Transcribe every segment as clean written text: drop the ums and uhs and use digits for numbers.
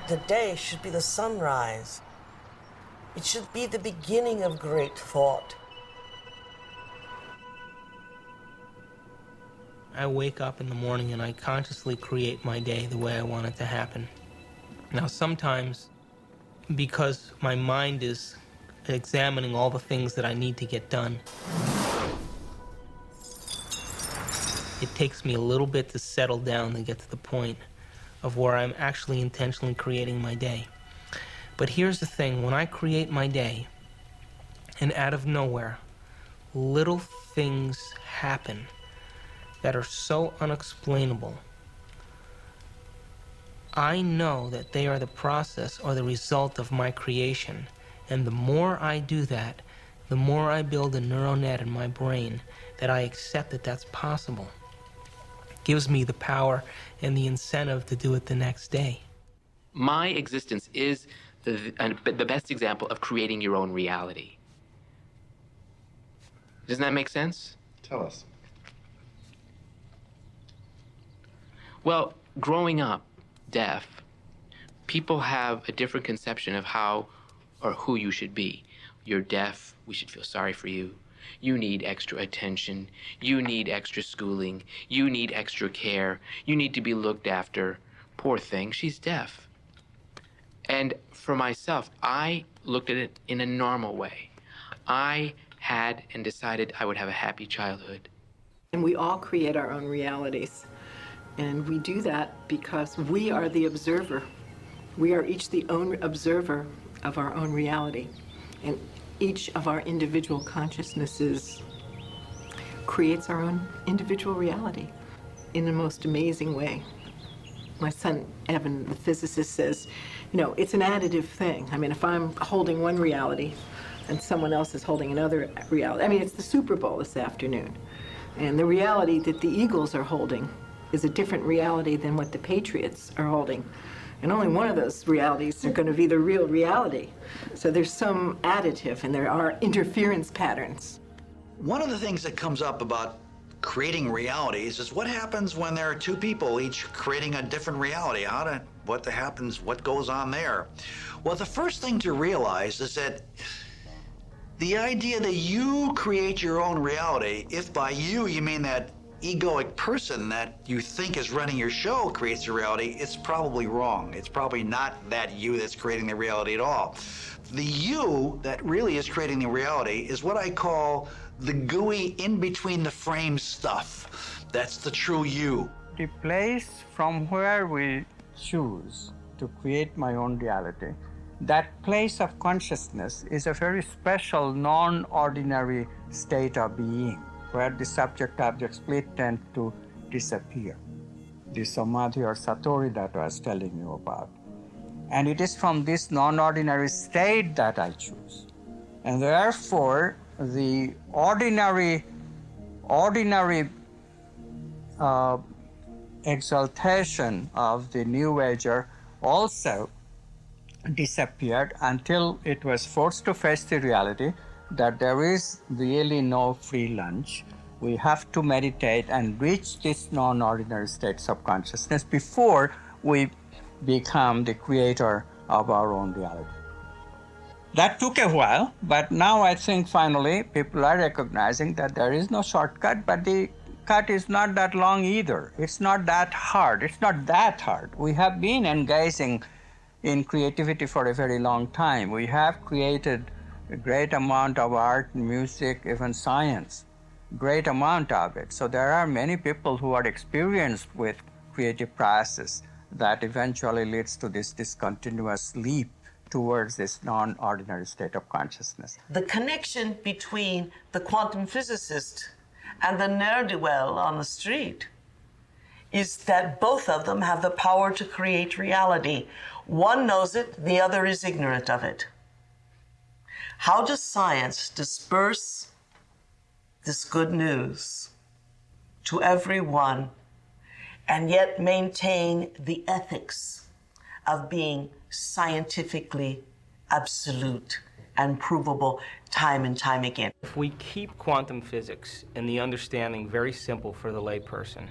The day should be the sunrise. It should be the beginning of great thought. I wake up in the morning and I consciously create my day the way I want it to happen. Now, sometimes, because my mind is examining all the things that I need to get done, it takes me a little bit to settle down and get to the point of where I'm actually intentionally creating my day. But here's the thing, when I create my day, and out of nowhere, little things happen that are so unexplainable, I know that they are the process or the result of my creation. And the more I do that, the more I build a neural net in my brain that I accept that that's possible. It gives me the power and the incentive to do it the next day. My existence is the best example of creating your own reality. Doesn't that make sense? Tell us. Well, growing up deaf, people have a different conception of how or who you should be. You're deaf, we should feel sorry for you. You need extra attention. You need extra schooling. You need extra care. You need to be looked after. Poor thing, she's deaf. And for myself, I looked at it in a normal way. I had and decided I would have a happy childhood. And we all create our own realities. And we do that because we are the observer. We are each the own observer of our own reality. And each of our individual consciousnesses creates our own individual reality in the most amazing way. My son, Evan, the physicist, says, you know, it's an additive thing. I mean, if I'm holding one reality and someone else is holding another reality, I mean, it's the Super Bowl this afternoon. And the reality that the Eagles are holding is a different reality than what the Patriots are holding. And only one of those realities are going to be the real reality. So there's some additive, and there are interference patterns. One of the things that comes up about creating realities is what happens when there are two people each creating a different reality. What goes on there? Well, the first thing to realize is that the idea that you create your own reality, if by you you mean that egoic person that you think is running your show creates your reality, it's probably wrong. It's probably not that you that's creating the reality at all. The you that really is creating the reality is what I call the gooey in between the frame stuff. That's the true you. The place from where we choose to create my own reality, that place of consciousness is a very special, non-ordinary state of being, where the subject-object split tend to disappear. The samadhi or satori that I was telling you about. And it is from this non-ordinary state that I choose. And therefore, the ordinary exaltation of the New Ager also disappeared until it was forced to face the reality that there is really no free lunch. We have to meditate and reach this non-ordinary states of consciousness before we become the creator of our own reality. That took a while, but now I think finally people are recognizing that there is no shortcut, but the cut is not that long either. It's not that hard. It's not that hard. We have been engaging in creativity for a very long time. We have created a great amount of art, music, even science, great amount of it. So there are many people who are experienced with creative process that eventually leads to this discontinuous leap towards this non-ordinary state of consciousness. The connection between the quantum physicist and the ne'er-do-well on the street is that both of them have the power to create reality. One knows it, the other is ignorant of it. How does science disperse this good news to everyone and yet maintain the ethics of being scientifically absolute and provable time and time again? If we keep quantum physics and the understanding very simple for the layperson,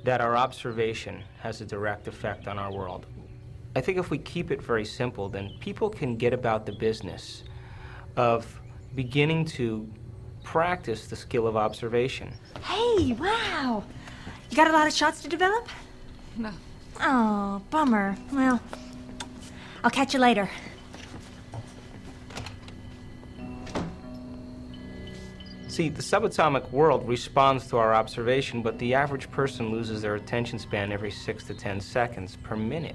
that our observation has a direct effect on our world, I think if we keep it very simple, then people can get about the business of beginning to practice the skill of observation. Hey, wow! You got a lot of shots to develop? No. Oh, bummer. Well, I'll catch you later. See, the subatomic world responds to our observation, but the average person loses their attention span every 6 to 10 seconds per minute.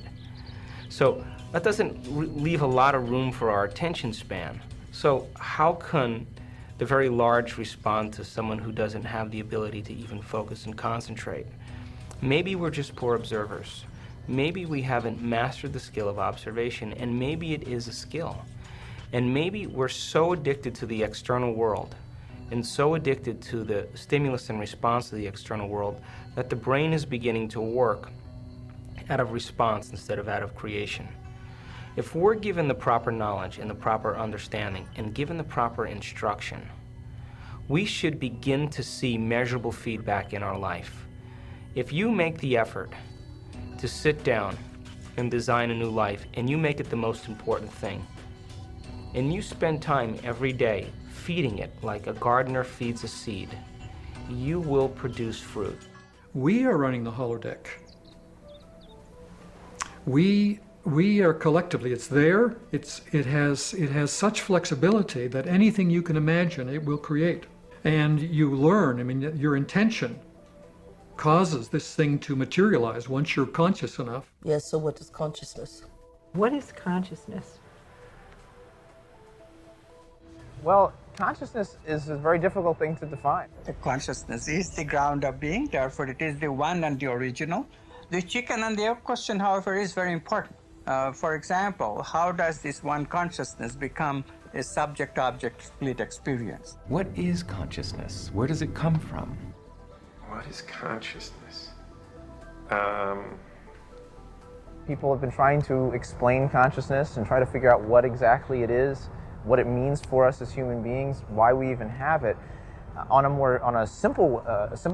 So that doesn't leave a lot of room for our attention span. So how can the very large respond to someone who doesn't have the ability to even focus and concentrate? Maybe we're just poor observers. Maybe we haven't mastered the skill of observation, and maybe it is a skill. And maybe we're so addicted to the external world and so addicted to the stimulus and response to the external world that the brain is beginning to work out of response instead of out of creation. If we're given the proper knowledge and the proper understanding and given the proper instruction, we should begin to see measurable feedback in our life. If you make the effort to sit down and design a new life, and you make it the most important thing, and you spend time every day feeding it like a gardener feeds a seed, you will produce fruit. We are running the holodeck. We are collectively, it's there, it has such flexibility that anything you can imagine it will create. And you learn, I mean, your intention causes this thing to materialize once you're conscious enough. Yes, so what is consciousness? What is consciousness? Well, consciousness is a very difficult thing to define. The consciousness is the ground of being, therefore it is the one and the original. The chicken and the egg question, however, is very important. For example, how does this one consciousness become a subject-object split experience? What is consciousness? Where does it come from? What is consciousness? People have been trying to explain consciousness and try to figure out what exactly it is, what it means for us as human beings, why we even have it. On a simple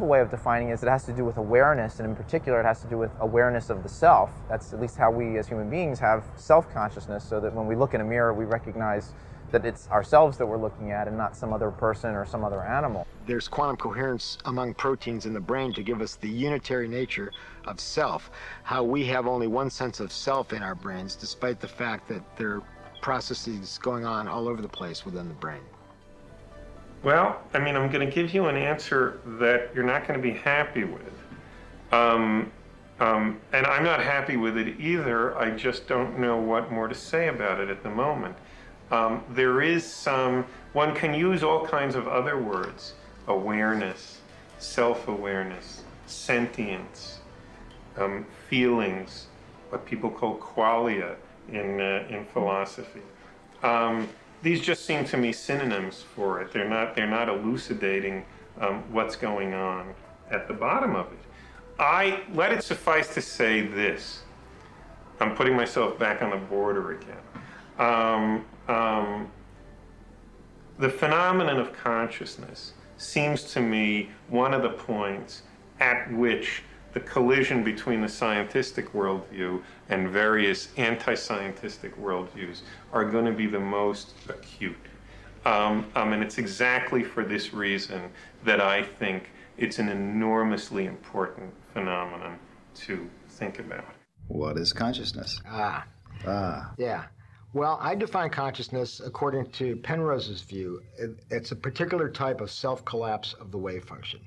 way of defining it is it has to do with awareness, and in particular it has to do with awareness of the self. That's at least how we as human beings have self-consciousness, so that when we look in a mirror we recognize that it's ourselves that we're looking at and not some other person or some other animal. There's quantum coherence among proteins in the brain to give us the unitary nature of self, how we have only one sense of self in our brains, despite the fact that there are processes going on all over the place within the brain. Well, I mean, I'm going to give you an answer that you're not going to be happy with. And I'm not happy with it either. I just don't know what more to say about it at the moment. There is one can use all kinds of other words: awareness, self-awareness, sentience, feelings, what people call qualia in philosophy. These just seem to me synonyms for it. They're not elucidating what's going on at the bottom of it. Let it suffice to say this. I'm putting myself back on the border again. The phenomenon of consciousness seems to me one of the points at which the collision between the scientific worldview and various anti-scientific worldviews are going to be the most acute. And it's exactly for this reason that I think it's an enormously important phenomenon to think about. What is consciousness? Yeah. Well, I define consciousness according to Penrose's view. It's a particular type of self-collapse of the wave function.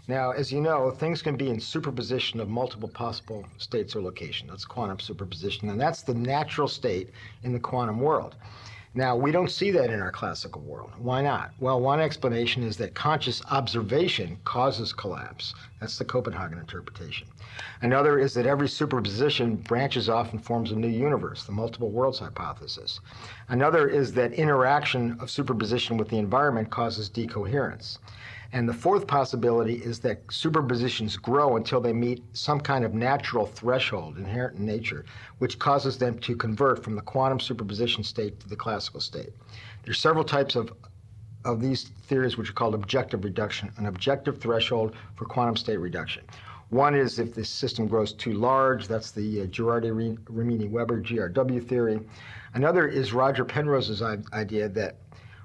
Now, as you know, things can be in superposition of multiple possible states or locations. That's quantum superposition, and that's the natural state in the quantum world. Now, we don't see that in our classical world. Why not? Well, one explanation is that conscious observation causes collapse. That's the Copenhagen interpretation. Another is that every superposition branches off and forms a new universe, the multiple worlds hypothesis. Another is that interaction of superposition with the environment causes decoherence. And the fourth possibility is that superpositions grow until they meet some kind of natural threshold inherent in nature, which causes them to convert from the quantum superposition state to the classical state. There's several types of these theories which are called objective reduction, an objective threshold for quantum state reduction. One is if the system grows too large. That's the Girardi-Rimini-Weber GRW theory. Another is Roger Penrose's idea that,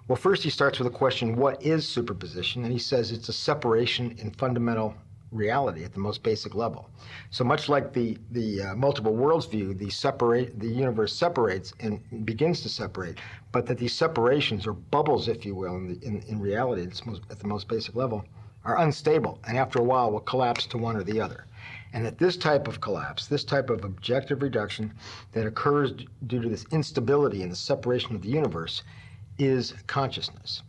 well, first he starts with a question, what is superposition? And he says it's a separation in fundamental reality at the most basic level. So much like the multiple worlds view, the universe separates and begins to separate, but that these separations, or bubbles, if you will, in reality, at the most basic level, are unstable, and after a while will collapse to one or the other. And that this type of collapse, this type of objective reduction that occurs due to this instability in the separation of the universe is consciousness.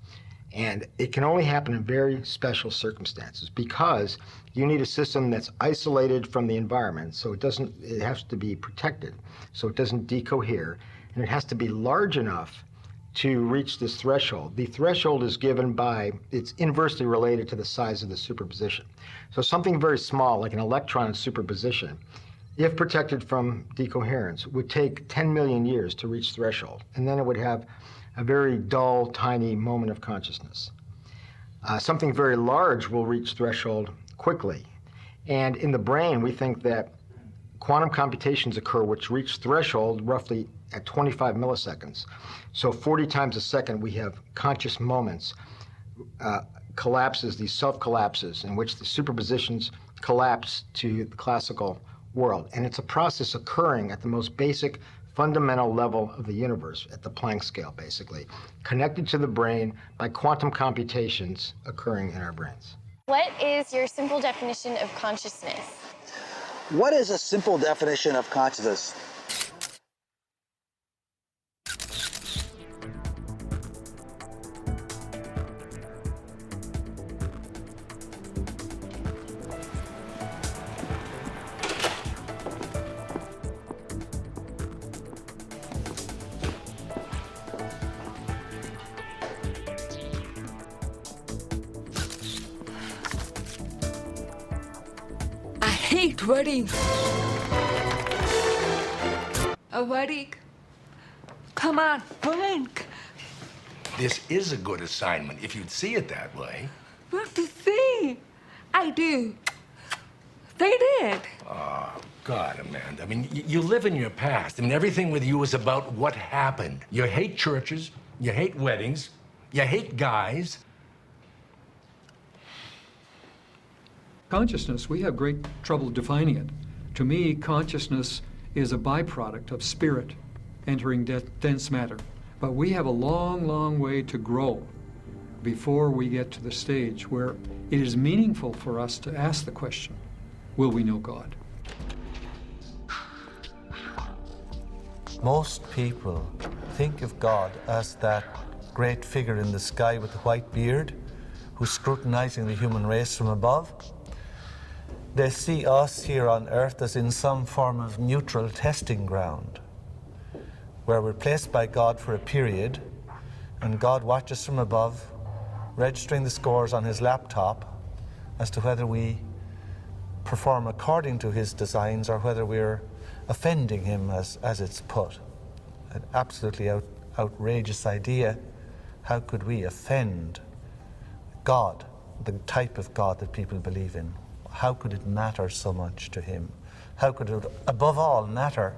And it can only happen in very special circumstances because you need a system that's isolated from the environment, so it has to be protected, so it doesn't decohere, and it has to be large enough to reach this threshold. The threshold is given by, it's inversely related to the size of the superposition. So something very small, like an electron superposition, if protected from decoherence, would take 10 million years to reach threshold, and then it would have a very dull, tiny moment of consciousness. Something very large will reach threshold quickly. And in the brain, we think that quantum computations occur which reach threshold roughly at 25 milliseconds. So 40 times a second, we have conscious moments, collapses, these self-collapses, in which the superpositions collapse to the classical world. And it's a process occurring at the most basic fundamental level of the universe, at the Planck scale, basically, connected to the brain by quantum computations occurring in our brains. What is your simple definition of consciousness? What is a simple definition of consciousness? I hate weddings. A wedding? Come on, Frank. This is a good assignment, if you'd see it that way. What to see? I do. They did. Oh, God, Amanda. I mean, you live in your past. I mean, everything with you is about what happened. You hate churches, you hate weddings, you hate guys. Consciousness, we have great trouble defining it. To me, consciousness is a byproduct of spirit entering dense matter. But we have a long, long way to grow before we get to the stage where it is meaningful for us to ask the question, will we know God? Most people think of God as that great figure in the sky with the white beard who's scrutinizing the human race from above. They see us here on earth as in some form of neutral testing ground, where we're placed by God for a period, and God watches from above, registering the scores on his laptop as to whether we perform according to his designs or whether we're offending him, as it's put. An absolutely outrageous idea. How could we offend God, the type of God that people believe in? How could it matter so much to him? How could it, above all, matter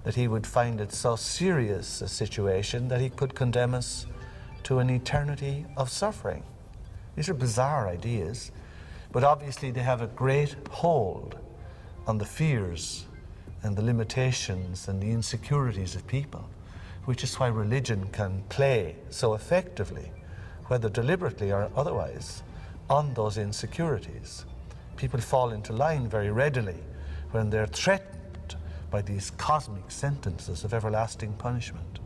that he would find it so serious a situation that he could condemn us to an eternity of suffering? These are bizarre ideas, but obviously they have a great hold on the fears and the limitations and the insecurities of people, which is why religion can play so effectively, whether deliberately or otherwise, on those insecurities. People fall into line very readily when they're threatened by these cosmic sentences of everlasting punishment.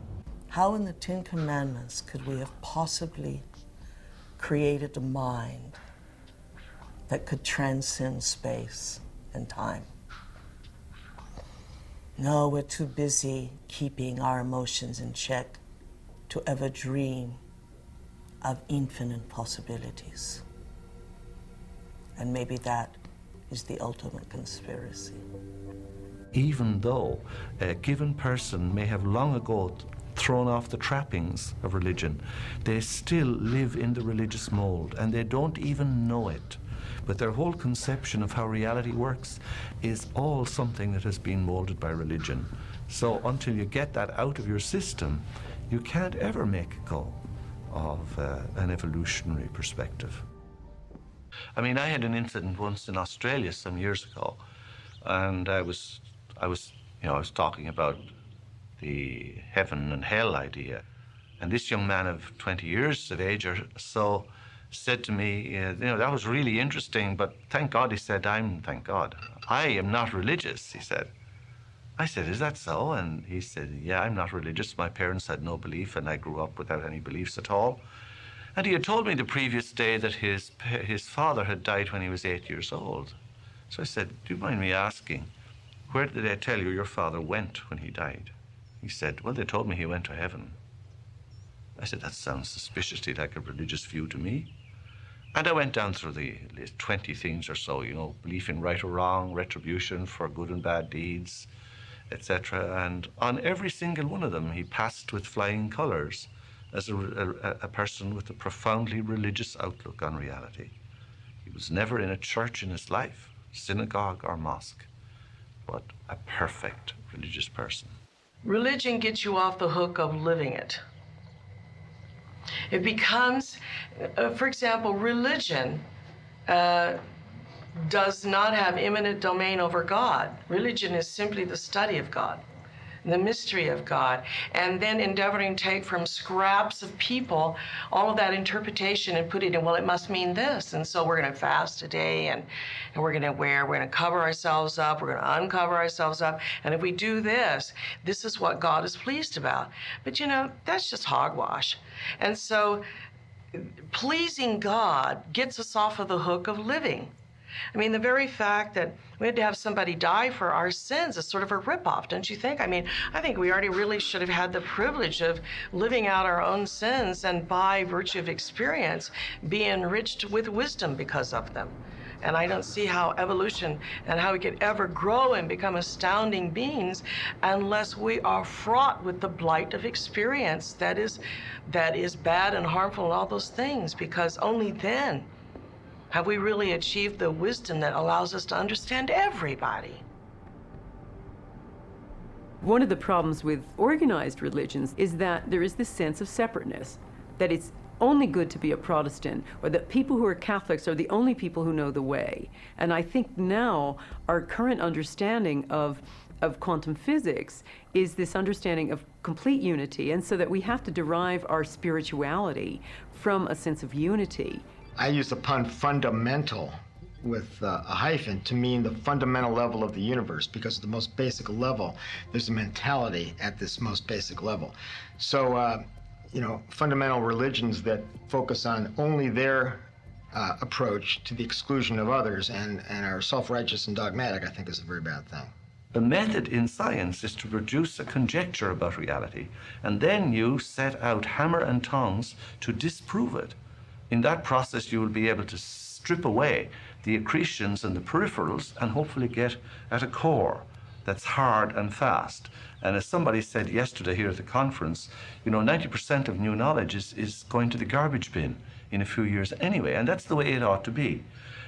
How in the Ten Commandments could we have possibly created a mind that could transcend space and time? No, we're too busy keeping our emotions in check to ever dream of infinite possibilities. And maybe that is the ultimate conspiracy. Even though a given person may have long ago thrown off the trappings of religion, they still live in the religious mold, and they don't even know it. but their whole conception of how reality works is all something that has been molded by religion. So until you get that out of your system, you can't ever make go of an evolutionary perspective. I mean, I had an incident once in Australia some years ago, and I was talking about the heaven and hell idea, and this young man of 20 years of age or so said to me, that was really interesting, but thank God, he said, thank God, I am not religious, he said. I said, is that so? And he said, yeah, I'm not religious. My parents had no belief, and I grew up without any beliefs at all. And he had told me the previous day that his father had died when he was 8 years old. So I said, do you mind me asking, where did they tell you your father went when he died? He said, well, they told me he went to heaven. I said, that sounds suspiciously like a religious view to me. And I went down through the 20 things or so, belief in right or wrong, retribution for good and bad deeds, etc. And on every single one of them, he passed with flying colors as a person with a profoundly religious outlook on reality. He was never in a church in his life, synagogue or mosque, but a perfect religious person. Religion gets you off the hook of living it. It becomes, for example, religion does not have eminent domain over God. Religion is simply the study of God, the mystery of God, and then endeavoring to take from scraps of people all of that interpretation and put it in, well, it must mean this, and so we're going to fast today, and we're going to cover ourselves up, we're going to uncover ourselves up, and if we do this, this is what God is pleased about. But that's just hogwash. And so pleasing God gets us off of the hook of living. I mean, the very fact that we had to have somebody die for our sins is sort of a ripoff, don't you think? I mean, I think we already really should have had the privilege of living out our own sins and by virtue of experience be enriched with wisdom because of them. And I don't see how evolution and how we could ever grow and become astounding beings unless we are fraught with the blight of experience that is bad and harmful and all those things, because only then have we really achieved the wisdom that allows us to understand everybody. One of the problems with organized religions is that there is this sense of separateness, that it's only good to be a Protestant, or that people who are Catholics are the only people who know the way. And I think now our current understanding of quantum physics is this understanding of complete unity, and so that we have to derive our spirituality from a sense of unity. I use the pun fundamental with a hyphen to mean the fundamental level of the universe, because at the most basic level, there's a mentality at this most basic level. So, fundamental religions that focus on only their approach to the exclusion of others and are self-righteous and dogmatic, I think is a very bad thing. The method in science is to produce a conjecture about reality, and then you set out hammer and tongs to disprove it. In that process, you will be able to strip away the accretions and the peripherals and hopefully get at a core that's hard and fast. And as somebody said yesterday here at the conference, 90% of new knowledge is going to the garbage bin in a few years anyway, and that's the way it ought to be.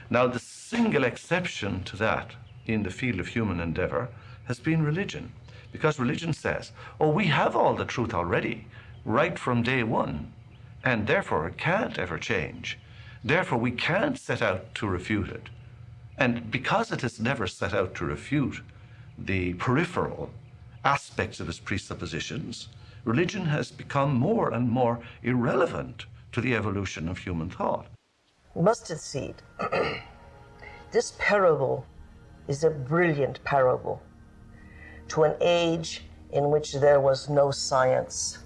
Now, the single exception to that in the field of human endeavor has been religion, because religion says, we have all the truth already, right from day one, and therefore it can't ever change. Therefore, we can't set out to refute it. And because it has never set out to refute the peripheral aspects of its presuppositions, religion has become more and more irrelevant to the evolution of human thought. Mustard seed. This parable is a brilliant parable to an age in which there was no science.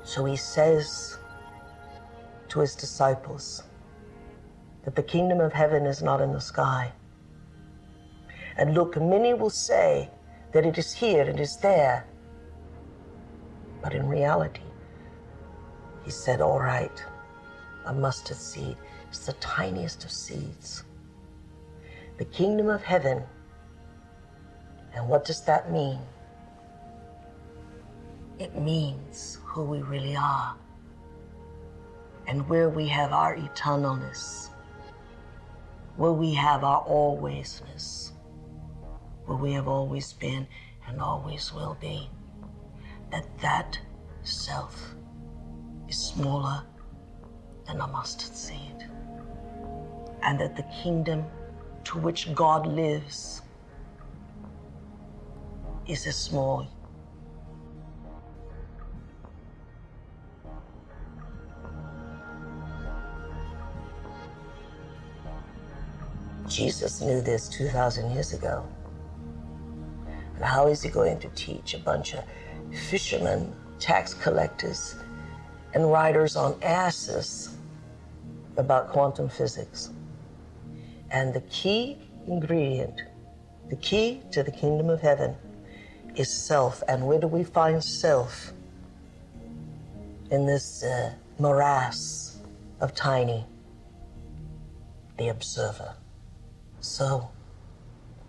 So he says to his disciples that the kingdom of heaven is not in the sky. And look, many will say that it is here, it is there. But in reality, he said, all right, a mustard seed is the tiniest of seeds. The kingdom of heaven. And what does that mean? It means who we really are and where we have our eternalness. where we have our alwaysness, where we have always been and always will be, that self is smaller than a mustard seed, and that the kingdom to which God lives is as small. Jesus knew this 2,000 years ago. And how is he going to teach a bunch of fishermen, tax collectors, and riders on asses about quantum physics? And the key ingredient, the key to the kingdom of heaven is self. And where do we find self? In this morass of tiny, the observer. So,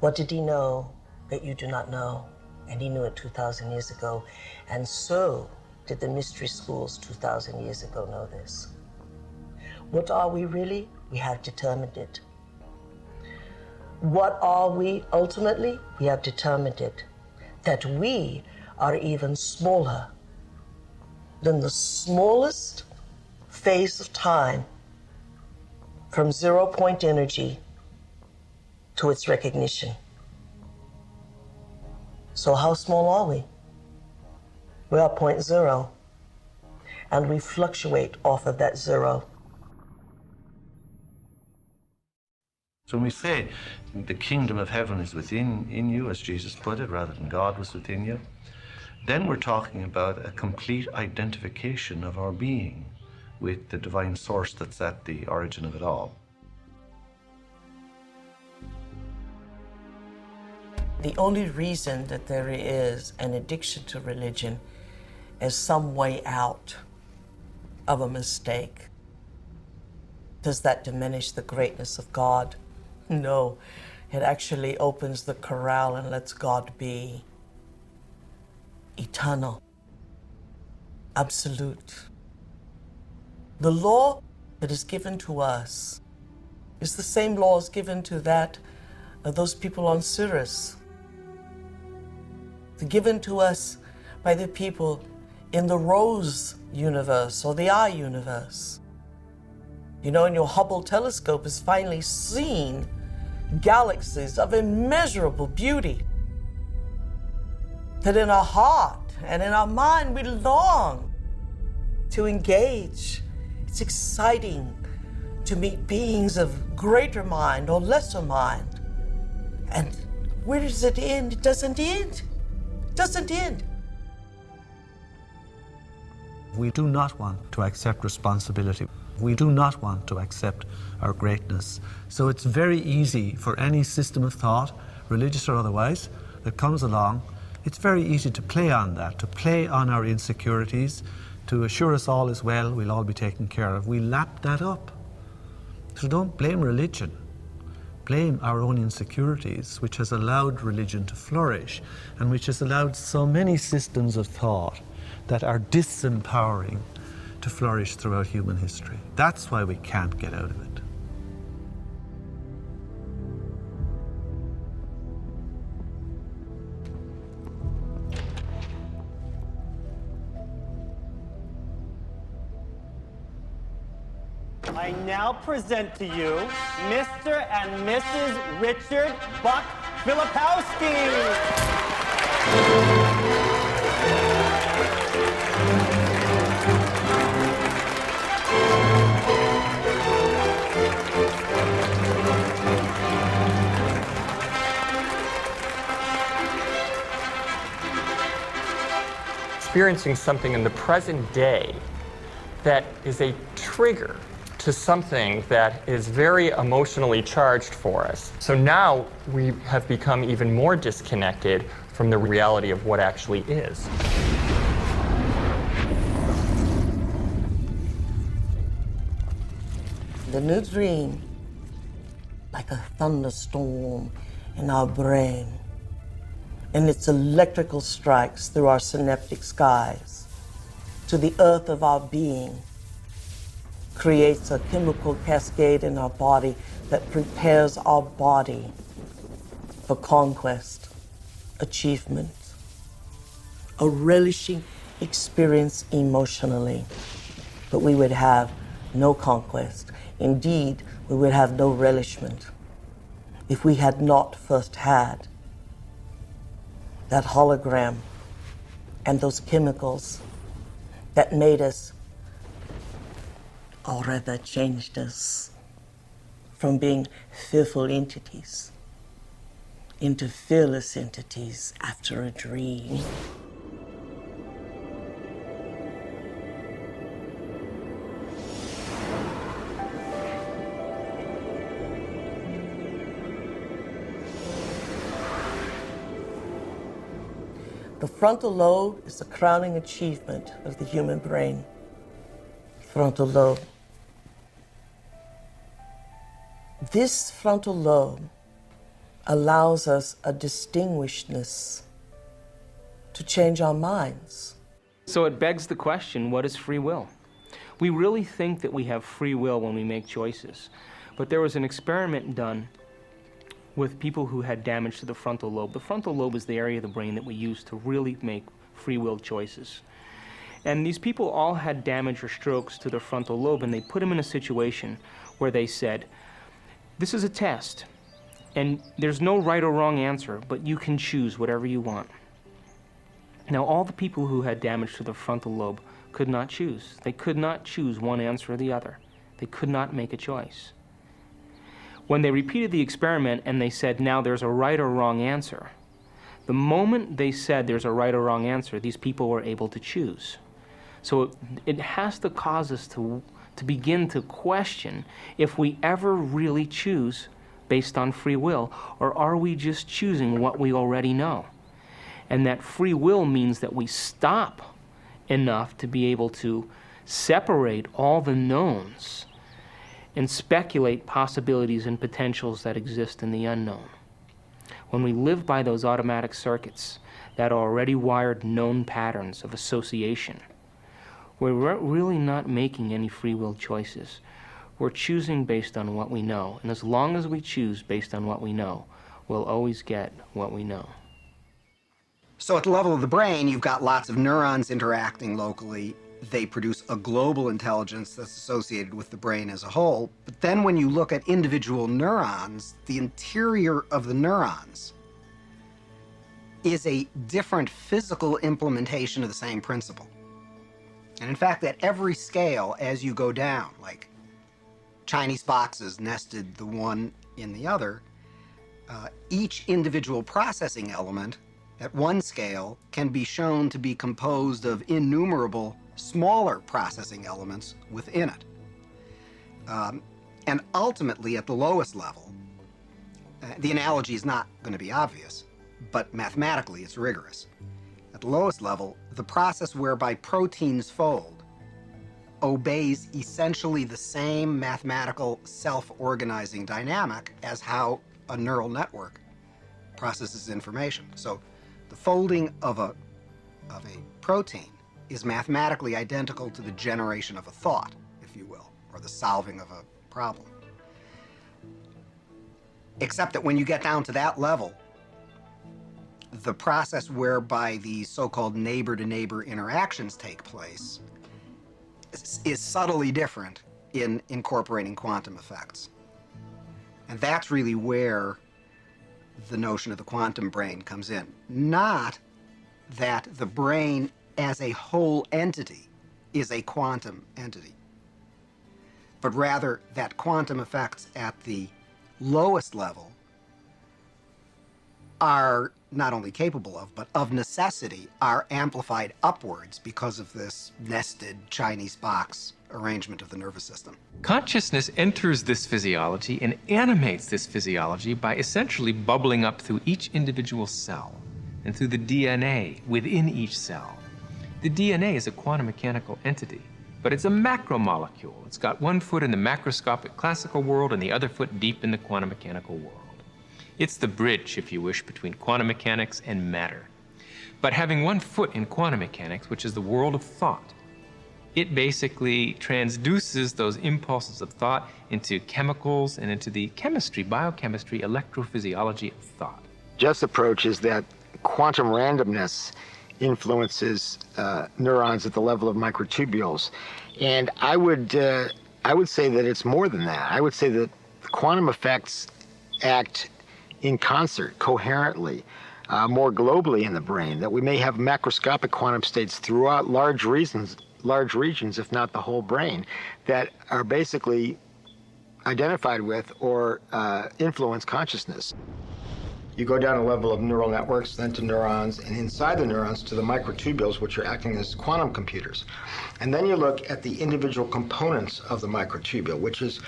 what did he know that you do not know? And he knew it 2,000 years ago. And so did the mystery schools 2,000 years ago know this. What are we really? We have determined it. What are we ultimately? We have determined it. That we are even smaller than the smallest phase of time from 0 point energy to its recognition. So how small are we? We are 0.0, and we fluctuate off of that 0. So when we say the kingdom of heaven is within you, as Jesus put it, rather than God was within you, then we're talking about a complete identification of our being with the divine source that's at the origin of it all. The only reason that there is an addiction to religion is some way out of a mistake. Does that diminish the greatness of God? No, it actually opens the corral and lets God be eternal, absolute. The law that is given to us is the same laws given to those people on Sirius. They're given to us by the people in the Rose universe or the I universe. You know, and your Hubble telescope has finally seen galaxies of immeasurable beauty. That in our heart and in our mind we long to engage. It's exciting to meet beings of greater mind or lesser mind. And where does it end? It doesn't end. It doesn't end. We do not want to accept responsibility. We do not want to accept our greatness. So it's very easy for any system of thought, religious or otherwise, that comes along, it's very easy to play on that, to play on our insecurities, to assure us all is well, we'll all be taken care of. We lap that up. So don't blame religion. Blame our own insecurities, which has allowed religion to flourish and which has allowed so many systems of thought that are disempowering to flourish throughout human history. That's why we can't get out of it. I now present to you Mr. and Mrs. Richard Buck Filipowski. Experiencing something in the present day that is a trigger to something that is very emotionally charged for us. So now we have become even more disconnected from the reality of what actually is. The new dream, like a thunderstorm in our brain, and its electrical strikes through our synaptic skies to the earth of our being, creates a chemical cascade in our body that prepares our body for conquest, achievement, a relishing experience emotionally. But we would have no conquest. Indeed, we would have no relishment if we had not first had that hologram and those chemicals that made us, or rather changed us, from being fearful entities into fearless entities after a dream. The frontal lobe is the crowning achievement of the human brain. Frontal lobe. This frontal lobe allows us a distinguishedness to change our minds. So it begs the question, what is free will? We really think that we have free will when we make choices. But there was an experiment done with people who had damage to the frontal lobe. The frontal lobe is the area of the brain that we use to really make free will choices. And these people all had damage or strokes to their frontal lobe, and they put them in a situation where they said, this is a test, and there's no right or wrong answer, but you can choose whatever you want. Now, all the people who had damage to the frontal lobe could not choose. They could not choose one answer or the other. They could not make a choice. When they repeated the experiment and they said, now there's a right or wrong answer, the moment they said there's a right or wrong answer, these people were able to choose. So it has to cause us to begin to question if we ever really choose based on free will, or are we just choosing what we already know? And that free will means that we stop enough to be able to separate all the knowns and speculate possibilities and potentials that exist in the unknown. When we live by those automatic circuits that are already wired known patterns of association, we're really not making any free will choices. We're choosing based on what we know. And as long as we choose based on what we know, we'll always get what we know. So at the level of the brain, you've got lots of neurons interacting locally. They produce a global intelligence that's associated with the brain as a whole. But then when you look at individual neurons, the interior of the neurons is a different physical implementation of the same principle. And in fact, at every scale, as you go down, like Chinese boxes nested the one in the other, each individual processing element at one scale can be shown to be composed of innumerable smaller processing elements within it. And ultimately, at the lowest level, the analogy is not going to be obvious, but mathematically it's rigorous. At the lowest level, the process whereby proteins fold obeys essentially the same mathematical self-organizing dynamic as how a neural network processes information. So the folding of a protein is mathematically identical to the generation of a thought, if you will, or the solving of a problem. Except that when you get down to that level, the process whereby these so-called neighbor-to-neighbor interactions take place is subtly different in incorporating quantum effects. And that's really where the notion of the quantum brain comes in. Not that the brain as a whole entity is a quantum entity, but rather that quantum effects at the lowest level are not only capable of, but of necessity are amplified upwards because of this nested Chinese box arrangement of the nervous system. Consciousness enters this physiology and animates this physiology by essentially bubbling up through each individual cell and through the DNA within each cell. The DNA is a quantum mechanical entity, but it's a macromolecule. It's got one foot in the macroscopic classical world and the other foot deep in the quantum mechanical world. It's the bridge, if you wish, between quantum mechanics and matter. But having one foot in quantum mechanics, which is the world of thought, It basically transduces those impulses of thought into chemicals and into the chemistry, biochemistry, electrophysiology of thought. Jeff's approach is that quantum randomness influences neurons at the level of microtubules. And I would say that it's more than that. I would say that quantum effects act in concert, coherently, more globally in the brain, that we may have macroscopic quantum states throughout large regions, if not the whole brain, that are basically identified with or influence consciousness. You go down a level of neural networks, then to neurons, and inside the neurons to the microtubules, which are acting as quantum computers. And then you look at the individual components of the microtubule, which is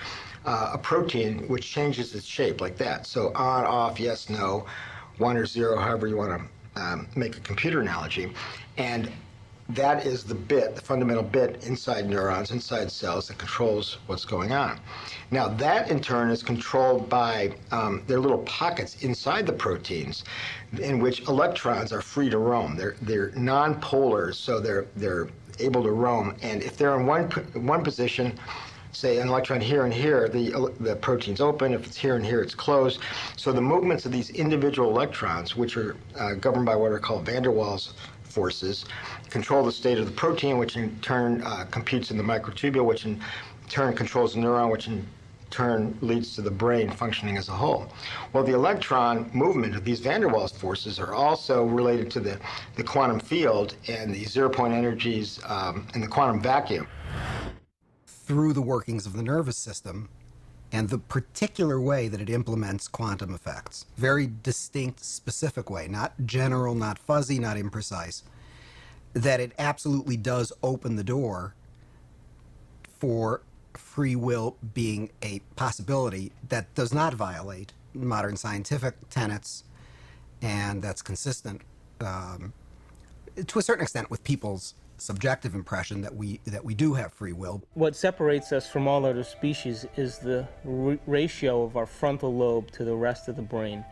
a protein which changes its shape like that. So on, off, yes, no, 1 or 0, however you want to make a computer analogy. And that is the bit, the fundamental bit inside neurons, inside cells that controls what's going on. Now that in turn is controlled by their little pockets inside the proteins in which electrons are free to roam. They're non-polars, so they're able to roam. And if they're in one position, say an electron here and here, the protein's open. If it's here and here, it's closed. So the movements of these individual electrons, which are governed by what are called van der Waals forces, control the state of the protein, which in turn computes in the microtubule, which in turn controls the neuron, which in turn leads to the brain functioning as a whole. Well, the electron movement of these van der Waals forces are also related to the quantum field and the zero-point energies in the quantum vacuum. Through the workings of the nervous system and the particular way that it implements quantum effects. Very distinct, specific way, not general, not fuzzy, not imprecise. That it absolutely does open the door for free will being a possibility that does not violate modern scientific tenets, and that's consistent to a certain extent with people's subjective impression that we do have free will. What separates us from all other species is the ratio of our frontal lobe to the rest of the brain.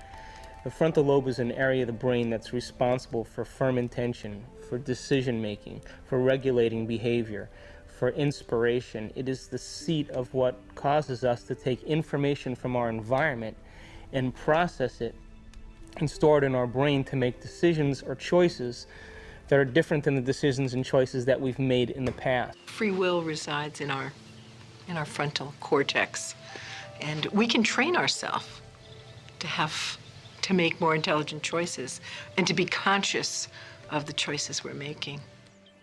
The frontal lobe is an area of the brain that's responsible for firm intention, for decision making, for regulating behavior, for inspiration. It is the seat of what causes us to take information from our environment and process it and store it in our brain to make decisions or choices that are different than the decisions and choices that we've made in the past. Free will resides in our frontal cortex, and we can train ourselves to make more intelligent choices and to be conscious of the choices we're making.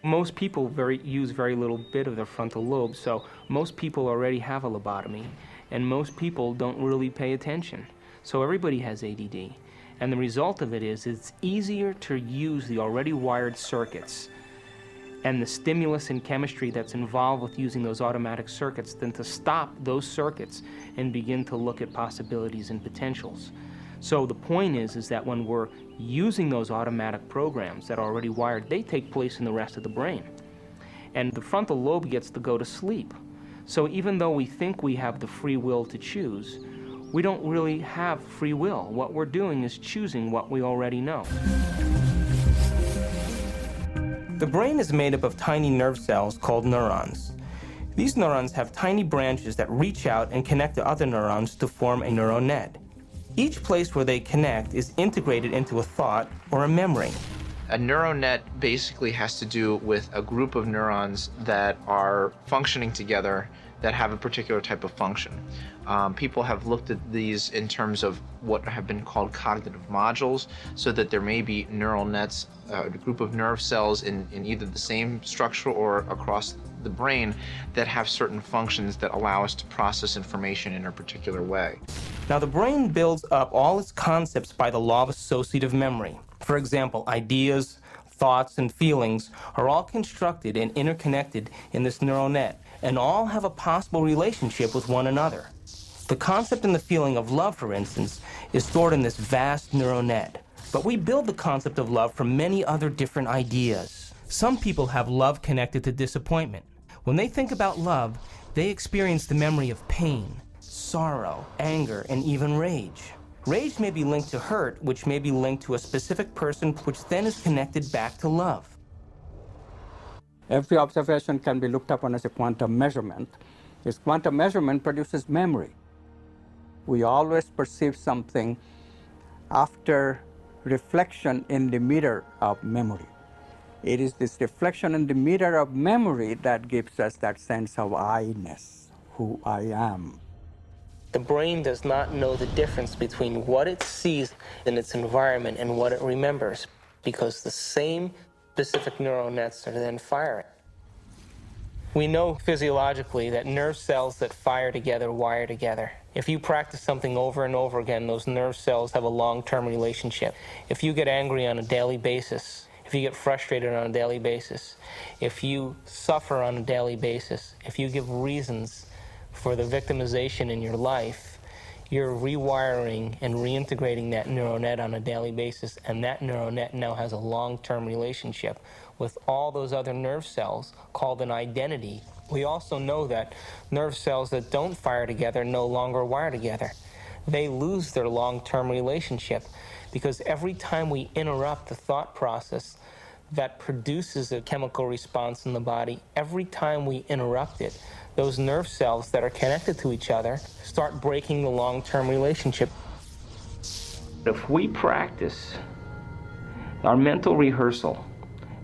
Most people use very little bit of their frontal lobe, so most people already have a lobotomy, and most people don't really pay attention. So everybody has ADD. And the result of it is it's easier to use the already wired circuits and the stimulus and chemistry that's involved with using those automatic circuits than to stop those circuits and begin to look at possibilities and potentials. So the point is that when we're using those automatic programs that are already wired, they take place in the rest of the brain. And the frontal lobe gets to go to sleep. So even though we think we have the free will to choose, we don't really have free will. What we're doing is choosing what we already know. The brain is made up of tiny nerve cells called neurons. These neurons have tiny branches that reach out and connect to other neurons to form a neural net. Each place where they connect is integrated into a thought or a memory. A neural net basically has to do with a group of neurons that are functioning together that have a particular type of function. People have looked at these in terms of what have been called cognitive modules, so that there may be neural nets, a group of nerve cells in either the same structure or across the brain that have certain functions that allow us to process information in a particular way. Now, the brain builds up all its concepts by the law of associative memory. For example, ideas, thoughts, and feelings are all constructed and interconnected in this neural net, and all have a possible relationship with one another. The concept and the feeling of love, for instance, is stored in this vast neural net. But we build the concept of love from many other different ideas. Some people have love connected to disappointment. When they think about love, they experience the memory of pain, sorrow, anger, and even rage. Rage may be linked to hurt, which may be linked to a specific person, which then is connected back to love. Every observation can be looked upon as a quantum measurement. This quantum measurement produces memory. We always perceive something after reflection in the mirror of memory. It is this reflection in the mirror of memory that gives us that sense of I-ness, who I am. The brain does not know the difference between what it sees in its environment and what it remembers, because the same specific neural nets are then firing. We know physiologically that nerve cells that fire together wire together. If you practice something over and over again, those nerve cells have a long-term relationship. If you get angry on a daily basis, if you get frustrated on a daily basis, if you suffer on a daily basis, if you give reasons for the victimization in your life, you're rewiring and reintegrating that neural net on a daily basis, and that neural net now has a long-term relationship with all those other nerve cells called an identity. We also know that nerve cells that don't fire together no longer wire together. They lose their long-term relationship because every time we interrupt the thought process that produces a chemical response in the body, every time we interrupt it, those nerve cells that are connected to each other start breaking the long-term relationship. If we practice our mental rehearsal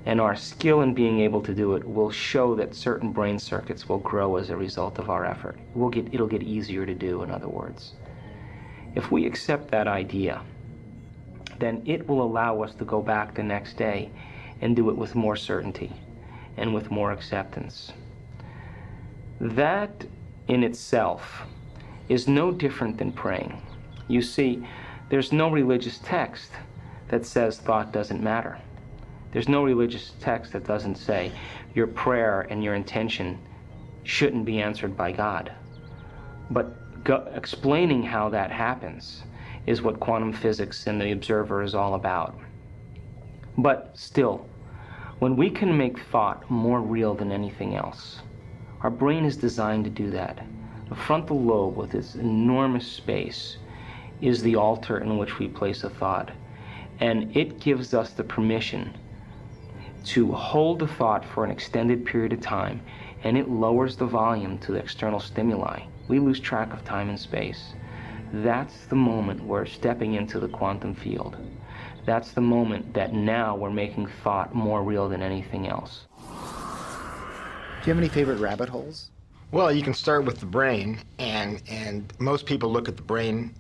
and our skill in being able to do it will show that certain brain circuits will grow as a result of our effort. It'll get easier to do, in other words. If we accept that idea, then it will allow us to go back the next day and do it with more certainty and with more acceptance. That in itself is no different than praying. You see, there's no religious text that says thought doesn't matter. There's no religious text that doesn't say your prayer and your intention shouldn't be answered by God. But explaining how that happens is what quantum physics and the observer is all about. But still, when we can make thought more real than anything else, our brain is designed to do that. The frontal lobe, with its enormous space, is the altar in which we place a thought. And it gives us the permission to hold the thought for an extended period of time, and it lowers the volume to the external stimuli. We lose track of time and space. That's the moment we're stepping into the quantum field. That's the moment that now we're making thought more real than anything else. Do you have any favorite rabbit holes? Well, you can start with the brain, and most people look at the brain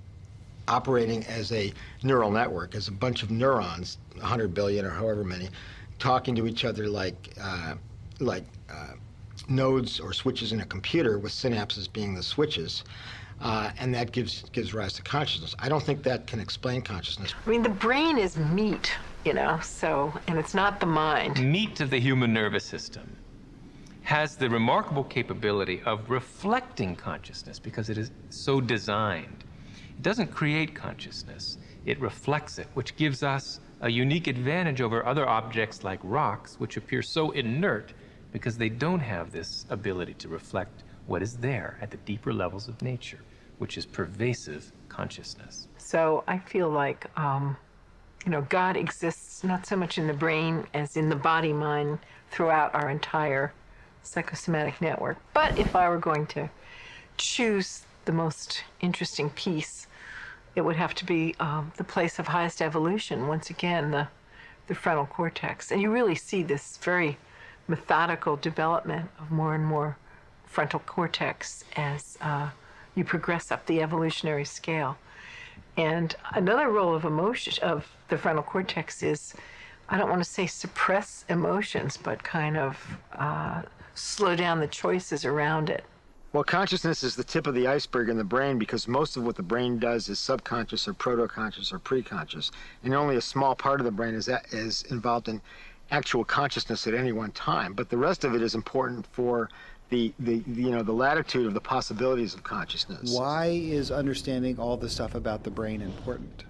operating as a neural network, as a bunch of neurons, 100 billion or however many, talking to each other like nodes or switches in a computer, with synapses being the switches. And that gives rise to consciousness. I don't think that can explain consciousness. I mean, the brain is meat, so, and it's not the mind. Meat of the human nervous system has the remarkable capability of reflecting consciousness because it is so designed. It doesn't create consciousness, it reflects it, which gives us a unique advantage over other objects like rocks, which appear so inert because they don't have this ability to reflect what is there at the deeper levels of nature, which is pervasive consciousness. So I feel like, God exists not so much in the brain as in the body-mind throughout our entire psychosomatic network. But if I were going to choose the most interesting piece, it would have to be the place of highest evolution, once again, the frontal cortex. And you really see this very methodical development of more and more frontal cortex as you progress up the evolutionary scale. And another role of the frontal cortex is, I don't want to say suppress emotions, but kind of slow down the choices around it. Well, consciousness is the tip of the iceberg in the brain because most of what the brain does is subconscious or proto-conscious or pre-conscious, and only a small part of the brain is involved in actual consciousness at any one time. But the rest of it is important for the latitude of the possibilities of consciousness. Why is understanding all the stuff about the brain important?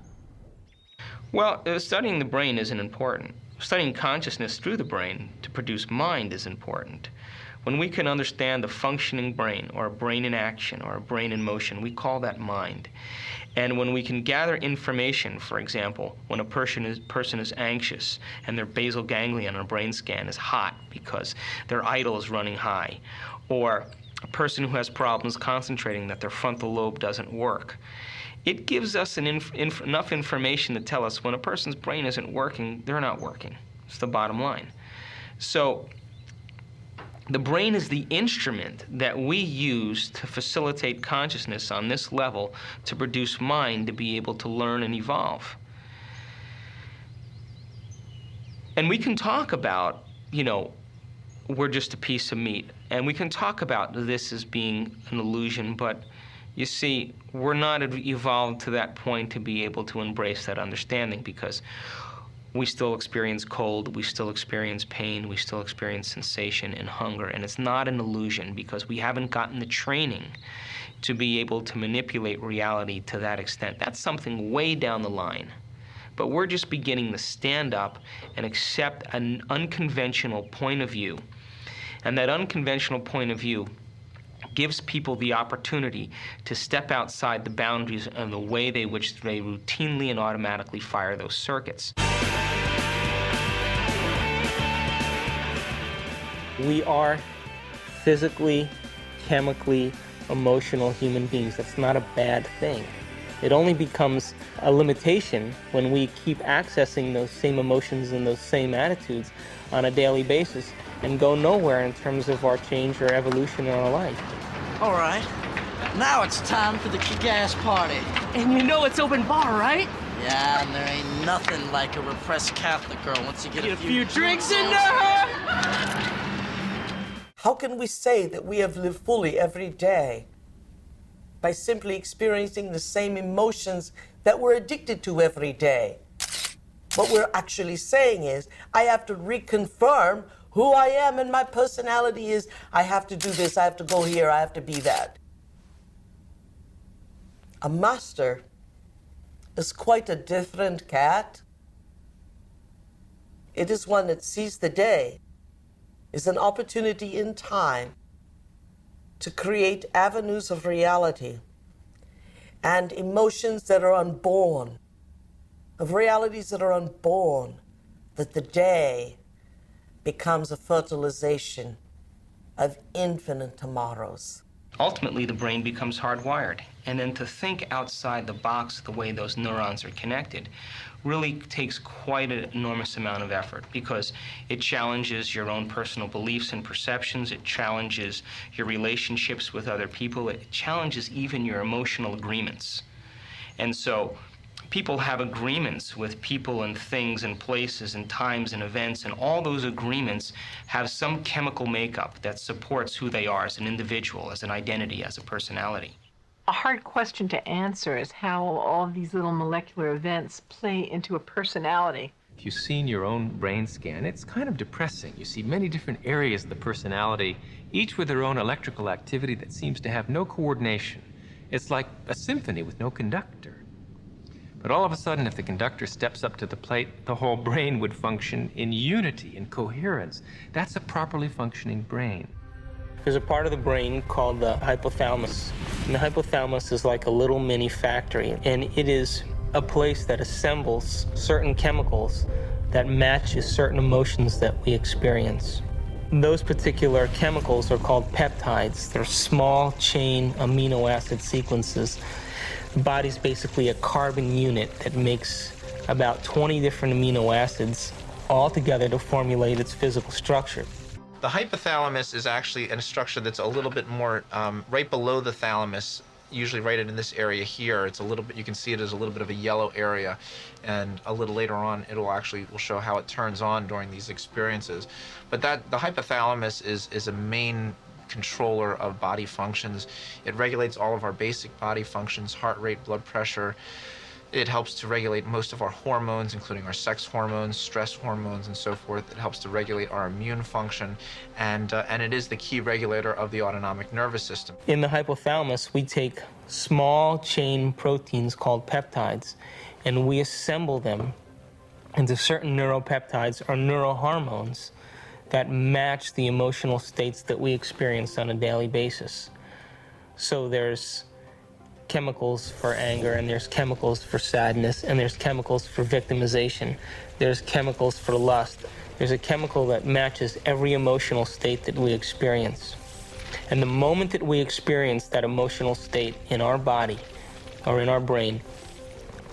Well, studying the brain isn't important. Studying consciousness through the brain to produce mind is important. When we can understand the functioning brain, or a brain in action, or a brain in motion, we call that mind. And when we can gather information, for example, when a person is anxious and their basal ganglion on a brain scan is hot because their idle is running high, or a person who has problems concentrating that their frontal lobe doesn't work, it gives us enough information to tell us when a person's brain isn't working, they're not working. It's the bottom line. So the brain is the instrument that we use to facilitate consciousness on this level to produce mind to be able to learn and evolve. And we can talk about, you know, we're just a piece of meat. And we can talk about this as being an illusion, but you see, we're not evolved to that point to be able to embrace that understanding, because we still experience cold, we still experience pain, we still experience sensation and hunger, and it's not an illusion because we haven't gotten the training to be able to manipulate reality to that extent. That's something way down the line. But we're just beginning to stand up and accept an unconventional point of view. And that unconventional point of view gives people the opportunity to step outside the boundaries of the way they which they routinely and automatically fire those circuits. We are physically, chemically, emotional human beings. That's not a bad thing. It only becomes a limitation when we keep accessing those same emotions and those same attitudes on a daily basis and go nowhere in terms of our change or evolution in our life. All right, now it's time for the kick-ass party. And you know it's open bar, right? Yeah, and there ain't nothing like a repressed Catholic girl once you get a few drinks into her. How can we say that we have lived fully every day? By simply experiencing the same emotions that we're addicted to every day. What we're actually saying is, I have to reconfirm who I am and my personality is. I have to do this, I have to go here, I have to be that. A master is quite a different cat. It is one that sees the day as an opportunity in time to create avenues of reality and emotions that are unborn, of realities that are unborn, that the day becomes a fertilization of infinite tomorrows. Ultimately, the brain becomes hardwired. And then to think outside the box the way those neurons are connected really takes quite an enormous amount of effort, because it challenges your own personal beliefs and perceptions, it challenges your relationships with other people, it challenges even your emotional agreements. And so people have agreements with people and things and places and times and events, and all those agreements have some chemical makeup that supports who they are as an individual, as an identity, as a personality. A hard question to answer is how all of these little molecular events play into a personality. If you've seen your own brain scan, it's kind of depressing. You see many different areas of the personality, each with their own electrical activity that seems to have no coordination. It's like a symphony with no conductor. But all of a sudden, if the conductor steps up to the plate, the whole brain would function in unity, in coherence. That's a properly functioning brain. There's a part of the brain called the hypothalamus. And the hypothalamus is like a little mini factory, and it is a place that assembles certain chemicals that matches certain emotions that we experience. Those particular chemicals are called peptides. They're small chain amino acid sequences. The body's basically a carbon unit that makes about 20 different amino acids all together to formulate its physical structure. The hypothalamus is actually a structure that's a little bit more right below the thalamus, usually right in this area here. It's a little bit, you can see it as a little bit of a yellow area, and a little later on we'll show how it turns on during these experiences. But the hypothalamus is a main controller of body functions. It regulates all of our basic body functions, heart rate, blood pressure. It helps to regulate most of our hormones, including our sex hormones, stress hormones, and so forth. It helps to regulate our immune function, and it is the key regulator of the autonomic nervous system. In the hypothalamus, we take small chain proteins called peptides, and we assemble them into certain neuropeptides or neurohormones that match the emotional states that we experience on a daily basis. So there's chemicals for anger, and there's chemicals for sadness, and there's chemicals for victimization. There's chemicals for lust. There's a chemical that matches every emotional state that we experience. And the moment that we experience that emotional state in our body or in our brain,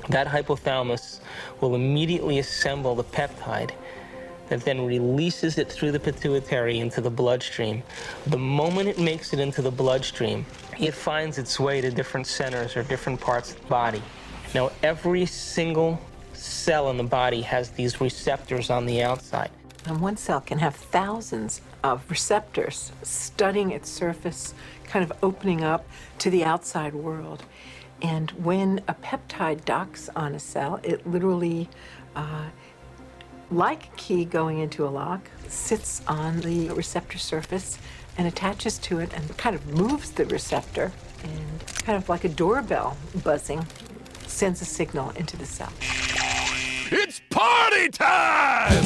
that hypothalamus will immediately assemble the peptide that then releases it through the pituitary into the bloodstream. The moment it makes it into the bloodstream, it finds its way to different centers or different parts of the body. Now, every single cell in the body has these receptors on the outside. And one cell can have thousands of receptors studding its surface, kind of opening up to the outside world. And when a peptide docks on a cell, it literally, like a key going into a lock, sits on the receptor surface and attaches to it and kind of moves the receptor, and kind of like a doorbell buzzing, sends a signal into the cell. It's party time!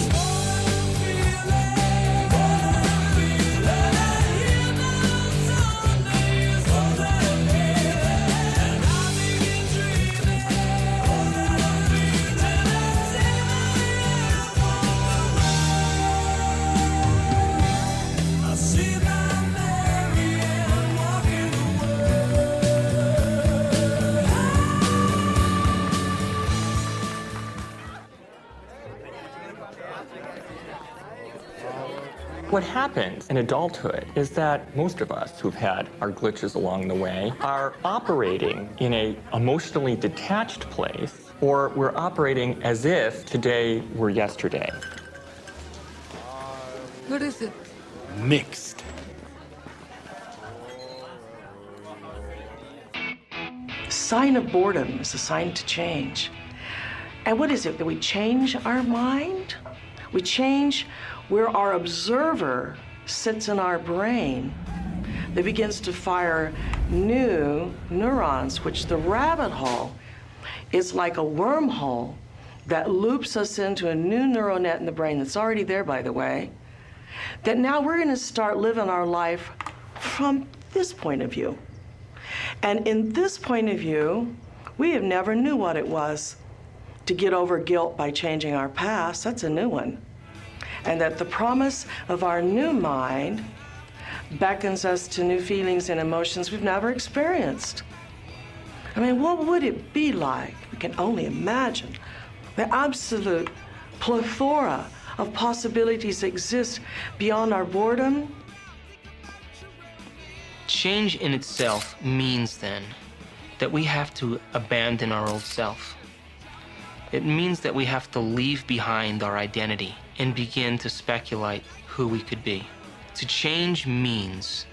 What happens in adulthood is that most of us who've had our glitches along the way are operating in an emotionally detached place, or we're operating as if today were yesterday. What is it? Mixed. Sign of boredom is a sign to change. And what is it, that we change our mind? We change where our observer sits in our brain that begins to fire new neurons, which the rabbit hole is like a wormhole that loops us into a new neural net in the brain that's already there, by the way, that now we're gonna start living our life from this point of view. And in this point of view, we have never knew what it was to get over guilt by changing our past. That's a new one. And that the promise of our new mind beckons us to new feelings and emotions we've never experienced. I mean, what would it be like? We can only imagine the absolute plethora of possibilities that exist beyond our boredom. Change in itself means then that we have to abandon our old self. It means that we have to leave behind our identity and begin to speculate who we could be. To change means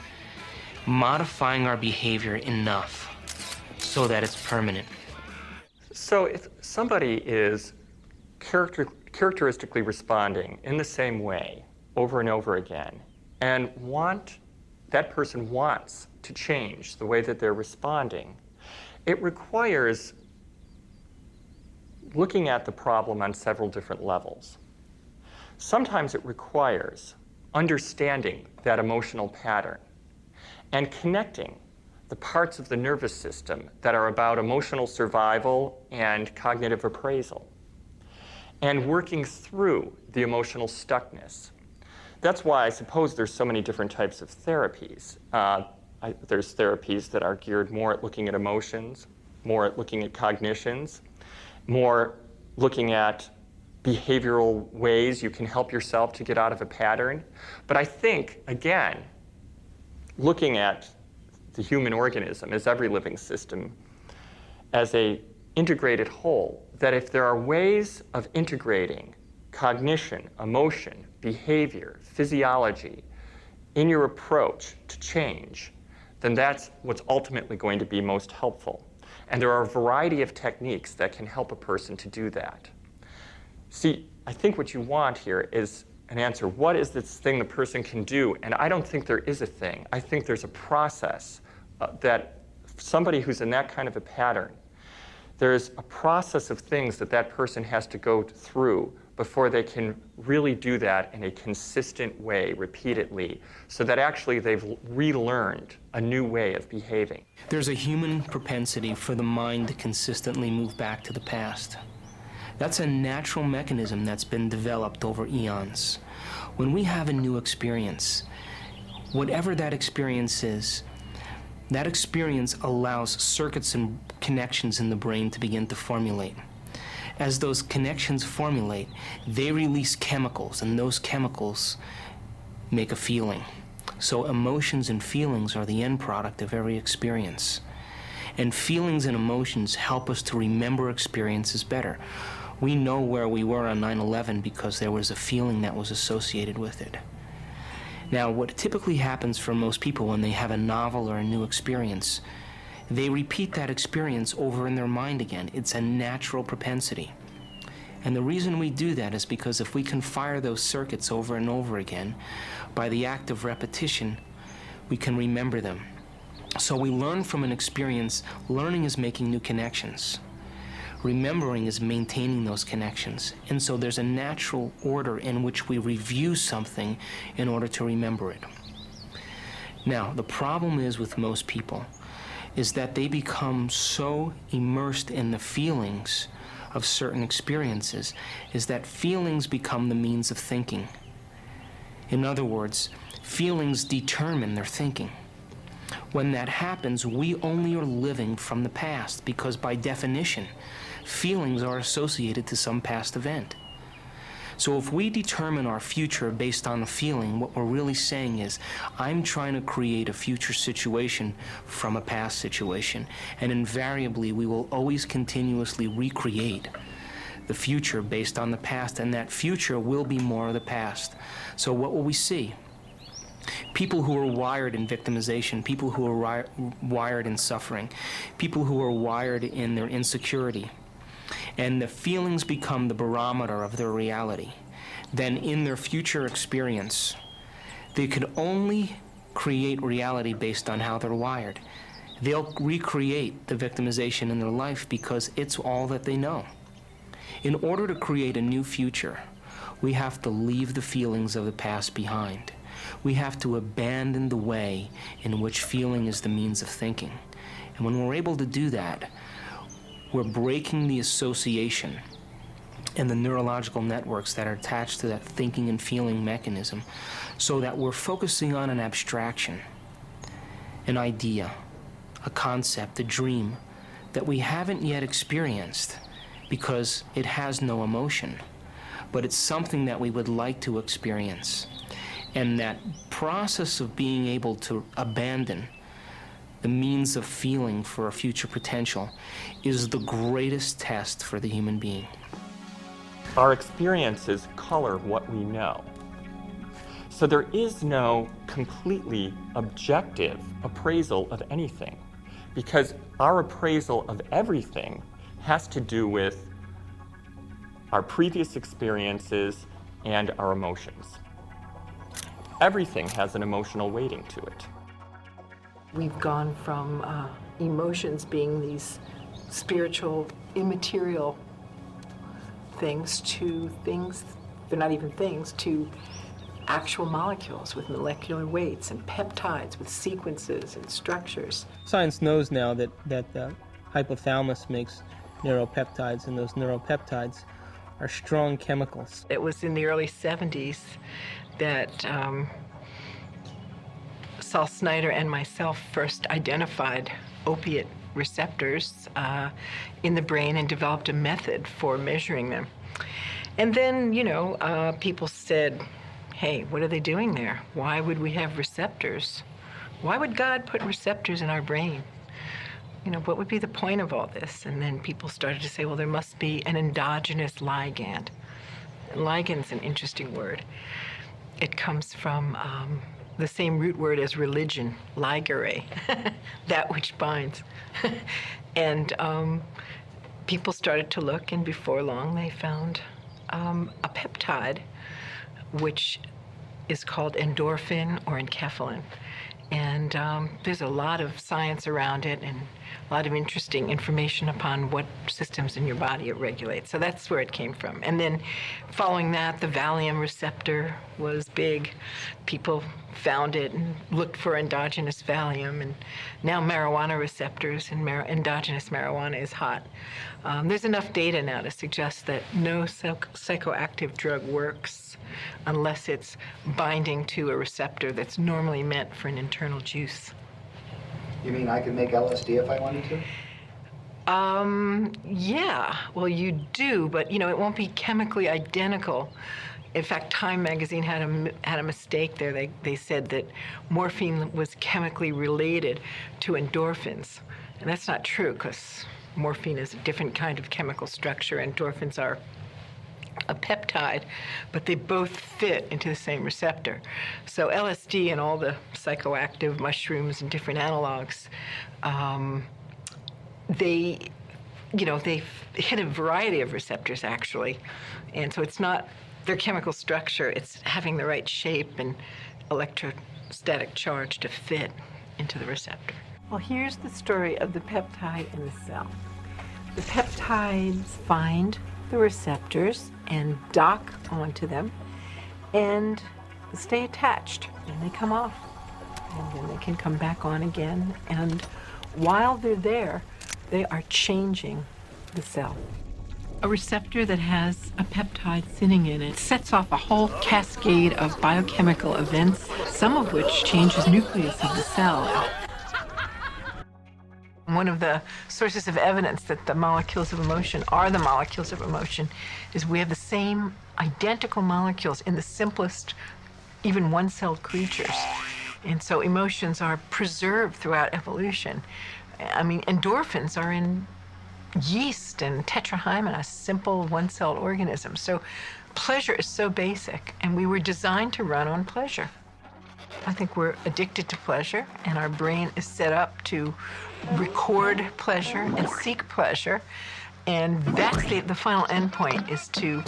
modifying our behavior enough so that it's permanent. So if somebody is characteristically responding in the same way over and over again, and that person wants to change the way that they're responding, it requires looking at the problem on several different levels. Sometimes it requires understanding that emotional pattern and connecting the parts of the nervous system that are about emotional survival and cognitive appraisal, and working through the emotional stuckness. That's why I suppose there's so many different types of therapies. There's therapies that are geared more at looking at emotions, more at looking at cognitions, more looking at behavioral ways you can help yourself to get out of a pattern. But I think, again, looking at the human organism as every living system as an integrated whole, that if there are ways of integrating cognition, emotion, behavior, physiology in your approach to change, then that's what's ultimately going to be most helpful. And there are a variety of techniques that can help a person to do that. See, I think what you want here is an answer. What is this thing the person can do? And I don't think there is a thing. I think there's a process that somebody who's in that kind of a pattern, there's a process of things that that person has to go through before they can really do that in a consistent way repeatedly, so that actually they've relearned a new way of behaving. There's a human propensity for the mind to consistently move back to the past. That's a natural mechanism that's been developed over eons. When we have a new experience, whatever that experience is, that experience allows circuits and connections in the brain to begin to formulate. As those connections formulate, they release chemicals, and those chemicals make a feeling. So emotions and feelings are the end product of every experience. And feelings and emotions help us to remember experiences better. We know where we were on 9/11 because there was a feeling that was associated with it. Now, what typically happens for most people when they have a novel or a new experience, they repeat that experience over in their mind again. It's a natural propensity. And the reason we do that is because if we can fire those circuits over and over again, by the act of repetition, we can remember them. So we learn from an experience. Learning is making new connections. Remembering is maintaining those connections. And so there's a natural order in which we review something in order to remember it. Now, the problem is with most people is that they become so immersed in the feelings of certain experiences, is that feelings become the means of thinking. In other words, feelings determine their thinking. When that happens, we only are living from the past because by definition, feelings are associated to some past event. So if we determine our future based on a feeling, what we're really saying is, I'm trying to create a future situation from a past situation. And invariably, we will always continuously recreate the future based on the past, and that future will be more of the past. So what will we see? People who are wired in victimization, people who are wired in suffering, people who are wired in their insecurity, and the feelings become the barometer of their reality, then in their future experience, they could only create reality based on how they're wired. They'll recreate the victimization in their life because it's all that they know. In order to create a new future, we have to leave the feelings of the past behind. We have to abandon the way in which feeling is the means of thinking. And when we're able to do that, we're breaking the association and the neurological networks that are attached to that thinking and feeling mechanism, so that we're focusing on an abstraction, an idea, a concept, a dream that we haven't yet experienced because it has no emotion, but it's something that we would like to experience. And that process of being able to abandon the means of feeling for a future potential is the greatest test for the human being. Our experiences color what we know. So there is no completely objective appraisal of anything, because our appraisal of everything has to do with our previous experiences and our emotions. Everything has an emotional weighting to it. We've gone from emotions being these spiritual, immaterial things to things, they're not even things, to actual molecules with molecular weights and peptides with sequences and structures. Science knows now that the hypothalamus makes neuropeptides, and those neuropeptides are strong chemicals. It was in the early 70s that Saul Snyder and myself first identified opiate receptors in the brain and developed a method for measuring them. And then, people said, hey, what are they doing there? Why would we have receptors? Why would God put receptors in our brain? What would be the point of all this? And then people started to say, well, there must be an endogenous ligand. Ligand's an interesting word. It comes from the same root word as religion, ligare, that which binds. And people started to look, and before long they found a peptide, which is called endorphin or enkephalin. And there's a lot of science around it and a lot of interesting information upon what systems in your body it regulates. So that's where it came from. And then following that, the Valium receptor was big. People found it and looked for endogenous Valium. And now marijuana receptors and endogenous marijuana is hot. There's enough data now to suggest that no psychoactive drug works unless it's binding to a receptor that's normally meant for an internal juice. You mean I could make LSD if I wanted to? Yeah, well, you do, but you know, it won't be chemically identical. In fact, Time magazine had a mistake there. They said that morphine was chemically related to endorphins. And that's not true, because morphine is a different kind of chemical structure. Endorphins are a peptide, but they both fit into the same receptor. So LSD and all the psychoactive mushrooms and different analogs, they hit a variety of receptors, actually. And so it's not their chemical structure, it's having the right shape and electrostatic charge to fit into the receptor. Well, here's the story of the peptide in the cell. The peptides find the receptors and dock onto them and stay attached, and they come off, and then they can come back on again, and while they're there, they are changing the cell. A receptor that has a peptide sitting in it sets off a whole cascade of biochemical events, some of which changes the nucleus of the cell. One of the sources of evidence that the molecules of emotion are the molecules of emotion is we have the same identical molecules in the simplest, even one-celled creatures. And so emotions are preserved throughout evolution. I mean, endorphins are in yeast and tetrahymena, simple one-celled organisms. So pleasure is so basic, and we were designed to run on pleasure. I think we're addicted to pleasure, and our brain is set up to record pleasure and seek pleasure. And that's the final endpoint, is to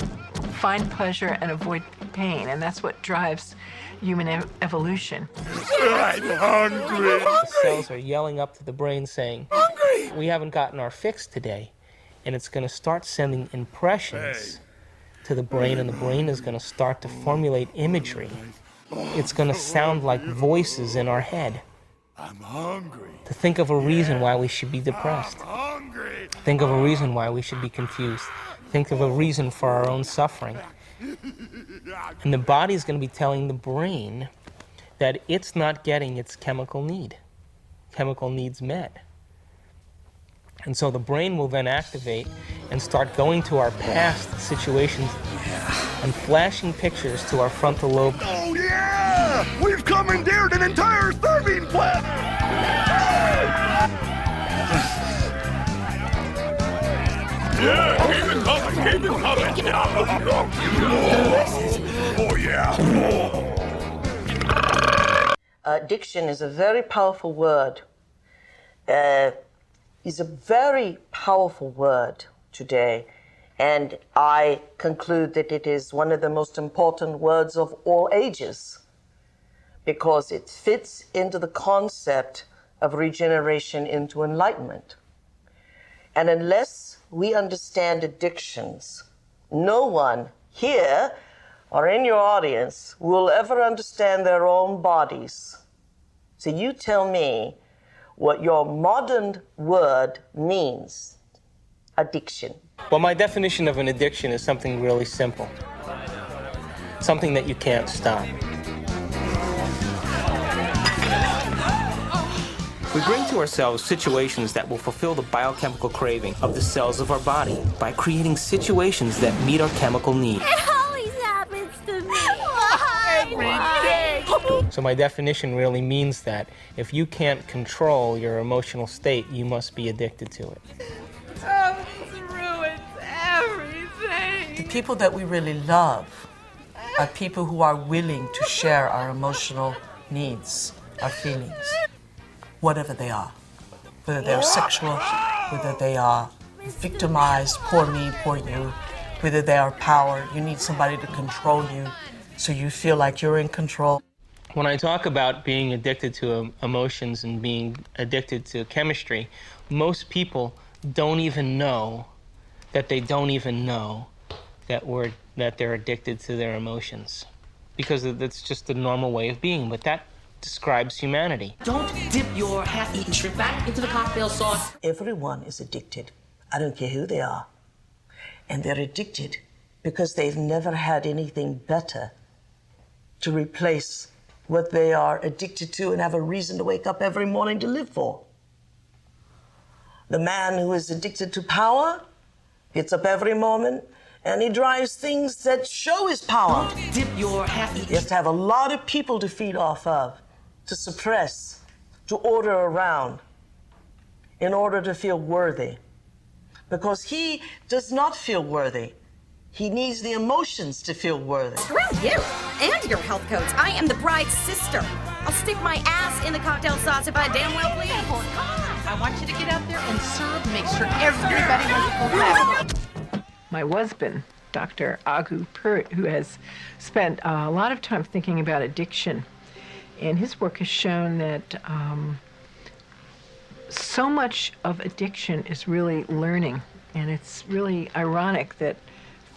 find pleasure and avoid pain. And that's what drives human evolution. I'm hungry. The cells are yelling up to the brain saying, hungry! We haven't gotten our fix today. And it's going to start sending impressions to the brain, and the brain is going to start to formulate imagery. It's going to sound like voices in our head. I'm hungry. To think of a reason why we should be depressed. Think of a reason why we should be confused. Think of a reason for our own suffering. And the body is going to be telling the brain that it's not getting its chemical needs met. And so the brain will then activate and start going to our past situations and flashing pictures to our frontal lobe. Oh yeah! We've commandeered an entire serving plant! Yeah, keep it coming, keep it coming! Oh yeah! Addiction is a very powerful word. Is a very powerful word today, and I conclude that it is one of the most important words of all ages, because it fits into the concept of regeneration into enlightenment. And unless we understand addictions, no one here or in your audience will ever understand their own bodies. So you tell me what your modern word means. Addiction. Well, my definition of an addiction is something really simple. Something that you can't stop. We bring to ourselves situations that will fulfill the biochemical craving of the cells of our body by creating situations that meet our chemical need. It always happens to me. Why? So my definition really means that if you can't control your emotional state, you must be addicted to it. Oh, this ruins everything. The people that we really love are people who are willing to share our emotional needs, our feelings, whatever they are. Whether they are sexual, whether they are victimized, poor me, poor you, whether they are power, you need somebody to control you so you feel like you're in control. when I talk about being addicted to emotions and being addicted to chemistry, most people don't even know that they don't even know that they're addicted to their emotions, because that's just the normal way of being. But that describes humanity. Don't dip your half-eaten shrimp back into the cocktail sauce. Everyone is addicted. I don't care who they are. And they're addicted because they've never had anything better to replace what they are addicted to and have a reason to wake up every morning to live for. The man who is addicted to power gets up every moment and he drives things that show his power. Don't dip your half-eaten. He has to have a lot of people to feed off of, to suppress, to order around, in order to feel worthy. Because he does not feel worthy. He needs the emotions to feel worthy. Screw you and your health coach. I am the bride's sister. I'll stick my ass in the cocktail sauce if I damn well please. I want you to get out there and serve, make sure everybody has a full bag. My husband, Dr. Agu Pert, who has spent a lot of time thinking about addiction, and his work has shown that so much of addiction is really learning, and it's really ironic that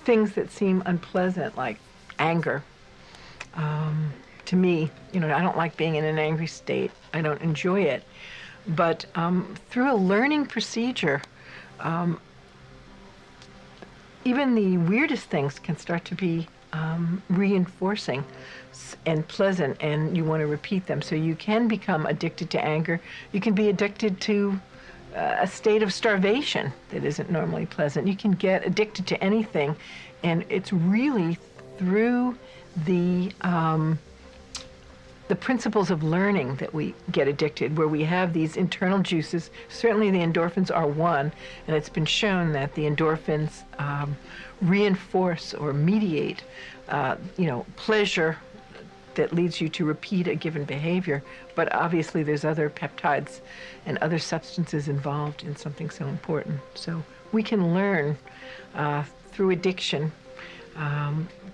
things that seem unpleasant, like anger, to me, I don't like being in an angry state. I don't enjoy it. But through a learning procedure, even the weirdest things can start to be reinforcing and pleasant, and you want to repeat them. So you can become addicted to anger. You can be addicted to a state of starvation that isn't normally pleasant. You can get addicted to anything, and it's really through the principles of learning that we get addicted, where we have these internal juices. Certainly the endorphins are one, and it's been shown that the endorphins reinforce or mediate, pleasure that leads you to repeat a given behavior. But obviously there's other peptides and other substances involved in something so important. So we can learn through addiction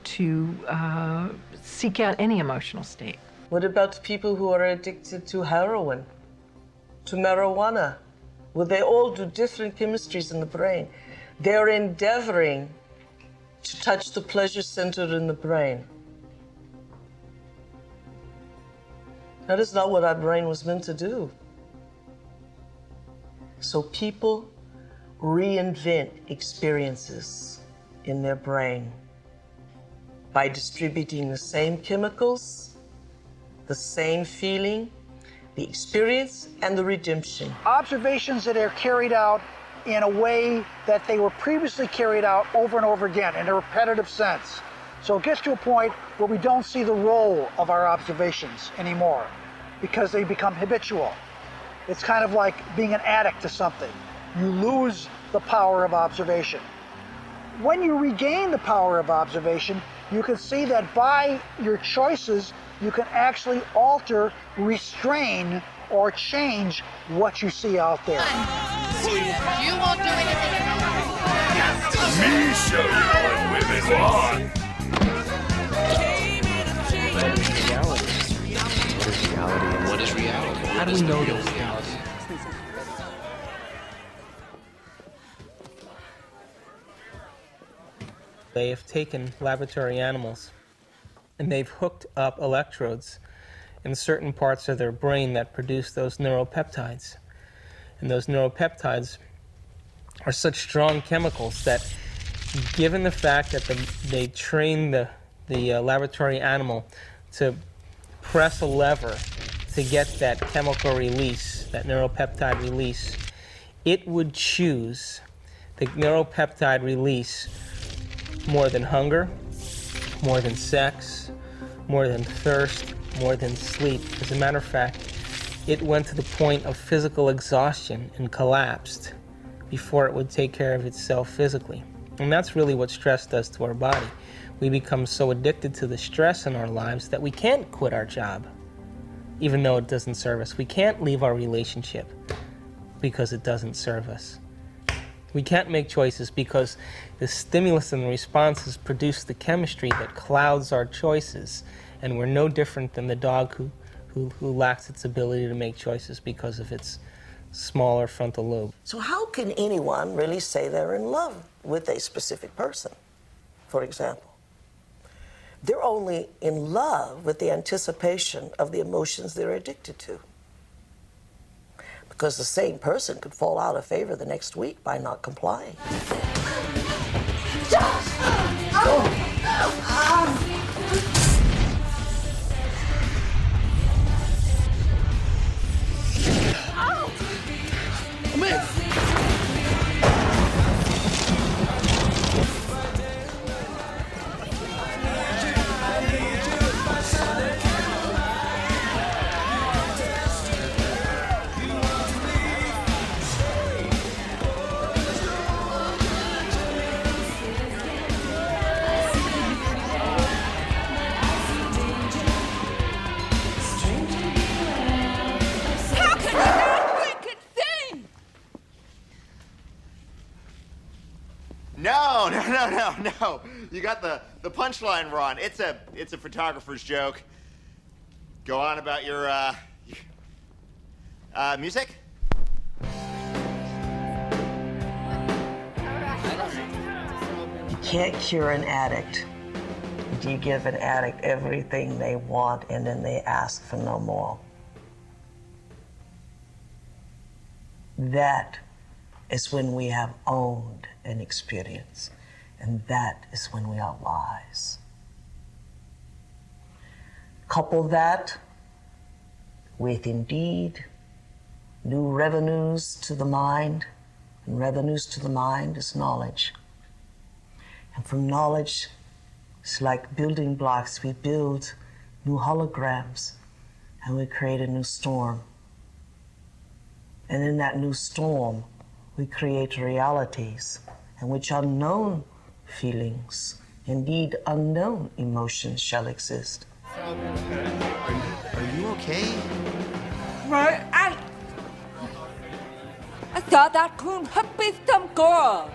to seek out any emotional state. What about people who are addicted to heroin, to marijuana? Well, they all do different chemistries in the brain. They're endeavoring to touch the pleasure center in the brain. That is not what our brain was meant to do. So people reinvent experiences in their brain by distributing the same chemicals, the same feeling, the experience, and the redemption. Observations that are carried out in a way that they were previously carried out over and over again in a repetitive sense. So it gets to a point where we don't see the role of our observations anymore because they become habitual. It's kind of like being an addict to something. You lose the power of observation. When you regain the power of observation, you can see that by your choices, you can actually alter, restrain, or change what you see out there. You won't do anything about it. Me show you what women want. What is reality? How do we know those things? They have taken laboratory animals and they've hooked up electrodes in certain parts of their brain that produce those neuropeptides. And those neuropeptides are such strong chemicals that, given the fact that they train the laboratory animal to press a lever to get that chemical release, that neuropeptide release, it would choose the neuropeptide release more than hunger, more than sex, more than thirst, more than sleep. As a matter of fact, it went to the point of physical exhaustion and collapsed before it would take care of itself physically. And that's really what stress does to our body. We become so addicted to the stress in our lives that we can't quit our job, even though it doesn't serve us. We can't leave our relationship because it doesn't serve us. We can't make choices because the stimulus and the responses produce the chemistry that clouds our choices And we're no different than the dog who lacks its ability to make choices because of its smaller frontal lobe. So how can anyone really say they're in love with a specific person, for example? They're only in love with the anticipation of the emotions they're addicted to. Because the same person could fall out of favor the next week by not complying. No. You got the punchline wrong. It's a photographer's joke. Go on about your music? You can't cure an addict. You give an addict everything they want and then they ask for no more. That is when we have owned an experience. And that is when we are wise. Couple that with indeed new revenues to the mind, and revenues to the mind is knowledge. And from knowledge, it's like building blocks. We build new holograms and we create a new storm. And in that new storm, we create realities in which unknown feelings, indeed unknown emotions shall exist. Are you okay? Right, I thought that couldn't be some girl.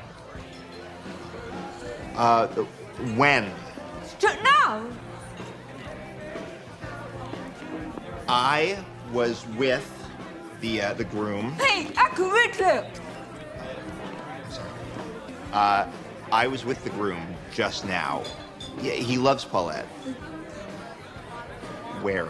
When? Now. I was with the groom. Hey, I can reach you. I was with the groom just now. Yeah, he loves Paulette. Where?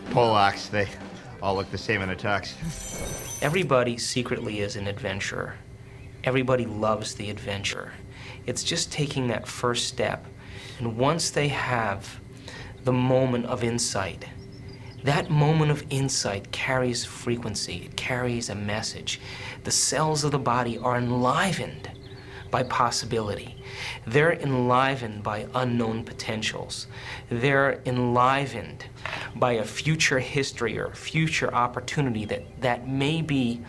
Polacks, they all look the same in a tux. Everybody secretly is an adventurer. Everybody loves the adventure. It's just taking that first step. And once they have the moment of insight, that moment of insight carries frequency, it carries a message. The cells of the body are enlivened by possibility. They're enlivened by unknown potentials. They're enlivened by a future history or future opportunity that may be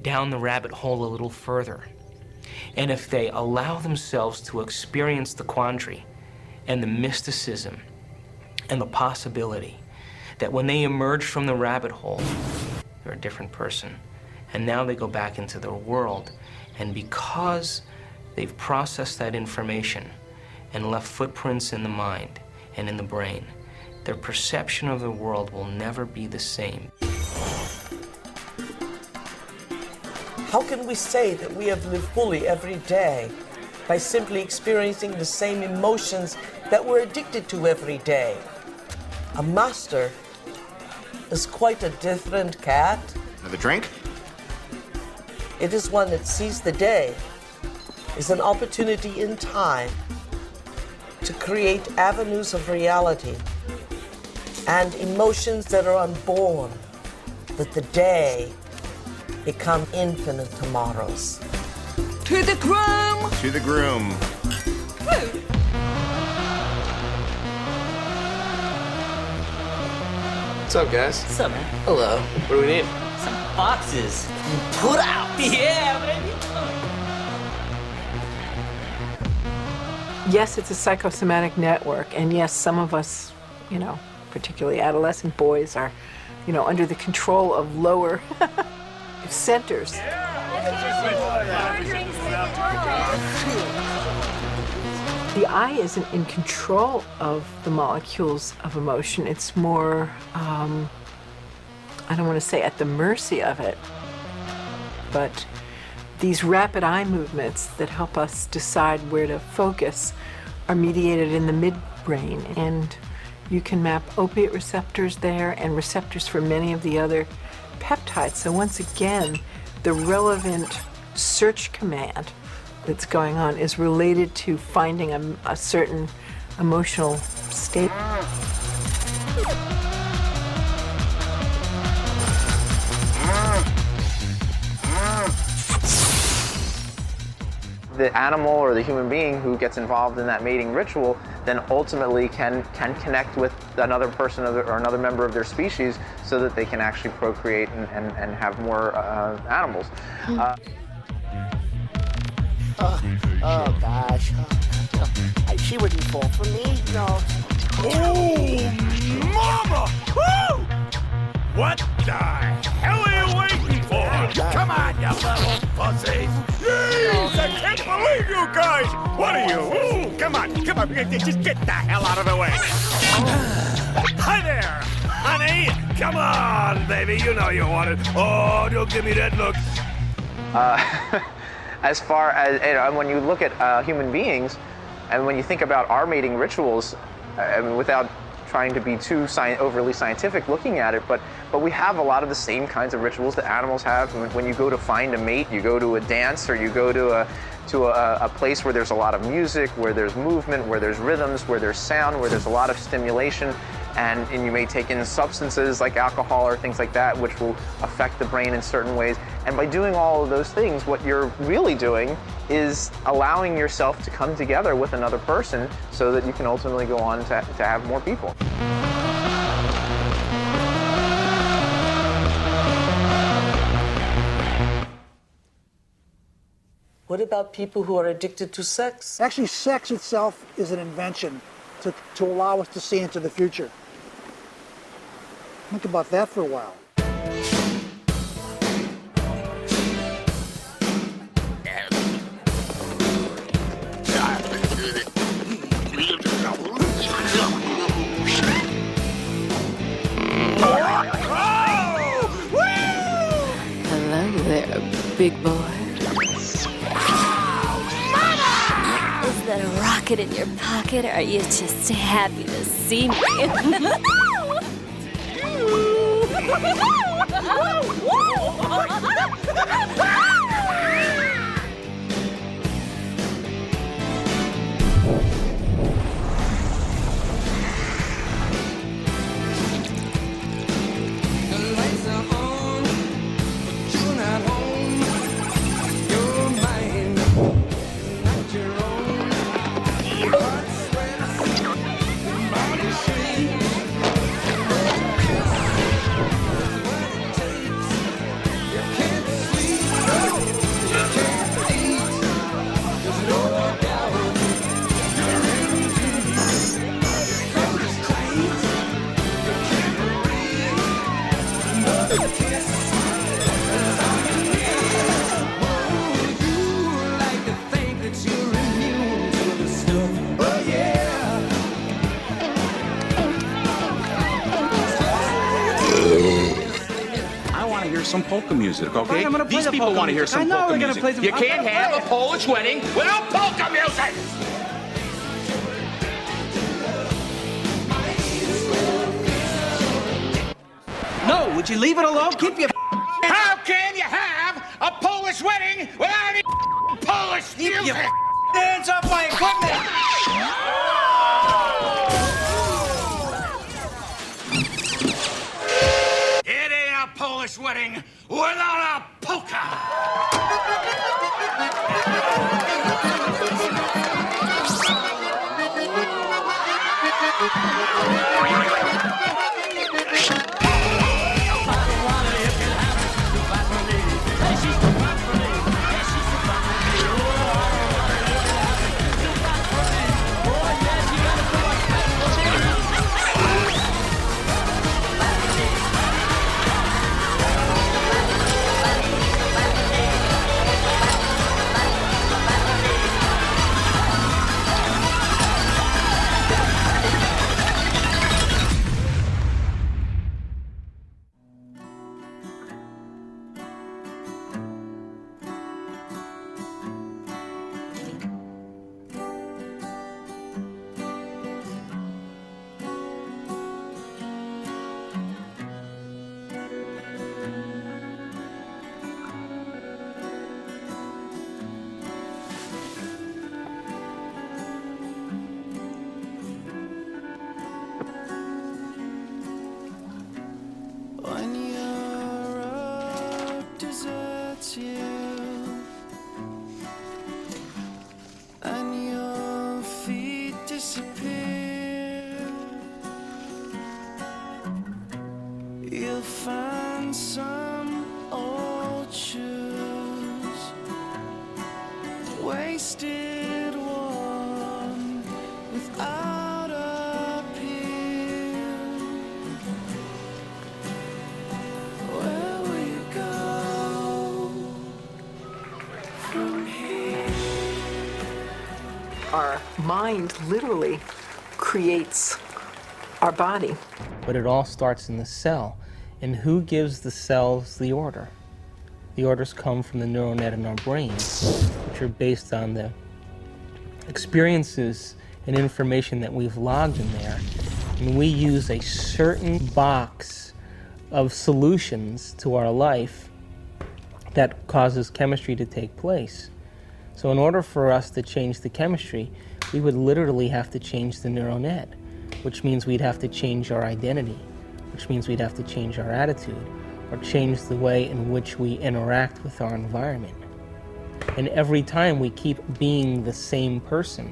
down the rabbit hole a little further. And if they allow themselves to experience the quandary and the mysticism and the possibility that when they emerge from the rabbit hole, they're a different person. And now they go back into their world. And because they've processed that information and left footprints in the mind and in the brain, their perception of the world will never be the same. How can we say that we have lived fully every day by simply experiencing the same emotions that we're addicted to every day? A master is quite a different cat. Another drink? It is one that sees the day as an opportunity in time to create avenues of reality and emotions that are unborn, that the day become infinite tomorrows. To the groom! To the groom. What's up, guys? What's up, man? Hello. What do we need? Some boxes. Put out. Yeah, baby. Yes, it's a psychosomatic network, and yes, some of us, you know, particularly adolescent boys, are, you know, under the control of lower centers. The I isn't in control of the molecules of emotion. It's more, I don't want to say at the mercy of it, but these rapid eye movements that help us decide where to focus are mediated in the midbrain, and you can map opiate receptors there and receptors for many of the other peptides. So once again, the relevant search command that's going on is related to finding a certain emotional state. The animal or the human being who gets involved in that mating ritual then ultimately can connect with another person or another member of their species so that they can actually procreate and have more animals. Oh gosh. She wouldn't fall for me, no. Oh, mama! Woo! What the hell are you waiting for? Come on, you little pussies! Jeez, I can't believe you guys! What are you? Ooh, come on, just get the hell out of the way! Hi there, honey! Come on, baby, you know you want it. Oh, don't give me that look. As far as, you know, when you look at human beings, and when you think about our mating rituals, I mean, without trying to be too overly scientific looking at it, but we have a lot of the same kinds of rituals that animals have. When you go to find a mate, you go to a dance, or you go to a place where there's a lot of music, where there's movement, where there's rhythms, where there's sound, where there's a lot of stimulation, and you may take in substances like alcohol or things like that, which will affect the brain in certain ways. And by doing all of those things, what you're really doing is allowing yourself to come together with another person so that you can ultimately go on to have more people. What about people who are addicted to sex? Actually, sex itself is an invention to allow us to see into the future. Think about that for a while. Hello there, big boy. Is that a rocket in your pocket, or are you just happy to see me? Some polka music, okay? I'm gonna play These the people polka want to hear music. some I know polka we're gonna music. play some- You can't have a Polish wedding without polka music! No, would you leave it alone? Keep your How can you have a Polish wedding without any Polish music? your hands off my equipment! It ain't a Polish wedding without a polka! wasted one without appeal. Where will you go from here? Our mind literally creates our body. But it all starts in the cell. And who gives the cells the order? The orders come from the neural net in our brains, which are based on the experiences and information that we've logged in there. And we use a certain box of solutions to our life that causes chemistry to take place. So in order for us to change the chemistry, we would literally have to change the neural net, which means we'd have to change our identity, which means we'd have to change our attitude, or change the way in which we interact with our environment. And every time we keep being the same person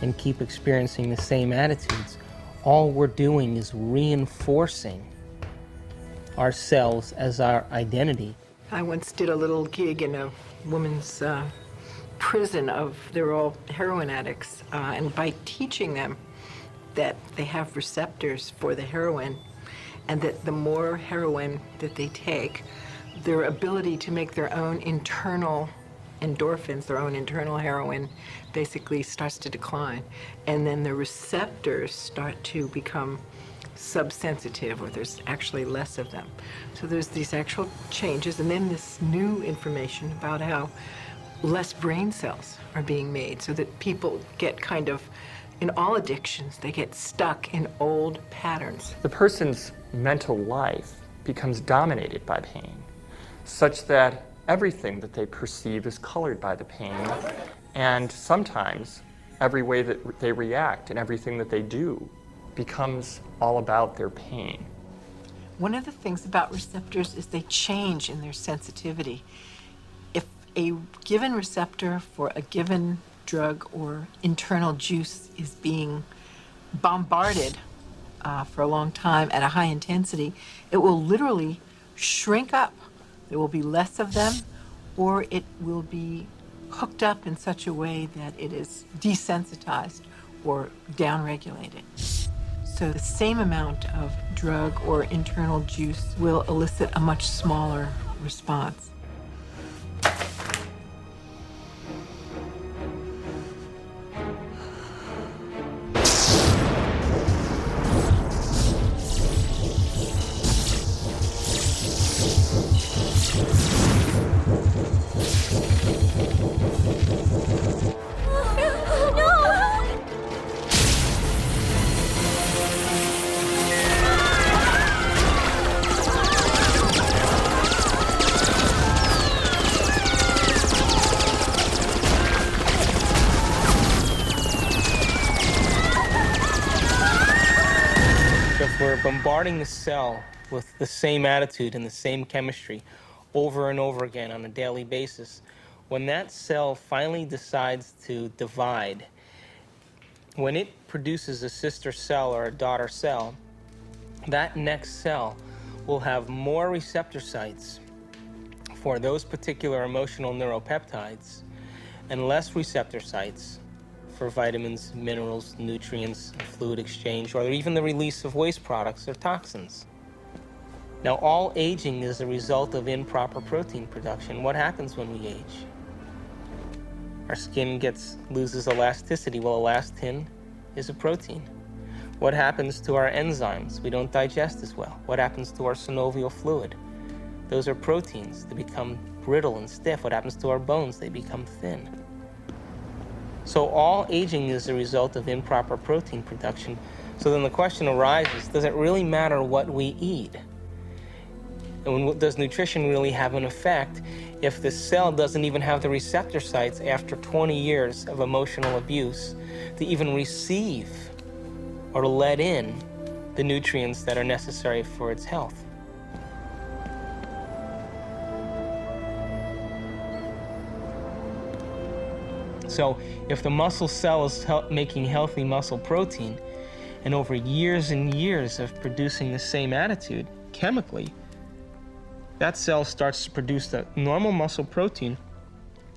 and keep experiencing the same attitudes, all we're doing is reinforcing ourselves as our identity. I once did a little gig in a women's prison they're all heroin addicts, and by teaching them that they have receptors for the heroin, and that the more heroin that they take, their ability to make their own internal endorphins, their own internal heroin, basically starts to decline. And then the receptors start to become subsensitive, or there's actually less of them. So there's these actual changes, and then this new information about how less brain cells are being made, so that people get kind of, in all addictions, they get stuck in old patterns. The person's mental life becomes dominated by pain, such that everything that they perceive is colored by the pain, and sometimes every way that they react and everything that they do becomes all about their pain. One of the things about receptors is they change in their sensitivity. If a given receptor for a given drug or internal juice is being bombarded for a long time at a high intensity, it will literally shrink up. There will be less of them, or it will be hooked up in such a way that it is desensitized or downregulated. So the same amount of drug or internal juice will elicit a much smaller response. We're bombarding the cell with the same attitude and the same chemistry over and over again on a daily basis. When that cell finally decides to divide, when it produces a sister cell or a daughter cell, that next cell will have more receptor sites for those particular emotional neuropeptides and less receptor sites for vitamins, minerals, nutrients, fluid exchange, or even the release of waste products or toxins. Now, all aging is a result of improper protein production. What happens when we age? Our skin loses elasticity. Well, elastin is a protein. What happens to our enzymes? We don't digest as well. What happens to our synovial fluid? Those are proteins. They become brittle and stiff. What happens to our bones? They become thin. So all aging is a result of improper protein production. So then the question arises, does it really matter what we eat? And does nutrition really have an effect if the cell doesn't even have the receptor sites after 20 years of emotional abuse to even receive or to let in the nutrients that are necessary for its health? So if the muscle cell is making healthy muscle protein, and over years and years of producing the same attitude chemically, that cell starts to produce the normal muscle protein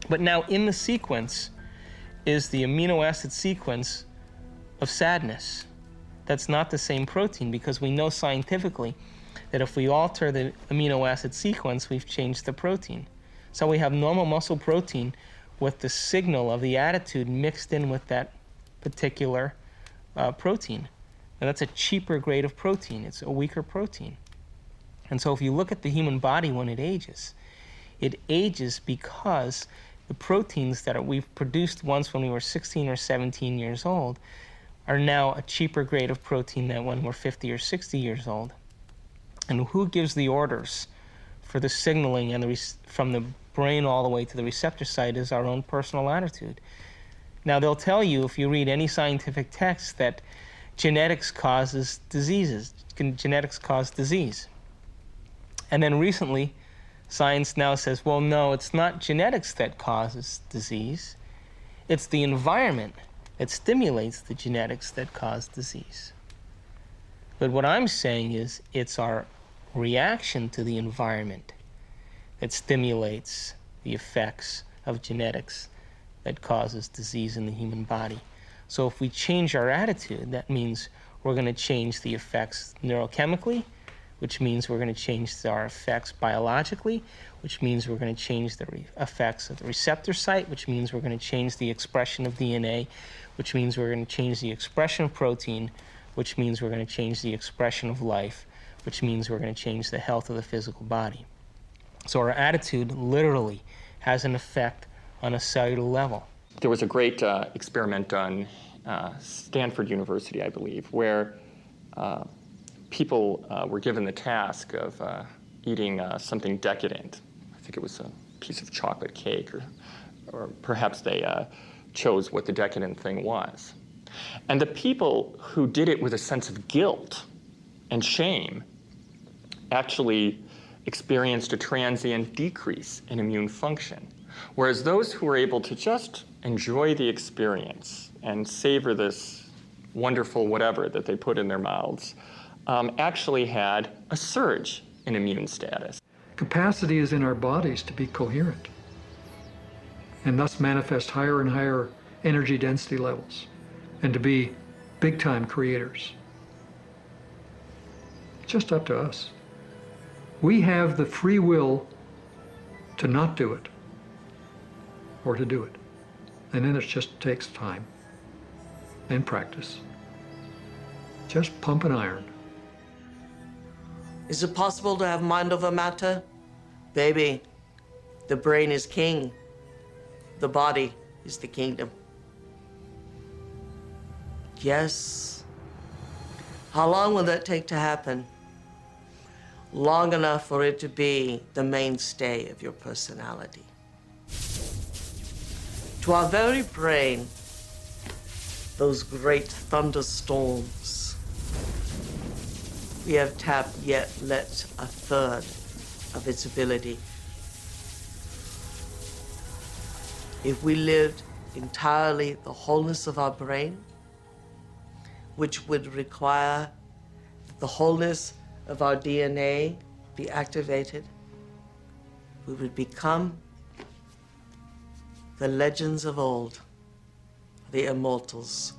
But now in the sequence is the amino acid sequence of sadness. That's not the same protein, because we know scientifically that if we alter the amino acid sequence, we've changed the protein. So we have normal muscle protein with the signal of the attitude mixed in with that particular protein. And that's a cheaper grade of protein. It's a weaker protein. And so if you look at the human body when it ages because the proteins that we've produced once when we were 16 or 17 years old are now a cheaper grade of protein than when we're 50 or 60 years old. And who gives the orders for the signaling and from the brain all the way to the receptor site is our own personal attitude. Now, they'll tell you, if you read any scientific text, that genetics causes diseases. Genetics cause disease. And then recently, science now says, well, no, it's not genetics that causes disease. It's the environment that stimulates the genetics that cause disease. But what I'm saying is it's our reaction to the environment that stimulates the effects of genetics that causes disease in the human body. So if we change our attitude, that means we're going to change the effects neurochemically, which means we're going to change our effects biologically, which means we're going to change the effects of the receptor site, which means we're going to change the expression of DNA, which means we're going to change the expression of protein, which means we're going to change the expression of life, which means we're going to change the health of the physical body. So our attitude literally has an effect on a cellular level. There was a great experiment done Stanford University, I believe, where people were given the task of eating something decadent. I think it was a piece of chocolate cake, or perhaps they chose what the decadent thing was. And the people who did it with a sense of guilt and shame actually experienced a transient decrease in immune function, whereas those who were able to just enjoy the experience and savor this wonderful whatever that they put in their mouths actually had a surge in immune status. Capacity is in our bodies to be coherent and thus manifest higher and higher energy density levels and to be big-time creators. It's just up to us. We have the free will to not do it or to do it. And then it just takes time and practice. Just pump and iron. Is it possible to have mind over matter? Baby, the brain is king. The body is the kingdom. Yes. How long will that take to happen? Long enough for it to be the mainstay of your personality. To our very brain, those great thunderstorms, we have tapped yet let a third of its ability. If we lived entirely the wholeness of our brain, which would require the wholeness of our DNA be activated, we would become the legends of old, the immortals.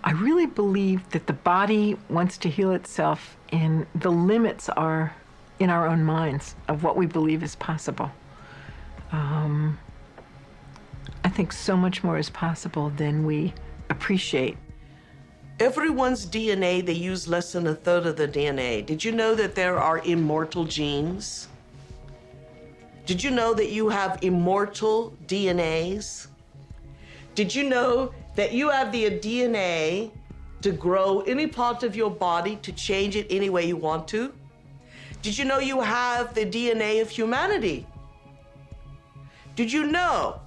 I really believe that the body wants to heal itself, and the limits are in our own minds of what we believe is possible. I think so much more is possible than we appreciate. Everyone's DNA, they use less than a third of the DNA. Did you know that there are immortal genes? Did you know that you have immortal DNAs? Did you know that you have the DNA to grow any part of your body, to change it any way you want to? Did you know you have the DNA of humanity? Did you know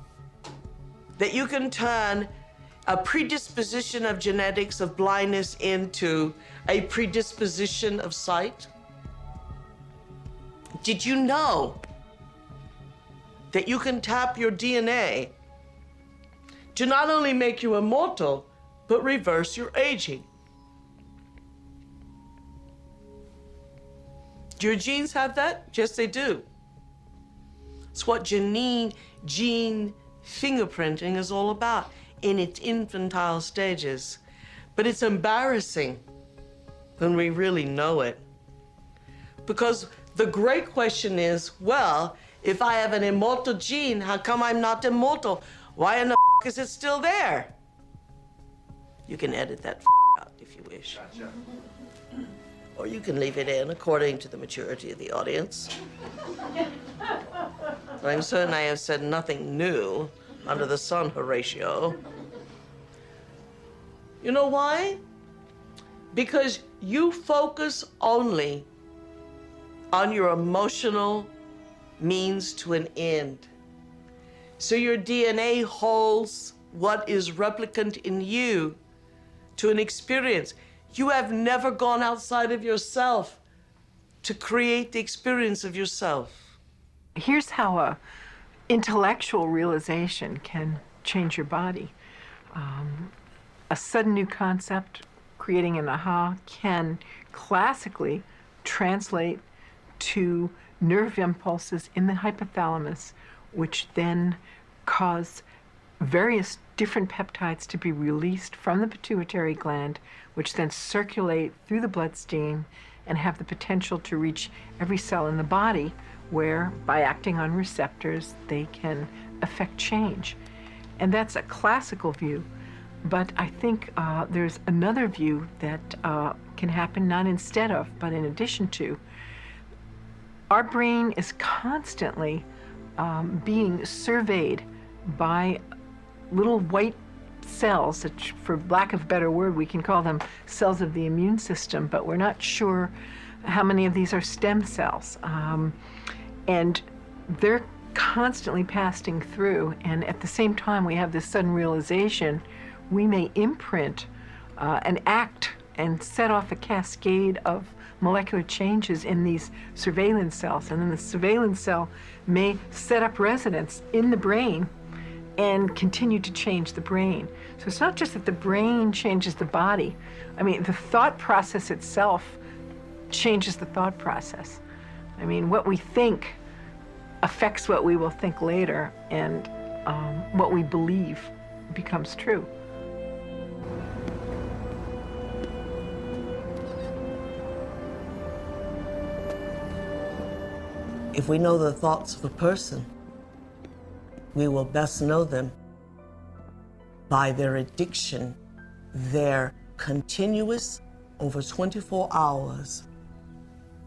that you can turn a predisposition of genetics of blindness into a predisposition of sight? Did you know that you can tap your DNA to not only make you immortal, but reverse your aging? Do your genes have that? Yes, they do. It's what gene fingerprinting is all about in its infantile stages. But it's embarrassing when we really know it. Because the great question is, well, if I have an immortal gene, how come I'm not immortal? Why in the is it still there? You can edit that out if you wish. Gotcha. Or you can leave it in according to the maturity of the audience. But I'm certain I have said nothing new under the sun, Horatio. You know why? Because you focus only on your emotional means to an end. So your DNA holds what is replicant in you to an experience. You have never gone outside of yourself to create the experience of yourself. Here's how a intellectual realization can change your body. A sudden new concept, creating an aha, can classically translate to nerve impulses in the hypothalamus, which then cause various different peptides to be released from the pituitary gland, which then circulate through the bloodstream and have the potential to reach every cell in the body, where, by acting on receptors, they can affect change. And that's a classical view. But I think there's another view that can happen not instead of, but in addition to. Our brain is constantly being surveyed by little white cells, that, for lack of a better word, we can call them cells of the immune system, but we're not sure how many of these are stem cells. And they're constantly passing through, and at the same time we have this sudden realization we may imprint an act and set off a cascade of molecular changes in these surveillance cells, and then the surveillance cell may set up residence in the brain and continue to change the brain. So it's not just that the brain changes the body. I mean, the thought process itself changes the thought process. I mean, what we think affects what we will think later, and what we believe becomes true. If we know the thoughts of a person, we will best know them by their addiction, their continuous, over 24 hours,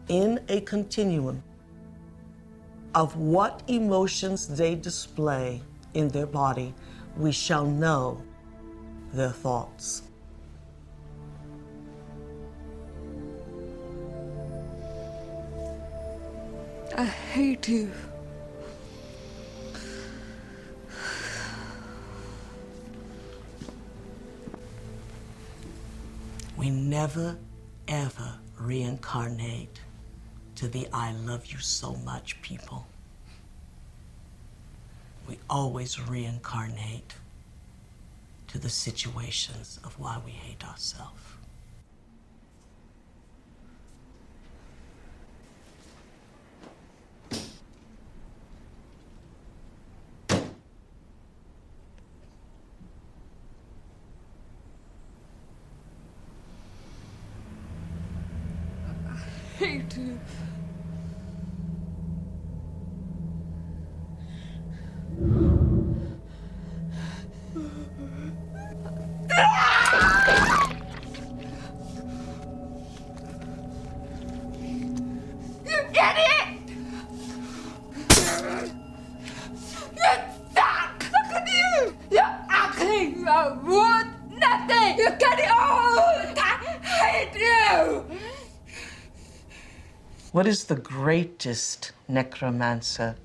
in a continuum of what emotions they display in their body. We shall know their thoughts. I hate you. We never, ever reincarnate to the I love you so much people. We always reincarnate to the situations of why we hate ourselves. Hate you. You idiot! You suck! Look at you! You're ugly! You're wood! Nothing! You get it all! I hate you! What is the greatest necromancer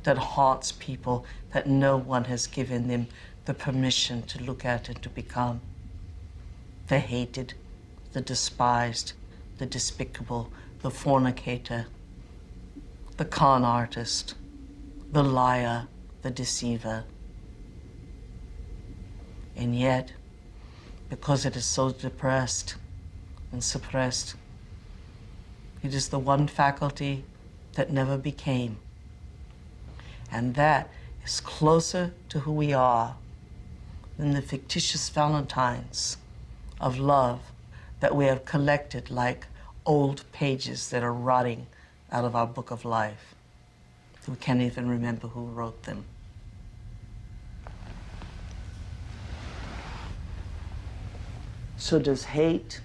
that haunts people that no one has given them the permission to look at and to become? The hated, the despised, the despicable, the fornicator, the con artist, the liar, the deceiver. And yet, because it is so depressed and suppressed, it is the one faculty that never became. And that is closer to who we are than the fictitious valentines of love that we have collected like old pages that are rotting out of our book of life. We can't even remember who wrote them. So does hate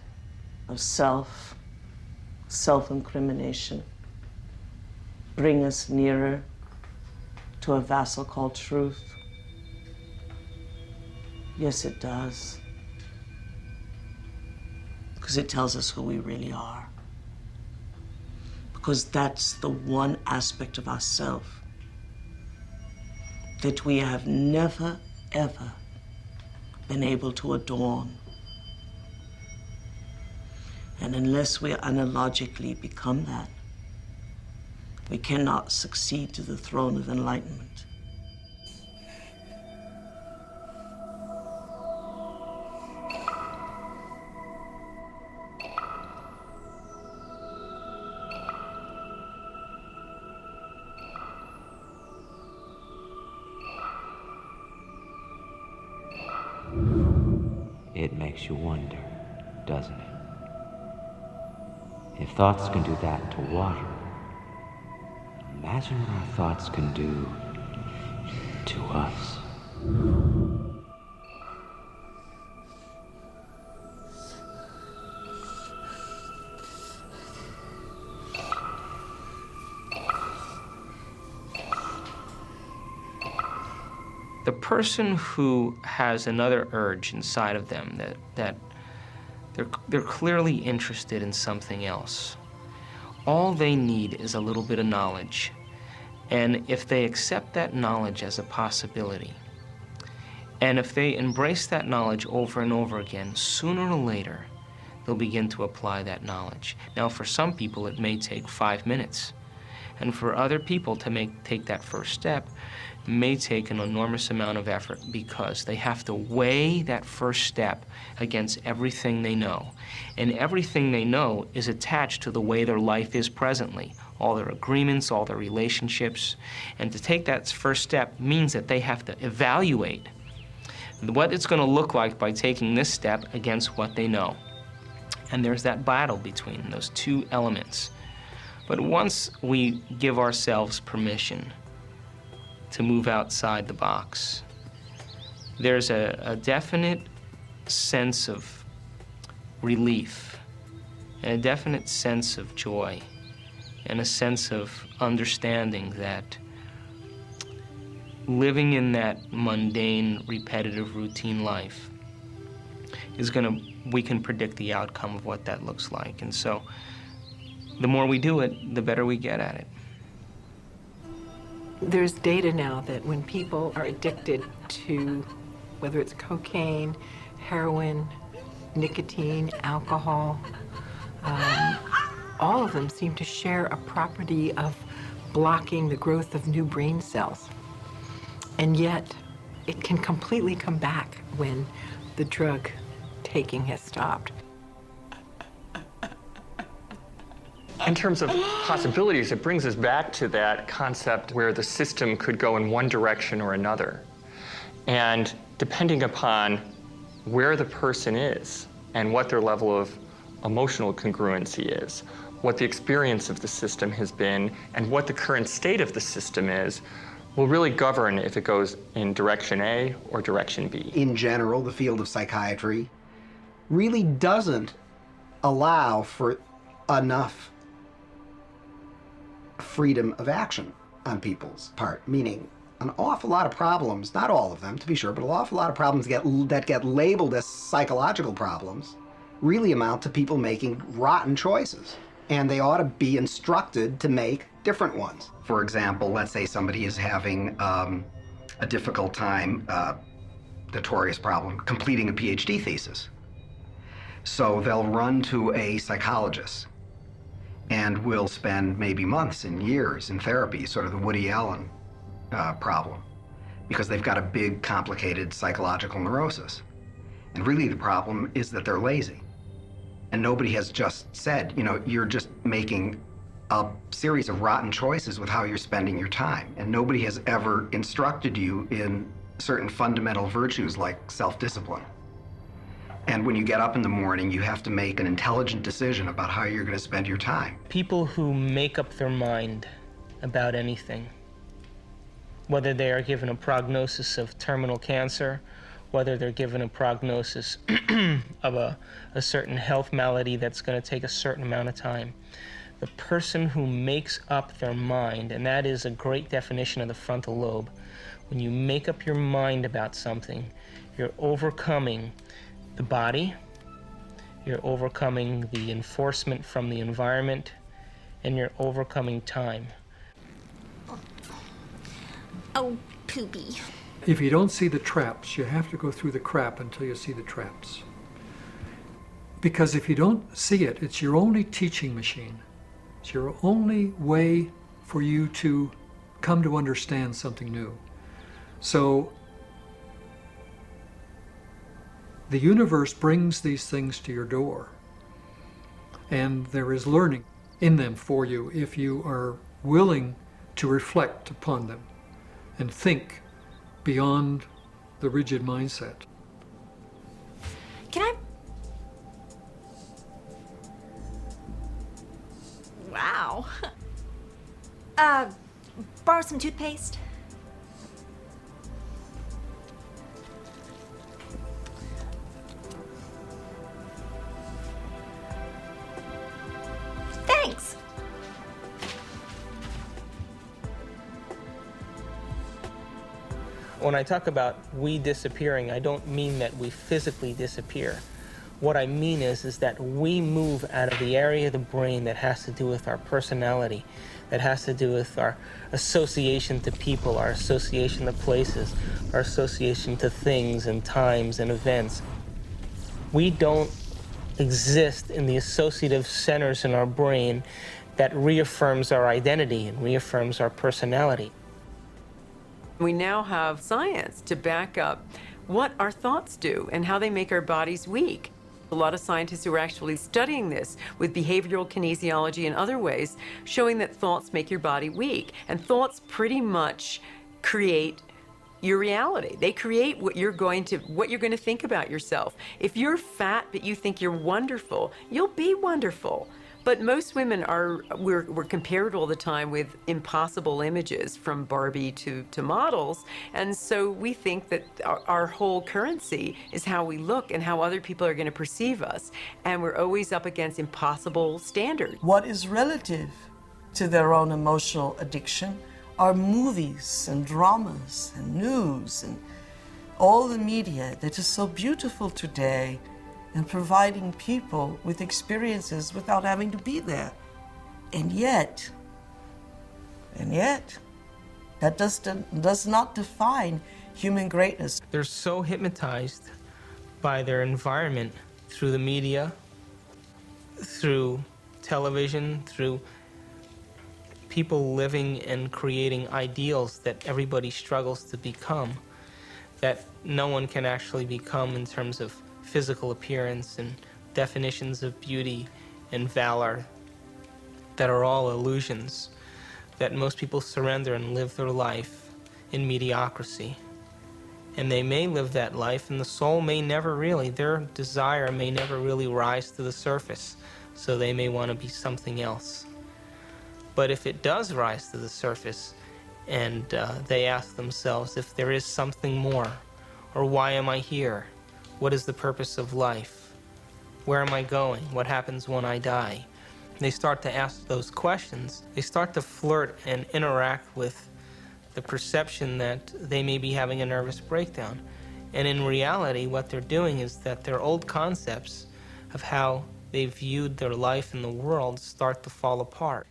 of self, self-incrimination, bring us nearer to a vassal called truth? Yes, it does. Because it tells us who we really are. Because that's the one aspect of ourselves that we have never, ever been able to adorn. And unless we analogically become that, we cannot succeed to the throne of enlightenment. It makes you wonder, doesn't it? If thoughts can do that to water, imagine what our thoughts can do to us. The person who has another urge inside of them that they're clearly interested in something else. All they need is a little bit of knowledge. And if they accept that knowledge as a possibility, and if they embrace that knowledge over and over again, sooner or later, they'll begin to apply that knowledge. Now, for some people, it may take 5 minutes. And for other people to take that first step may take an enormous amount of effort because they have to weigh that first step against everything they know. And everything they know is attached to the way their life is presently, all their agreements, all their relationships. And to take that first step means that they have to evaluate what it's going to look like by taking this step against what they know. And there's that battle between those two elements. But once we give ourselves permission to move outside the box, there's a definite sense of relief, and a definite sense of joy, and a sense of understanding that living in that mundane, repetitive, routine life we can predict the outcome of what that looks like. And so the more we do it, the better we get at it. There's data now that when people are addicted to, whether it's cocaine, heroin, nicotine, alcohol, all of them seem to share a property of blocking the growth of new brain cells. And yet, it can completely come back when the drug taking has stopped. In terms of possibilities, it brings us back to that concept where the system could go in one direction or another. And depending upon where the person is and what their level of emotional congruency is, what the experience of the system has been, and what the current state of the system is, will really govern if it goes in direction A or direction B. In general, the field of psychiatry really doesn't allow for enough freedom of action on people's part, meaning an awful lot of problems, not all of them to be sure, but an awful lot of problems that get labeled as psychological problems really amount to people making rotten choices, and they ought to be instructed to make different ones. For example, let's say somebody is having a difficult time, notorious problem, completing a PhD thesis. So they'll run to a psychologist and will spend maybe months and years in therapy, sort of the Woody Allen problem, because they've got a big, complicated psychological neurosis. And really the problem is that they're lazy. And nobody has just said, you know, you're just making a series of rotten choices with how you're spending your time. And nobody has ever instructed you in certain fundamental virtues like self-discipline. And when you get up in the morning, you have to make an intelligent decision about how you're going to spend your time. People who make up their mind about anything, whether they are given a prognosis of terminal cancer, whether they're given a prognosis of a certain health malady that's going to take a certain amount of time. The person who makes up their mind, and that is a great definition of the frontal lobe, when you make up your mind about something, you're overcoming the body, you're overcoming the enforcement from the environment, and you're overcoming time. Oh, poopy. If you don't see the traps, you have to go through the crap until you see the traps. Because if you don't see it, it's your only teaching machine. It's your only way for you to come to understand something new. So the universe brings these things to your door, and there is learning in them for you if you are willing to reflect upon them and think beyond the rigid mindset. Can I? Wow. Borrow some toothpaste? Thanks. When I talk about we disappearing, I don't mean that we physically disappear. What I mean is that we move out of the area of the brain that has to do with our personality, that has to do with our association to people, our association to places, our association to things and times and events. We don't exist in the associative centers in our brain that reaffirms our identity and reaffirms our personality. We now have science to back up what our thoughts do and how they make our bodies weak. A lot of scientists who are actually studying this with behavioral kinesiology and other ways, showing that thoughts make your body weak. And thoughts pretty much create your reality. They create what you're going to think about yourself. If you're fat but you think you're wonderful, you'll be wonderful. But most women we're compared all the time with impossible images from Barbie to models. And so we think that our whole currency is how we look and how other people are going to perceive us. And we're always up against impossible standards. What is relative to their own emotional addiction are movies and dramas and news and all the media that is so beautiful today, and providing people with experiences without having to be there. And yet, that does not define human greatness. They're so hypnotized by their environment through the media, through television, through people living and creating ideals that everybody struggles to become, that no one can actually become in terms of physical appearance and definitions of beauty and valor that are all illusions, that most people surrender and live their life in mediocrity. And they may live that life and the soul may never really, their desire may never really rise to the surface, so they may want to be something else. But if it does rise to the surface and they ask themselves if there is something more, or why am I here? What is the purpose of life? Where am I going? What happens when I die? They start to ask those questions. They start to flirt and interact with the perception that they may be having a nervous breakdown. And in reality, what they're doing is that their old concepts of how they viewed their life in the world start to fall apart.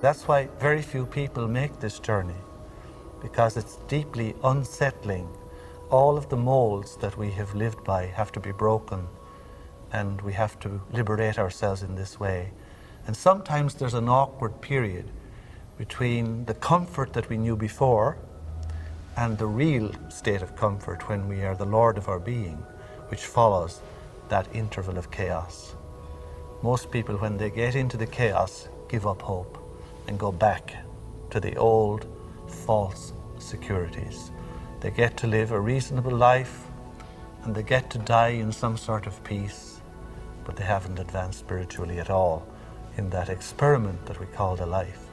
That's why very few people make this journey, because it's deeply unsettling. All of the molds that we have lived by have to be broken, and we have to liberate ourselves in this way. And sometimes there's an awkward period between the comfort that we knew before and the real state of comfort when we are the Lord of our being, which follows that interval of chaos. Most people, when they get into the chaos, give up hope and go back to the old false securities. They get to live a reasonable life and they get to die in some sort of peace, but they haven't advanced spiritually at all in that experiment that we call the life.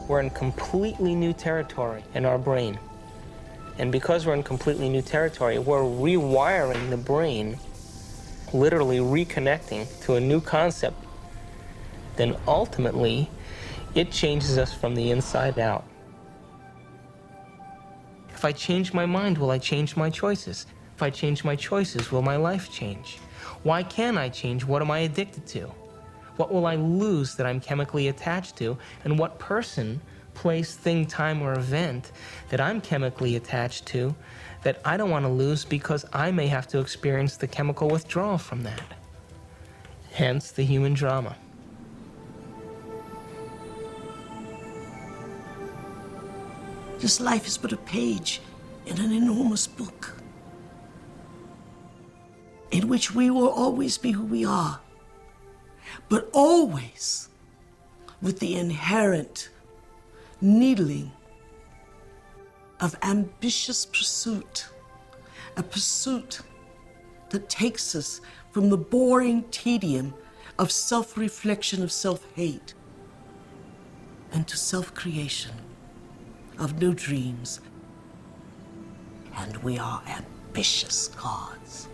We're in completely new territory in our brain. And because we're in completely new territory, we're rewiring the brain, literally reconnecting to a new concept. Then ultimately, it changes us from the inside out. If I change my mind, will I change my choices? If I change my choices, will my life change? Why can't I change? What am I addicted to? What will I lose that I'm chemically attached to? And what person, place, thing, time, or event that I'm chemically attached to that I don't want to lose because I may have to experience the chemical withdrawal from that? Hence the human drama. This life is but a page in an enormous book in which we will always be who we are, but always with the inherent needling of ambitious pursuit, a pursuit that takes us from the boring tedium of self-reflection, of self-hate, and to self-creation of new dreams. And we are ambitious gods.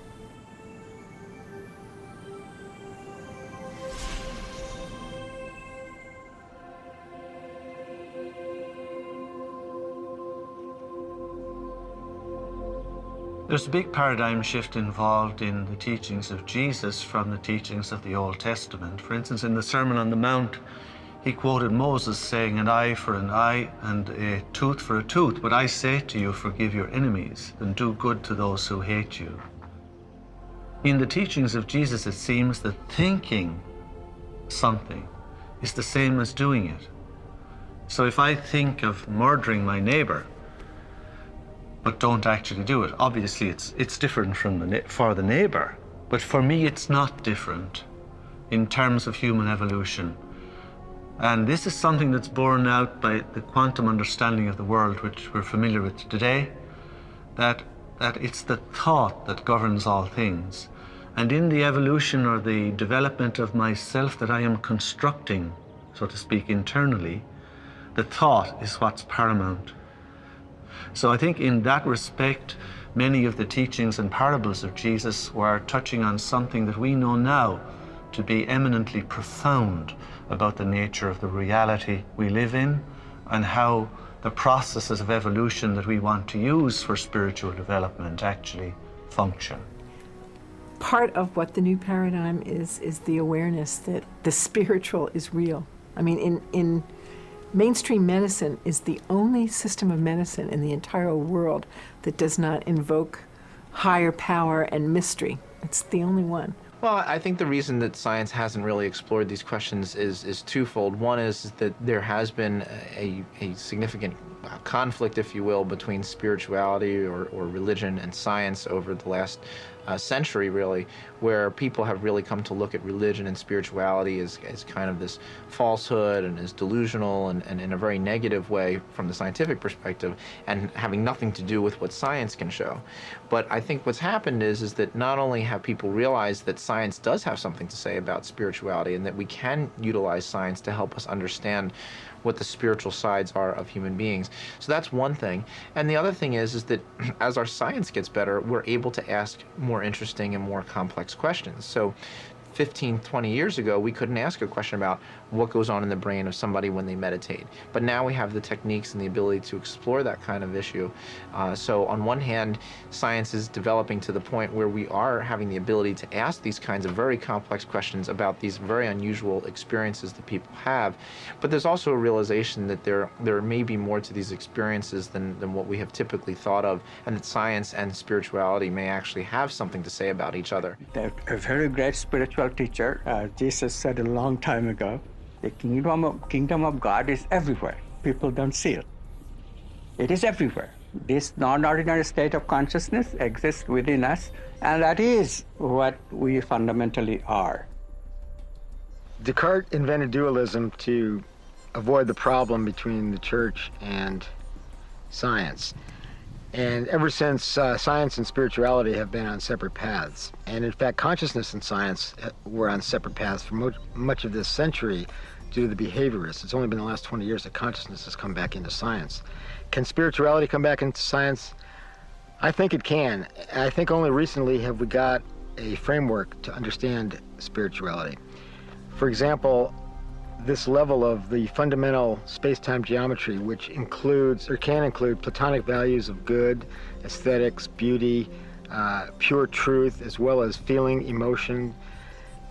There's a big paradigm shift involved in the teachings of Jesus from the teachings of the Old Testament. For instance, in the Sermon on the Mount, he quoted Moses saying, "An eye for an eye and a tooth for a tooth. But I say to you, forgive your enemies and do good to those who hate you." In the teachings of Jesus, it seems that thinking something is the same as doing it. So if I think of murdering my neighbor, but don't actually do it, obviously it's different from for the neighbor. But for me, it's not different in terms of human evolution. And this is something that's borne out by the quantum understanding of the world, which we're familiar with today, that it's the thought that governs all things. And in the evolution or the development of myself that I am constructing, so to speak, internally, the thought is what's paramount. So I think in that respect, many of the teachings and parables of Jesus were touching on something that we know now to be eminently profound about the nature of the reality we live in and how the processes of evolution that we want to use for spiritual development actually function. Part of what the new paradigm is the awareness that the spiritual is real. I mean, in mainstream medicine is the only system of medicine in the entire world that does not invoke higher power and mystery. It's the only one. Well, I think the reason that science hasn't really explored these questions is twofold. One is that there has been a significant conflict, if you will, between spirituality or religion and science over the last century, really, where people have really come to look at religion and spirituality as kind of this falsehood and as delusional and in a very negative way from the scientific perspective, and having nothing to do with what science can show. But I think what's happened is that not only have people realized that science does have something to say about spirituality and that we can utilize science to help us understand what the spiritual sides are of human beings. So that's one thing. And the other thing is that as our science gets better, we're able to ask more interesting and more complex questions. So 15, 20 years ago, we couldn't ask a question about what goes on in the brain of somebody when they meditate. But now we have the techniques and the ability to explore that kind of issue. So on one hand, science is developing to the point where we are having the ability to ask these kinds of very complex questions about these very unusual experiences that people have. But there's also a realization that there may be more to these experiences than what we have typically thought of, and that science and spirituality may actually have something to say about each other. A very great spiritual teacher, Jesus said a long time ago, the kingdom of God is everywhere. People don't see it. It is everywhere. This non-ordinary state of consciousness exists within us, and that is what we fundamentally are. Descartes invented dualism to avoid the problem between the church and science. And ever since, science and spirituality have been on separate paths. And in fact, consciousness and science were on separate paths for much of this century due to the behaviorists. It's only been the last 20 years that consciousness has come back into science. Can spirituality come back into science? I think it can. I think only recently have we got a framework to understand spirituality. For example, this level of the fundamental space-time geometry, which includes or can include Platonic values of good, aesthetics, beauty, pure truth, as well as feeling, emotion,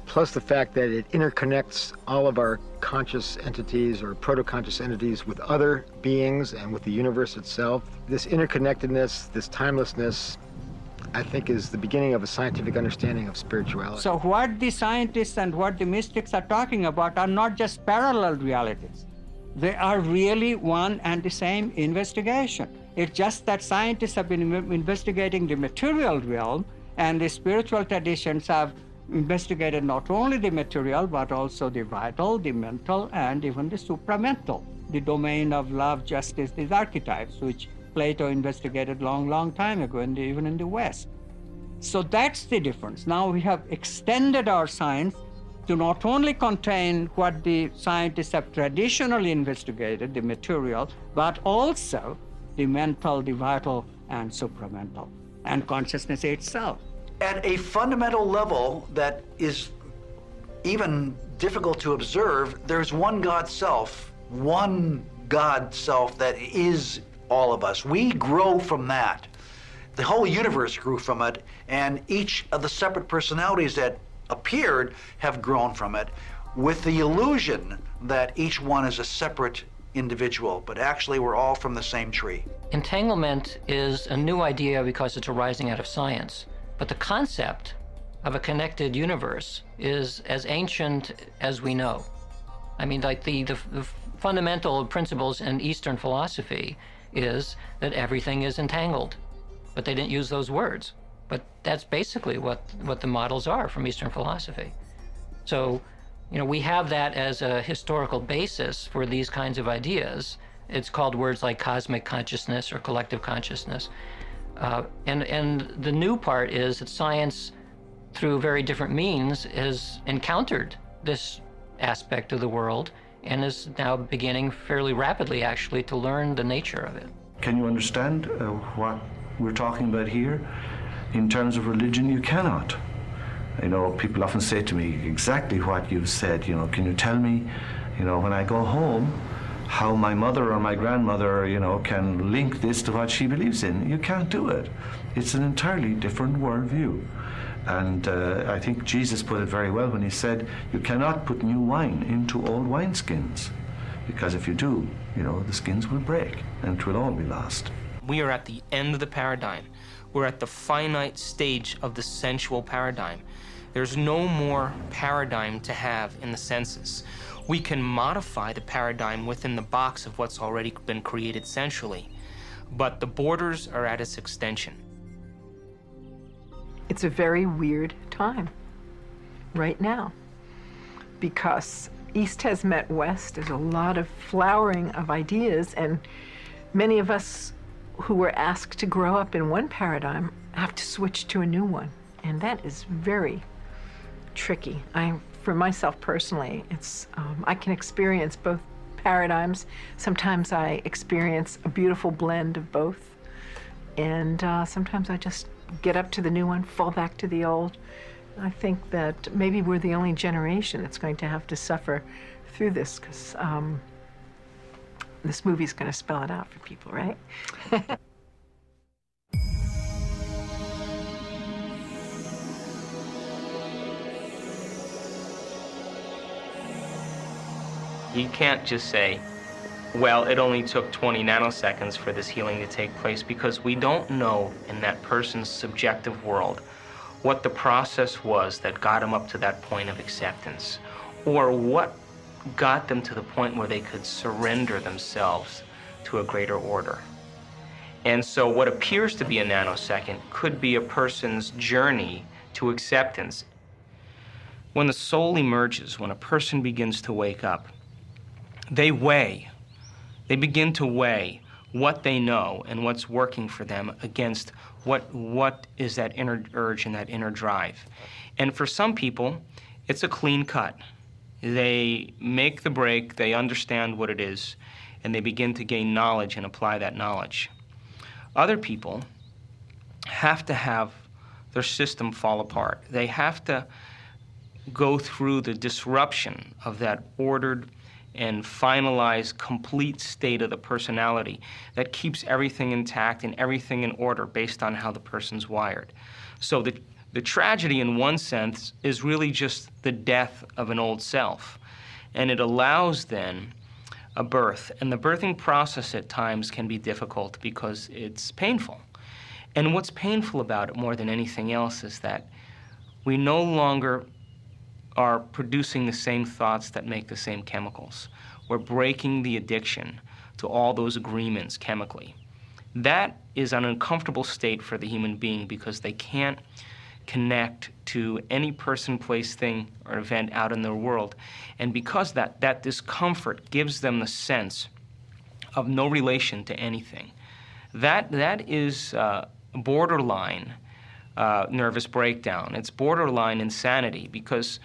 plus the fact that it interconnects all of our conscious entities or proto-conscious entities with other beings and with the universe itself. This interconnectedness, this timelessness, I think is the beginning of a scientific understanding of spirituality. So what the scientists and what the mystics are talking about are not just parallel realities. They are really one and the same investigation. It's just that scientists have been investigating the material realm, and the spiritual traditions have investigated not only the material, but also the vital, the mental, and even the supramental, the domain of love, justice, these archetypes, which Plato investigated long time ago, even in the West. So that's the difference. Now we have extended our science to not only contain what the scientists have traditionally investigated, the material, but also the mental, the vital, and supramental, and consciousness itself. At a fundamental level that is even difficult to observe, there's one God self that is all of us. We grow from that. The whole universe grew from it, and each of the separate personalities that appeared have grown from it, with the illusion that each one is a separate individual, but actually we're all from the same tree. Entanglement is a new idea because it's arising out of science, but the concept of a connected universe is as ancient as we know. I mean, like the fundamental principles in Eastern philosophy is that everything is entangled, but they didn't use those words. But that's basically what the models are from Eastern philosophy. So, you know, we have that as a historical basis for these kinds of ideas. It's called words like cosmic consciousness or collective consciousness. And the new part is that science, through very different means, has encountered this aspect of the world and is now beginning fairly rapidly, actually, to learn the nature of it. Can you understand what we're talking about here? In terms of religion, you cannot. You know, people often say to me exactly what you've said. You know, can you tell me, you know, when I go home, how my mother or my grandmother, you know, can link this to what she believes in? You can't do it. It's an entirely different worldview. And I think Jesus put it very well when he said, you cannot put new wine into old wineskins, because if you do, you know, the skins will break and it will all be lost. We are at the end of the paradigm. We're at the finite stage of the sensual paradigm. There's no more paradigm to have in the senses. We can modify the paradigm within the box of what's already been created sensually, but the borders are at its extension. It's a very weird time right now because East has met West. There's a lot of flowering of ideas, and many of us who were asked to grow up in one paradigm have to switch to a new one, and that is very tricky. For myself personally, I can experience both paradigms. Sometimes I experience a beautiful blend of both, and sometimes I just get up to the new one, fall back to the old. I think that maybe we're the only generation that's going to have to suffer through this, because this movie's going to spell it out for people, right? You can't just say, well, it only took 20 nanoseconds for this healing to take place, because we don't know in that person's subjective world what the process was that got them up to that point of acceptance, or what got them to the point where they could surrender themselves to a greater order. And so what appears to be a nanosecond could be a person's journey to acceptance. When the soul emerges, when a person begins to wake up, they begin to weigh what they know and what's working for them against what is that inner urge and that inner drive. And for some people, it's a clean cut. They make the break, they understand what it is, and they begin to gain knowledge and apply that knowledge. Other people have to have their system fall apart. They have to go through the disruption of that ordered and finalized, complete state of the personality that keeps everything intact and everything in order based on how the person's wired. So the tragedy, in one sense, is really just the death of an old self. And it allows, then, a birth. And the birthing process at times can be difficult because it's painful. And what's painful about it more than anything else is that we no longer are producing the same thoughts that make the same chemicals. We're breaking the addiction to all those agreements chemically. That is an uncomfortable state for the human being because they can't connect to any person, place, thing, or event out in their world. And because that discomfort gives them the sense of no relation to anything. That is borderline nervous breakdown. It's borderline insanity because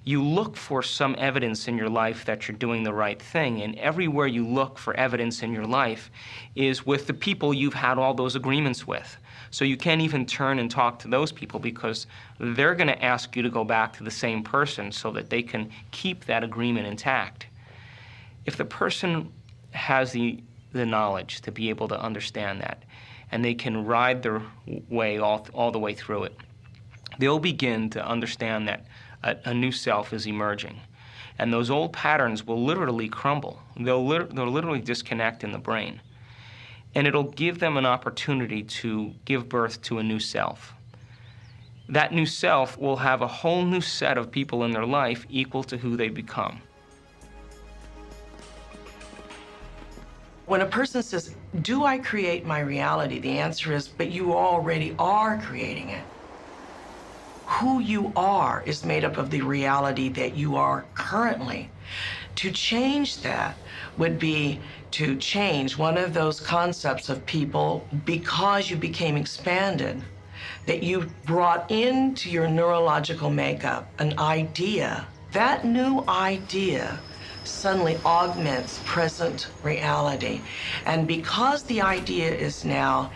you look for some evidence in your life that you're doing the right thing, and everywhere you look for evidence in your life is with the people you've had all those agreements with. So you can't even turn and talk to those people because they're going to ask you to go back to the same person so that they can keep that agreement intact. If the person has the knowledge to be able to understand that, and they can ride their way all the way through it, they'll begin to understand that a new self is emerging. And those old patterns will literally crumble. They'll literally disconnect in the brain. And it'll give them an opportunity to give birth to a new self. That new self will have a whole new set of people in their life equal to who they become. When a person says, do I create my reality? The answer is, but you already are creating it. Who you are is made up of the reality that you are currently. To change that would be to change one of those concepts of people because you became expanded, that you brought into your neurological makeup an idea. That new idea suddenly augments present reality. And because the idea is now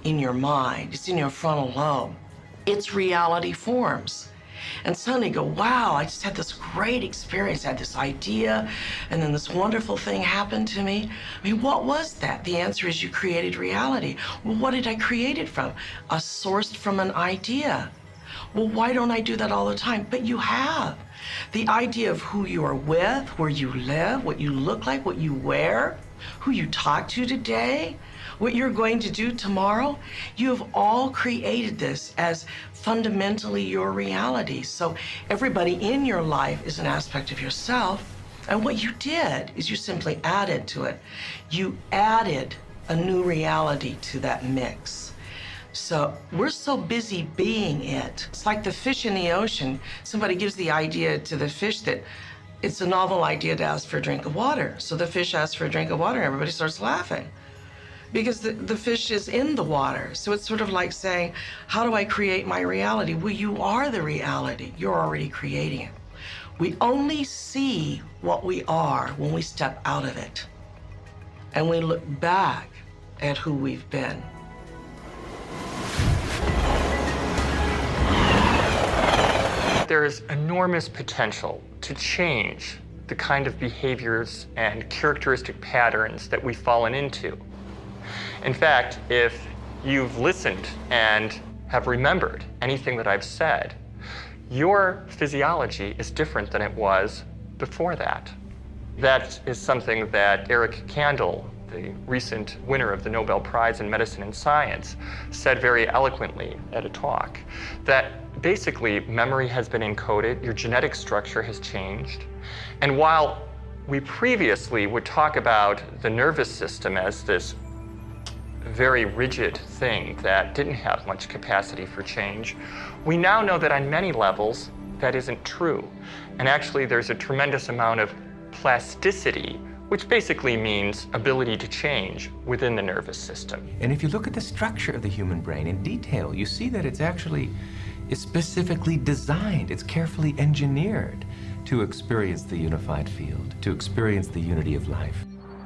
in your mind, it's in your frontal lobe, its reality forms. And suddenly you go, wow, I just had this great experience, I had this idea, and then this wonderful thing happened to me. I mean, what was that? The answer is you created reality. Well, what did I create it from? Sourced from an idea. Well, why don't I do that all the time? But you have. The idea of who you are with, where you live, what you look like, what you wear, who you talk to today, what you're going to do tomorrow, you have all created this as fundamentally your reality. So everybody in your life is an aspect of yourself, and what you did is you simply added to it. You added a new reality to that mix. So we're so busy being it. It's like the fish in the ocean. Somebody gives the idea to the fish that it's a novel idea to ask for a drink of water. So the fish asks for a drink of water and everybody starts laughing because the fish is in the water. So it's sort of like saying, how do I create my reality? Well, you are the reality. You're already creating it. We only see what we are when we step out of it and we look back at who we've been. There is enormous potential to change the kind of behaviors and characteristic patterns that we've fallen into. In fact, if you've listened and have remembered anything that I've said, your physiology is different than it was before that. That is something that Eric Kandel, the recent winner of the Nobel Prize in Medicine and Science, said very eloquently at a talk, that basically memory has been encoded, your genetic structure has changed, and while we previously would talk about the nervous system as this very rigid thing that didn't have much capacity for change, we now know that on many levels that isn't true. And actually there's a tremendous amount of plasticity, which basically means ability to change within the nervous system. And if you look at the structure of the human brain in detail, you see that it's specifically designed, it's carefully engineered to experience the unified field, to experience the unity of life.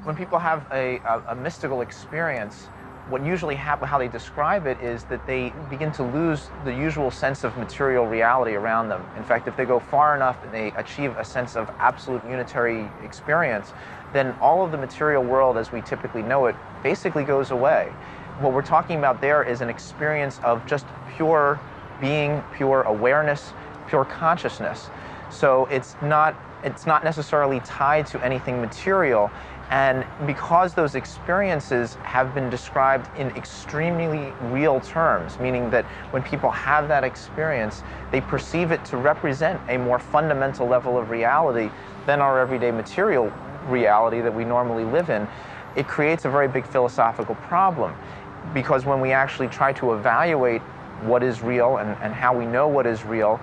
When people have a mystical experience, what usually happens, how they describe it, is that they begin to lose the usual sense of material reality around them. In fact, if they go far enough and they achieve a sense of absolute unitary experience, then all of the material world as we typically know it basically goes away. What we're talking about there is an experience of just pure being, pure awareness, pure consciousness. So it's not necessarily tied to anything material. And because those experiences have been described in extremely real terms, meaning that when people have that experience, they perceive it to represent a more fundamental level of reality than our everyday material reality that we normally live in, it creates a very big philosophical problem. Because when we actually try to evaluate what is real and how we know what is real,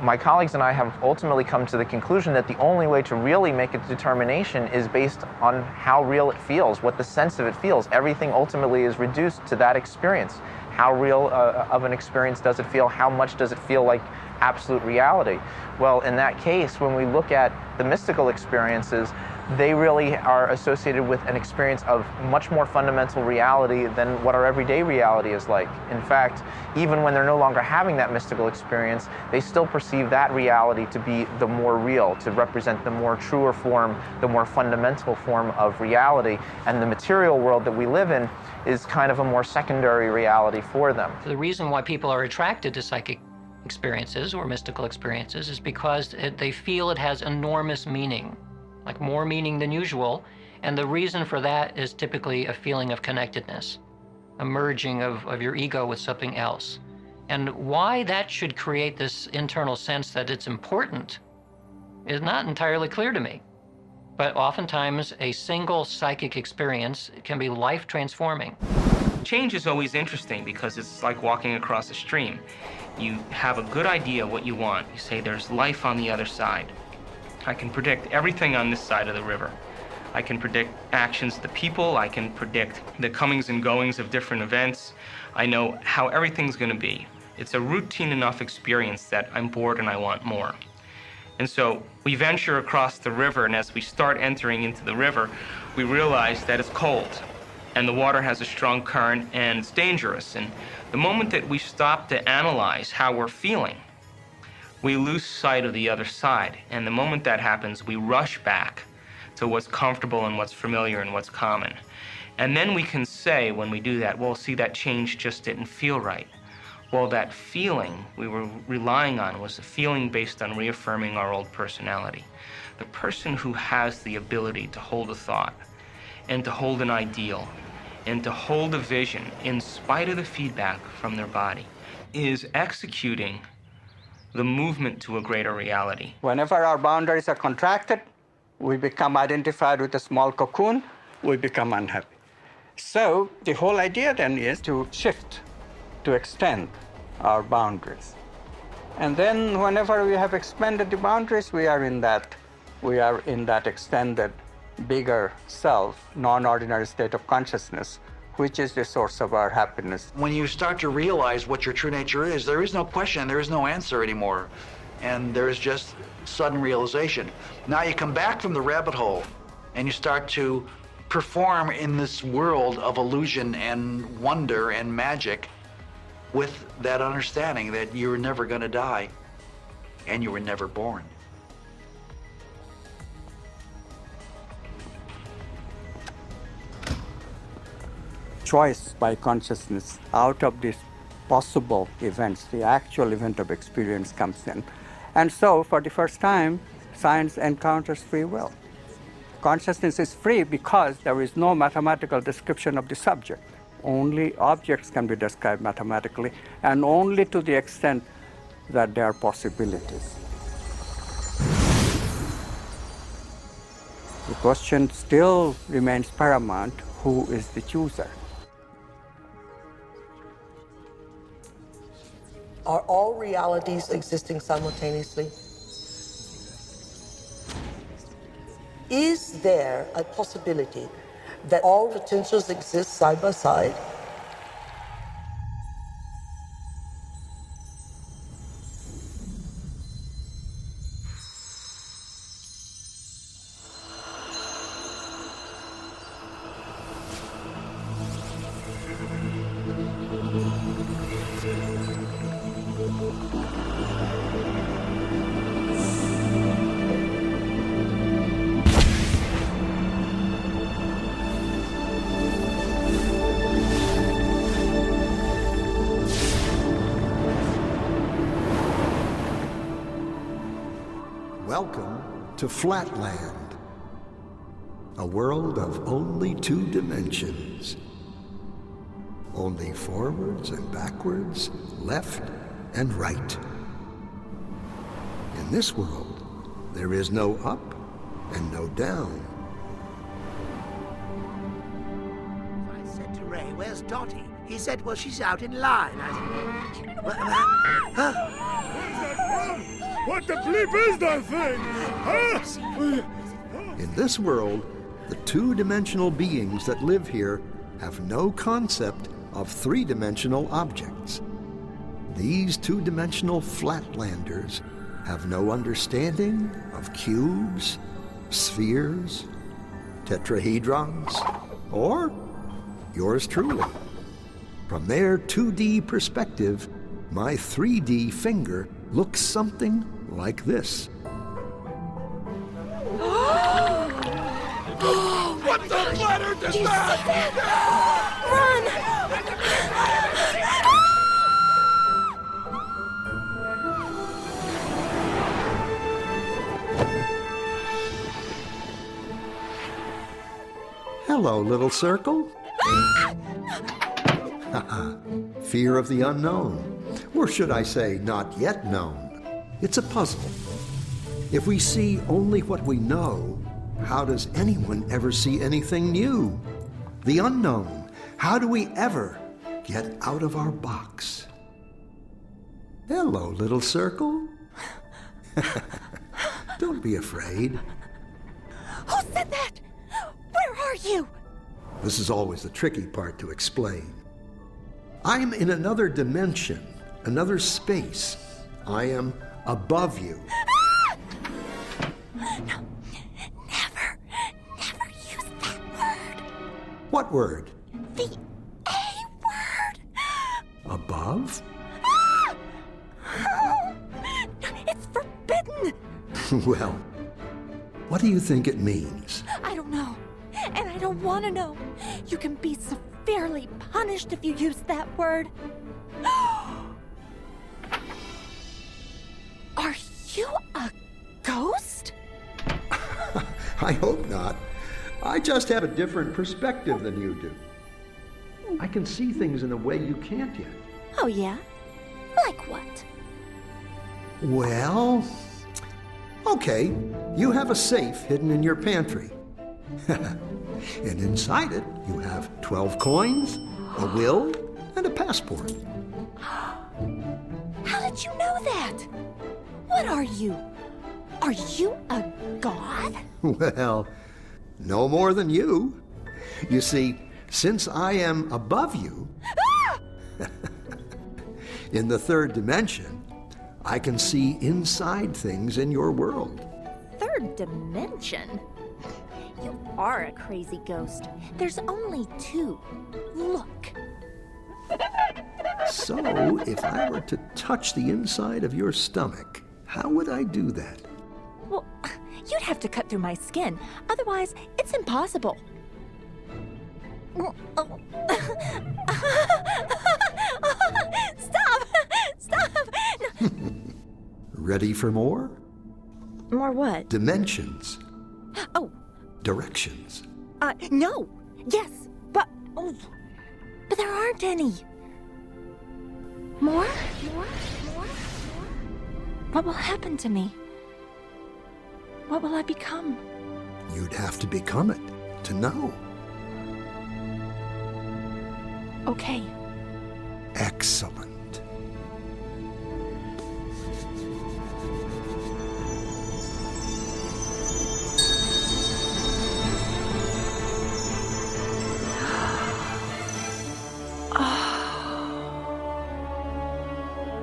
my colleagues and I have ultimately come to the conclusion that the only way to really make a determination is based on how real it feels, what the sense of it feels. Everything ultimately is reduced to that experience. How real of an experience does it feel? How much does it feel like absolute reality? Well, in that case, when we look at the mystical experiences, they really are associated with an experience of much more fundamental reality than what our everyday reality is like. In fact, even when they're no longer having that mystical experience, they still perceive that reality to be the more real, to represent the more truer form, the more fundamental form of reality. And the material world that we live in is kind of a more secondary reality for them. The reason why people are attracted to psychic experiences or mystical experiences is because they feel it has enormous meaning, like more meaning than usual. And the reason for that is typically a feeling of connectedness, a merging of your ego with something else. And why that should create this internal sense that it's important is not entirely clear to me. But oftentimes, a single psychic experience can be life-transforming. Change is always interesting because it's like walking across a stream. You have a good idea what you want. You say there's life on the other side. I can predict everything on this side of the river. I can predict actions of the people. I can predict the comings and goings of different events. I know how everything's going to be. It's a routine enough experience that I'm bored and I want more. And so we venture across the river, and as we start entering into the river, we realize that it's cold and the water has a strong current and it's dangerous. And the moment that we stop to analyze how we're feeling, we lose sight of the other side. And the moment that happens, we rush back to what's comfortable and what's familiar and what's common. And then we can say when we do that, well, see, that change just didn't feel right. Well, that feeling we were relying on was a feeling based on reaffirming our old personality. The person who has the ability to hold a thought and to hold an ideal and to hold a vision in spite of the feedback from their body is executing the movement to a greater reality. Whenever our boundaries are contracted, we become identified with a small cocoon, we become unhappy. So the whole idea then is to shift to extend our boundaries. And then whenever we have expanded the boundaries, we are in that extended, bigger self, non-ordinary state of consciousness, which is the source of our happiness. When you start to realize what your true nature is, there is no question, there is no answer anymore. And there is just sudden realization. Now you come back from the rabbit hole and you start to perform in this world of illusion and wonder and magic with that understanding that you were never going to die and you were never born. Choice by consciousness out of these possible events, the actual event of experience comes in. And so, for the first time, science encounters free will. Consciousness is free because there is no mathematical description of the subject. Only objects can be described mathematically, and only to the extent that they are possibilities. The question still remains paramount: who is the chooser? Are all realities existing simultaneously? Is there a possibility that all potentials exist side by side? Welcome to Flatland, a world of only 2 dimensions. Only forwards and backwards, left and right. In this world, there is no up and no down. I said to Ray, "Where's Dottie?" He said, "Well, she's out in line." I said, What the bleep is that thing? Huh? In this world, the 2-dimensional beings that live here have no concept of 3-dimensional objects. These 2-dimensional flatlanders have no understanding of cubes, spheres, tetrahedrons, or yours truly. From their 2D perspective, my 3D finger looks something like this. What the letter does that? Run! Hello, little circle. Fear of the unknown. Or should I say, not yet known. It's a puzzle. If we see only what we know, how does anyone ever see anything new? The unknown. How do we ever get out of our box? Hello, little circle. Don't be afraid. Who said that? Where are you? This is always the tricky part to explain. I'm in another dimension, another space. I am above you. No, never use that word. What word? The A word. Above? It's forbidden. Well, what do you think it means? I don't know, and I don't want to know. You can be severely punished if you use that word. Are you a ghost? I hope not. I just have a different perspective than you do. I can see things in a way you can't yet. Oh, yeah? Like what? Well, okay, you have a safe hidden in your pantry. And inside it, you have 12 coins, a will, and a passport. How did you know that? What are you? Are you a god? Well, no more than you. You see, since I am above you, in the third dimension, I can see inside things in your world. Third dimension? You are a crazy ghost. There's only two. Look. So, if I were to touch the inside of your stomach, how would I do that? Well, you'd have to cut through my skin. Otherwise, it's impossible. Stop! Stop! No. Ready for more? More what? Dimensions. Oh. Directions. No. Yes, but there aren't any. More? What will happen to me? What will I become? You'd have to become it to know. Okay. Excellent.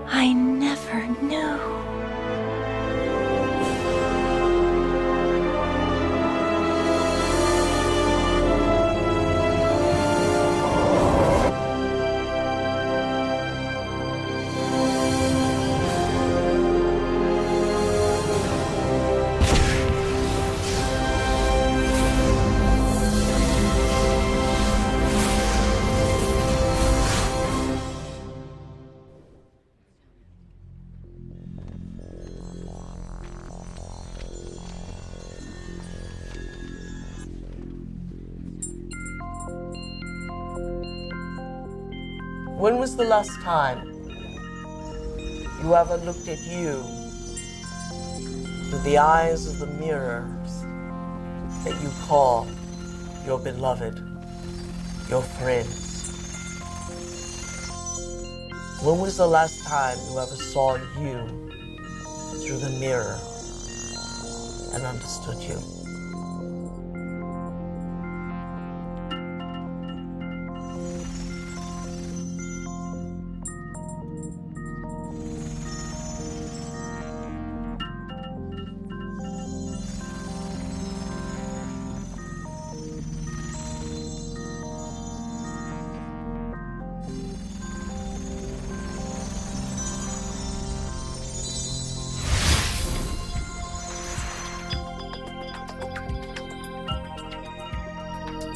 I never knew. When was the last time you ever looked at you through the eyes of the mirrors that you call your beloved, your friends? When was the last time you ever saw you through the mirror and understood you?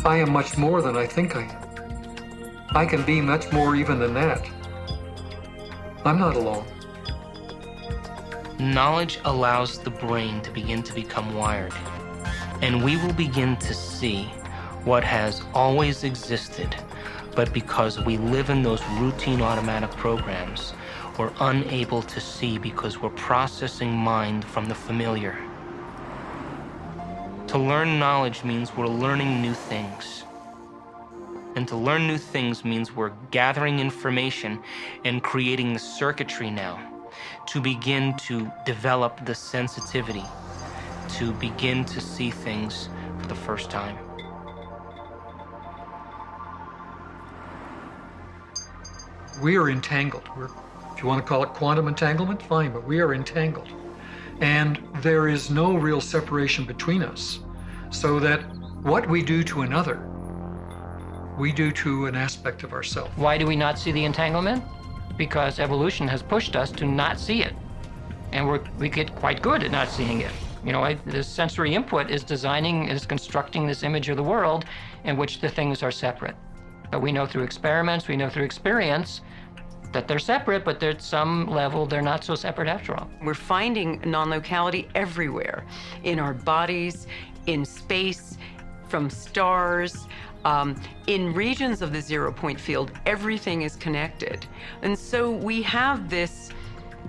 I am much more than I think I am. I can be much more even than that. I'm not alone. Knowledge allows the brain to begin to become wired, and we will begin to see what has always existed, but because we live in those routine automatic programs, we're unable to see because we're processing mind from the familiar. To learn knowledge means we're learning new things. And to learn new things means we're gathering information and creating the circuitry now to begin to develop the sensitivity, to begin to see things for the first time. We are entangled. If you want to call it quantum entanglement, fine, but we are entangled. And there is no real separation between us, so that what we do to another, we do to an aspect of ourselves. Why do we not see the entanglement? Because evolution has pushed us to not see it. And we get quite good at not seeing it. You know, the sensory input is constructing this image of the world in which the things are separate. But we know through experiments, we know through experience, that they're separate, but at some level, they're not so separate after all. We're finding non-locality everywhere, in our bodies, in space, from stars, in regions of the zero-point field, everything is connected. And so we have this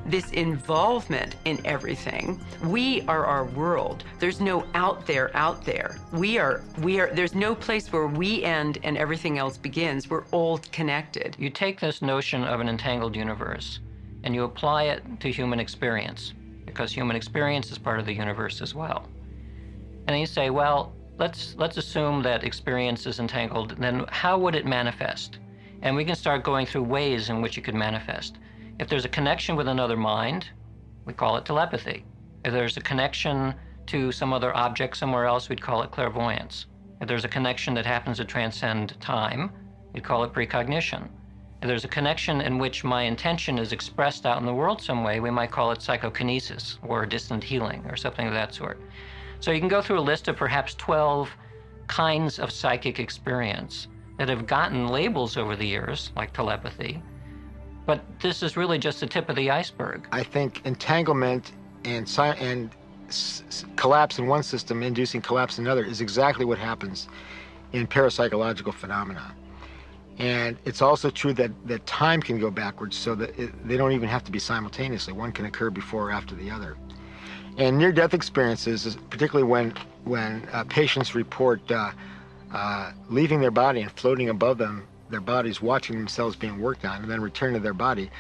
this involvement in everything. We are our world. There's no out there. There's no place where we end and everything else begins. We're all connected. You take this notion of an entangled universe and you apply it to human experience, because human experience is part of the universe as well. And then you say, well, let's assume that experience is entangled, then how would it manifest? And we can start going through ways in which it could manifest. If there's a connection with another mind, we call it telepathy. If there's a connection to some other object somewhere else, we'd call it clairvoyance. If there's a connection that happens to transcend time, we'd call it precognition. If there's a connection in which my intention is expressed out in the world some way, we might call it psychokinesis or distant healing or something of that sort. So you can go through a list of perhaps 12 kinds of psychic experience that have gotten labels over the years, like telepathy. But this is really just the tip of the iceberg. I think entanglement and collapse in one system inducing collapse in another is exactly what happens in parapsychological phenomena. And it's also true that time can go backwards, so that they don't even have to be simultaneously. One can occur before or after the other. And near-death experiences, particularly when patients report leaving their body and floating above them, their bodies, watching themselves being worked on, and then return to their body,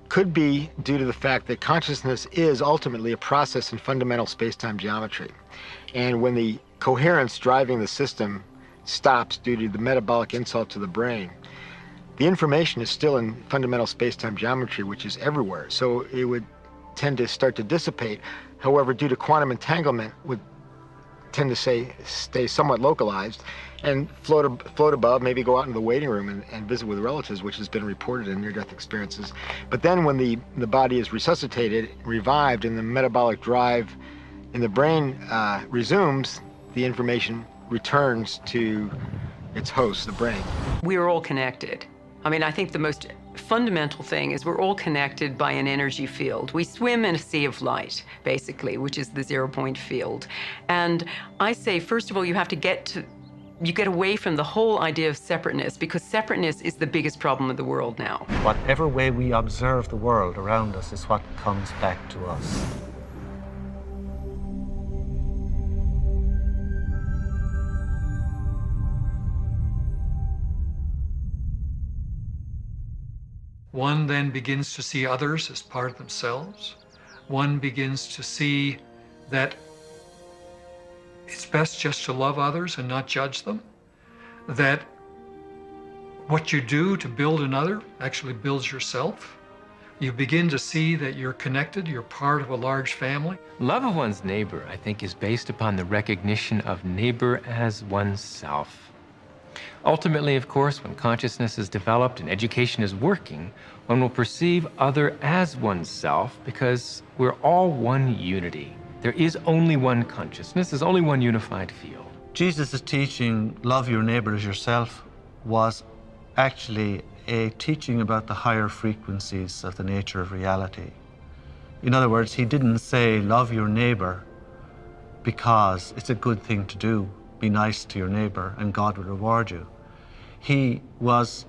could be due to the fact that consciousness is ultimately a process in fundamental space-time geometry. And when the coherence driving the system stops due to the metabolic insult to the brain, the information is still in fundamental space-time geometry, which is everywhere. So it would tend to start to dissipate. However, due to quantum entanglement, would tend to stay somewhat localized and float above, maybe go out into the waiting room and visit with relatives, which has been reported in near-death experiences. But then when the body is resuscitated, revived, and the metabolic drive in the brain resumes, the information returns to its host, the brain. We are all connected. I mean, I think the most fundamental thing is we're all connected by an energy field. We swim in a sea of light, basically, which is the zero-point field. And I say, first of all, you get away from the whole idea of separateness, because separateness is the biggest problem of the world now. Whatever way we observe the world around us is what comes back to us. One then begins to see others as part of themselves. One begins to see that it's best just to love others and not judge them. That what you do to build another actually builds yourself. You begin to see that you're connected, you're part of a large family. Love of one's neighbor, I think, is based upon the recognition of neighbor as oneself. Ultimately, of course, when consciousness is developed and education is working, one will perceive other as oneself because we're all one unity. There is only one consciousness, there's only one unified field. Jesus' teaching, love your neighbor as yourself, was actually a teaching about the higher frequencies of the nature of reality. In other words, he didn't say, love your neighbor because it's a good thing to do. Be nice to your neighbor and God will reward you. He was,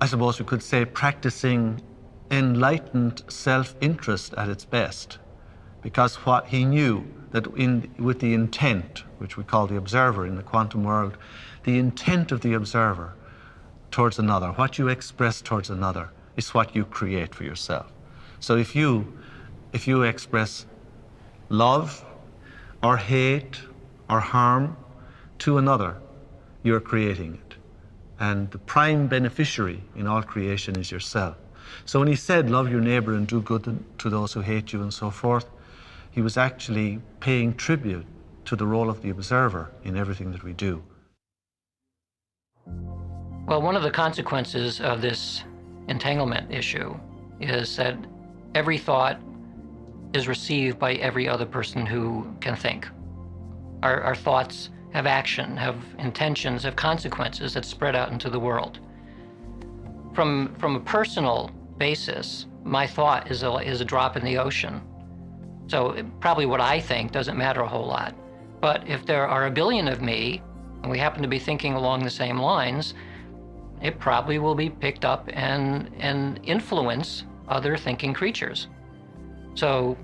I suppose we could say, practicing enlightened self-interest at its best, because what he knew that with the intent, which we call the observer in the quantum world, the intent of the observer towards another, what you express towards another, is what you create for yourself. So if you express love or hate or harm to another, you're creating it. And the prime beneficiary in all creation is yourself. So when he said, love your neighbor and do good to those who hate you and so forth, he was actually paying tribute to the role of the observer in everything that we do. Well, one of the consequences of this entanglement issue is that every thought is received by every other person who can think. Our thoughts have action, have intentions, have consequences that spread out into the world. From a personal basis, my thought is a drop in the ocean. So probably what I think doesn't matter a whole lot. But if there are a billion of me, and we happen to be thinking along the same lines, it probably will be picked up and influence other thinking creatures. So,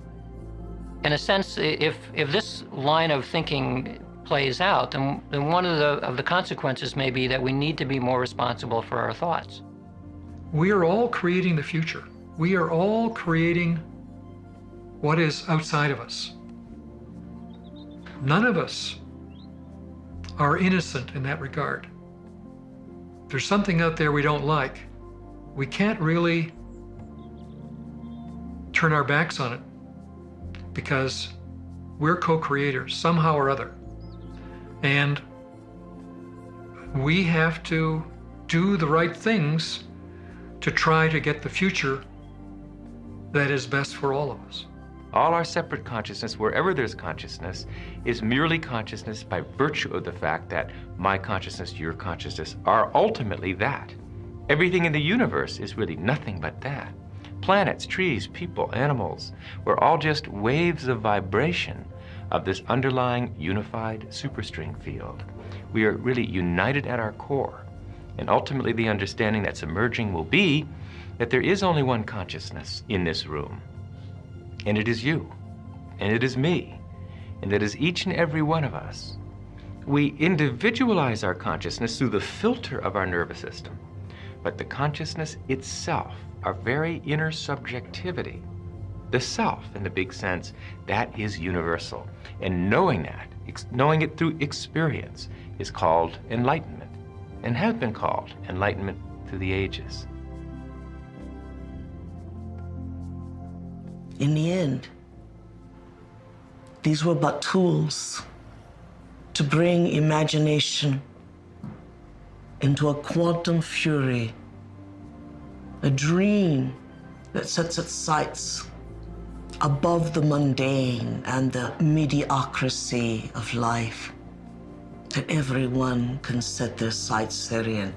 in a sense, if this line of thinking plays out, then one of the consequences may be that we need to be more responsible for our thoughts. We are all creating the future. We are all creating what is outside of us. None of us are innocent in that regard. If there's something out there we don't like, we can't really turn our backs on it because we're co-creators somehow or other. And we have to do the right things to try to get the future that is best for all of us. All our separate consciousness, wherever there's consciousness, is merely consciousness by virtue of the fact that my consciousness, your consciousness, are ultimately that. Everything in the universe is really nothing but that. Planets, trees, people, animals, we're all just waves of vibration of this underlying unified superstring field. We are really united at our core. And ultimately the understanding that's emerging will be that there is only one consciousness in this room. And it is you, and it is me, and that is each and every one of us. We individualize our consciousness through the filter of our nervous system, but the consciousness itself, our very inner subjectivity, the self in the big sense, that is universal. And knowing that, knowing it through experience, is called enlightenment, and has been called enlightenment through the ages. In the end, these were but tools to bring imagination into a quantum fury, a dream that sets its sights above the mundane and the mediocrity of life, that everyone can set their sights therein.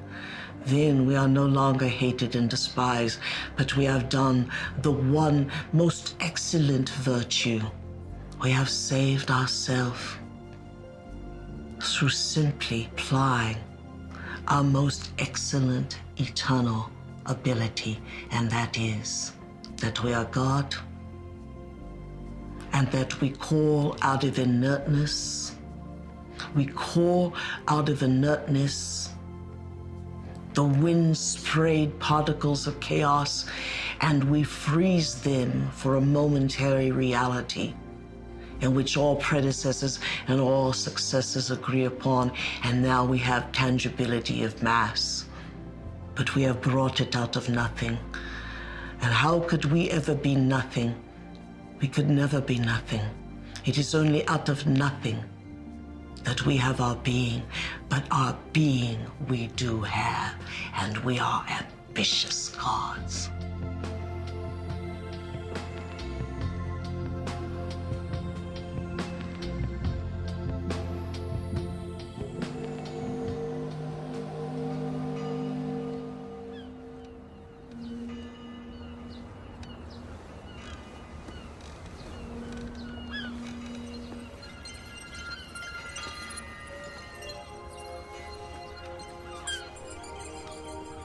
Then we are no longer hated and despised, but we have done the one most excellent virtue. We have saved ourselves through simply applying our most excellent eternal ability, and that is that we are God, and that we call out of inertness, the wind-sprayed particles of chaos, and we freeze them for a momentary reality in which all predecessors and all successors agree upon, and now we have tangibility of mass. But we have brought it out of nothing. And how could we ever be nothing? We could never be nothing. It is only out of nothing that we have our being, but our being we do have, and we are ambitious gods.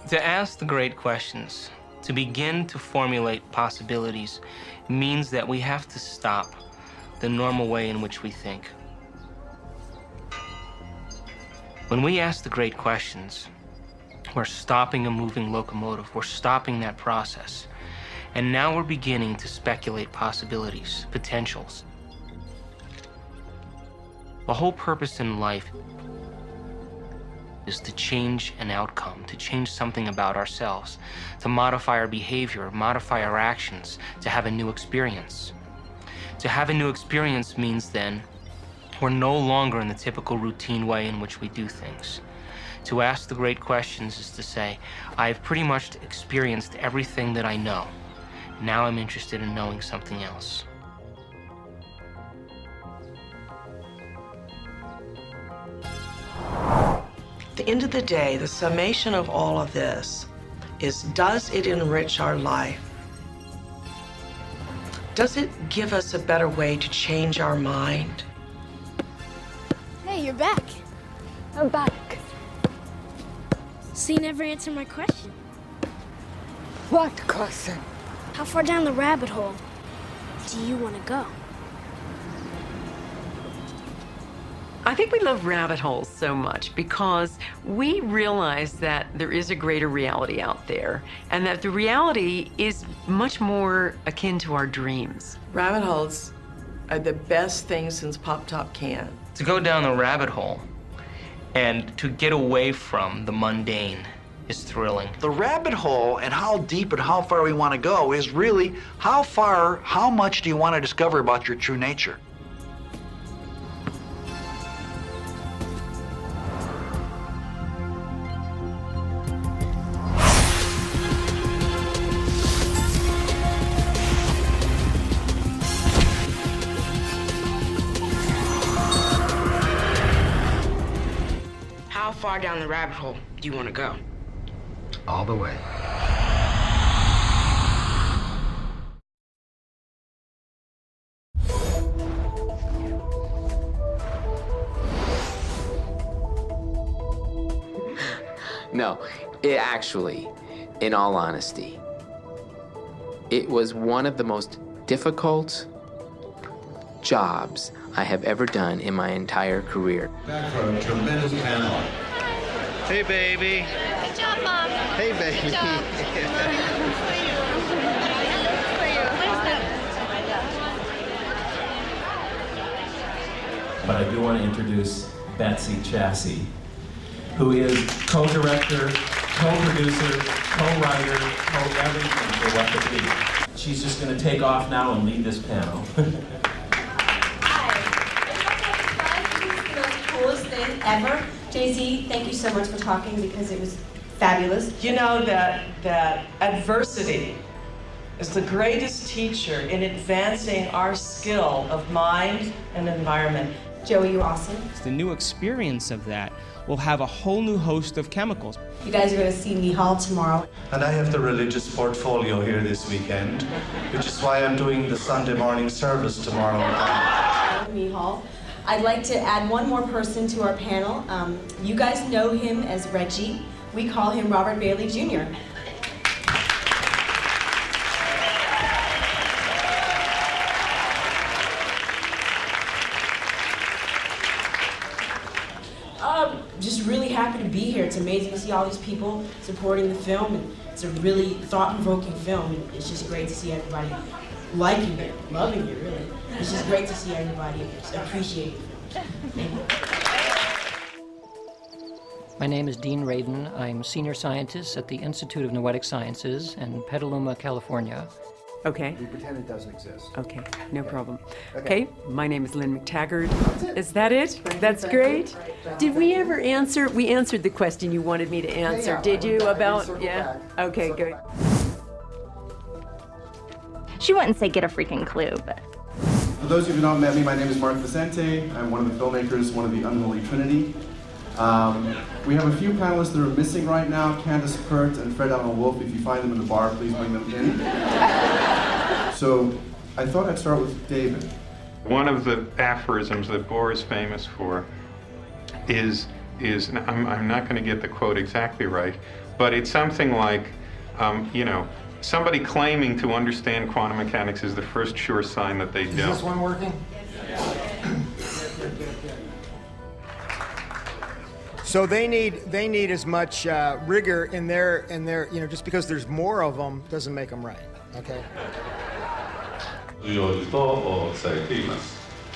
To ask the great questions, to begin to formulate possibilities, means that we have to stop the normal way in which we think. When we ask the great questions, we're stopping a moving locomotive. We're stopping that process. And now we're beginning to speculate possibilities, potentials. The whole purpose in life is to change an outcome, to change something about ourselves, to modify our behavior, modify our actions, to have a new experience. To have a new experience means then we're no longer in the typical routine way in which we do things. To ask the great questions is to say, I've pretty much experienced everything that I know. Now I'm interested in knowing something else. At the end of the day, the summation of all of this is, does it enrich our life? Does it give us a better way to change our mind? Hey, you're back. I'm back. So you never answered my question. What question? How far down the rabbit hole do you want to go? I think we love rabbit holes so much because we realize that there is a greater reality out there and that the reality is much more akin to our dreams. Rabbit holes are the best thing since Pop Top can. To go down the rabbit hole and to get away from the mundane is thrilling. The rabbit hole and how deep and how far we want to go is really how much do you want to discover about your true nature? How far down the rabbit hole do you want to go? All the way. No, it actually, in all honesty, it was one of the most difficult jobs I have ever done in my entire career. Back for a tremendous panel. Hey, baby. Good job, Mom. Hey, baby. Good job. But I do want to introduce Betsy Chassie, who is co-director, co-producer, co-writer, co-everything for What the Bleep. She's just going to take off now and lead this panel. Coolest thing ever. Jay-Z, thank you so much for talking because it was fabulous. You know that adversity is the greatest teacher in advancing our skill of mind and environment. Joey, you're awesome. The new experience of that will have a whole new host of chemicals. You guys are going to see Nihal tomorrow. And I have the religious portfolio here this weekend, which is why I'm doing the Sunday morning service tomorrow. Nihal. I'd like to add one more person to our panel. You guys know him as Reggie. We call him Robert Bailey Jr. Just really happy to be here. It's amazing to see all these people supporting the film, and it's a really thought-provoking film. And it's just great to see everybody liking it, loving it, really. It's just great to see everybody appreciate it. Thank you. My name is Dean Radin. I'm senior scientist at the Institute of Noetic Sciences in Petaluma, California. Okay. We pretend it doesn't exist. Okay, no problem. Okay. Okay, my name is Lynn McTaggart. Is that it? That's great. Did we ever answer? We answered the question you wanted me to answer. Yeah, Did you about? circle Yeah. back. Okay, good. She wouldn't say get a freaking clue, but. For those of you who have not met me, my name is Mark Vicente. I'm one of the filmmakers, one of the Unholy Trinity. We have a few panelists that are missing right now, Candace Pert and Fred Allen Wolf. If you find them in the bar, please bring them in. So I thought I'd start with David. One of the aphorisms that Bohr is famous for is I'm not going to get the quote exactly right, but it's something like, somebody claiming to understand quantum mechanics is the first sure sign that they don't. Is this one working? So they need as much rigor in their just because there's more of them doesn't make them right. Okay.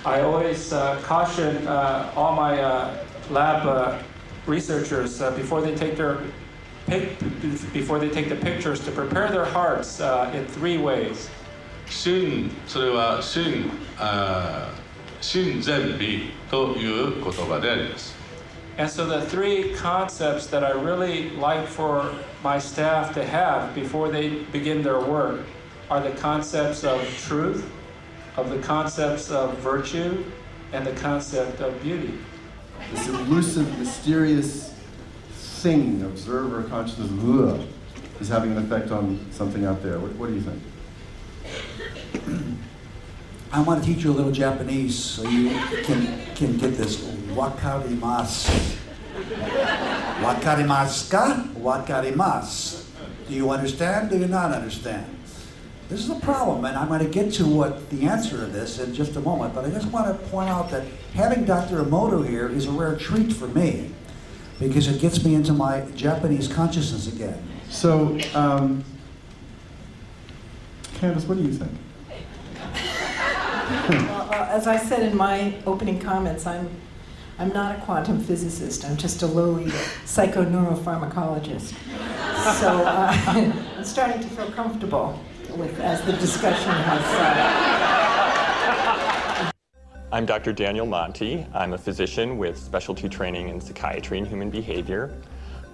I always caution all my lab researchers before they take the pictures to prepare their hearts in 3 ways. それは真善美という言葉であります。 And so the 3 concepts that I really like for my staff to have before they begin their work are the concepts of truth, of the concepts of virtue, and the concept of beauty. This elusive, mysterious thing, observer consciousness, is having an effect on something out there. What do you think? I want to teach you a little Japanese so you can get this. Wakarimasu. Wakarimasu ka? Wakarimasu. Do you understand? Do you not understand? This is a problem, and I'm going to get to what the answer to this in just a moment, but I just want to point out that having Dr. Emoto here is a rare treat for me because it gets me into my Japanese consciousness again. So, Candace, what do you think? Well, as I said in my opening comments, I'm not a quantum physicist. I'm just a lowly psychoneuropharmacologist. So I'm starting to feel comfortable with as the discussion has. I'm Dr. Daniel Monti. I'm a physician with specialty training in psychiatry and human behavior.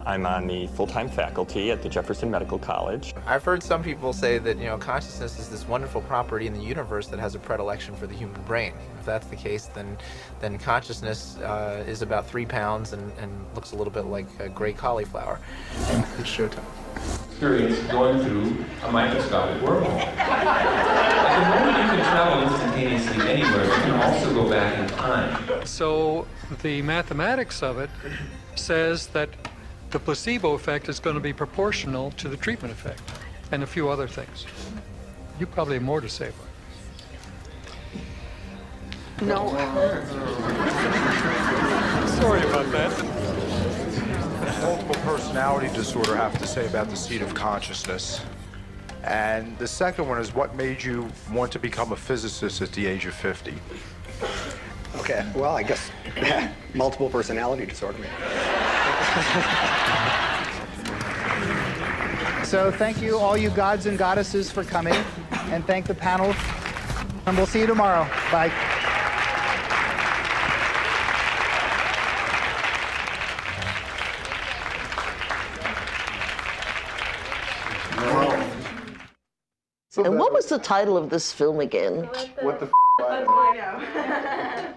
I'm on the full-time faculty at the Jefferson Medical College. I've heard some people say that, consciousness is this wonderful property in the universe that has a predilection for the human brain. If that's the case, then consciousness is about 3 pounds and looks a little bit like a gray cauliflower. It's showtime. Experience going through a microscopic wormhole. At the moment you can travel instantaneously anywhere, you can also go back in time. So the mathematics of it says that the placebo effect is going to be proportional to the treatment effect, and a few other things. You probably have more to say about it. No. Sorry about that. Multiple personality disorder have to say about the seat of consciousness. And the second one is what made you want to become a physicist at the age of 50? Okay, well, I guess multiple personality disorder. So thank you, all you gods and goddesses, for coming, and thank the panel. And we'll see you tomorrow. Bye. And what was the title of this film again? What the I know.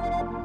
you.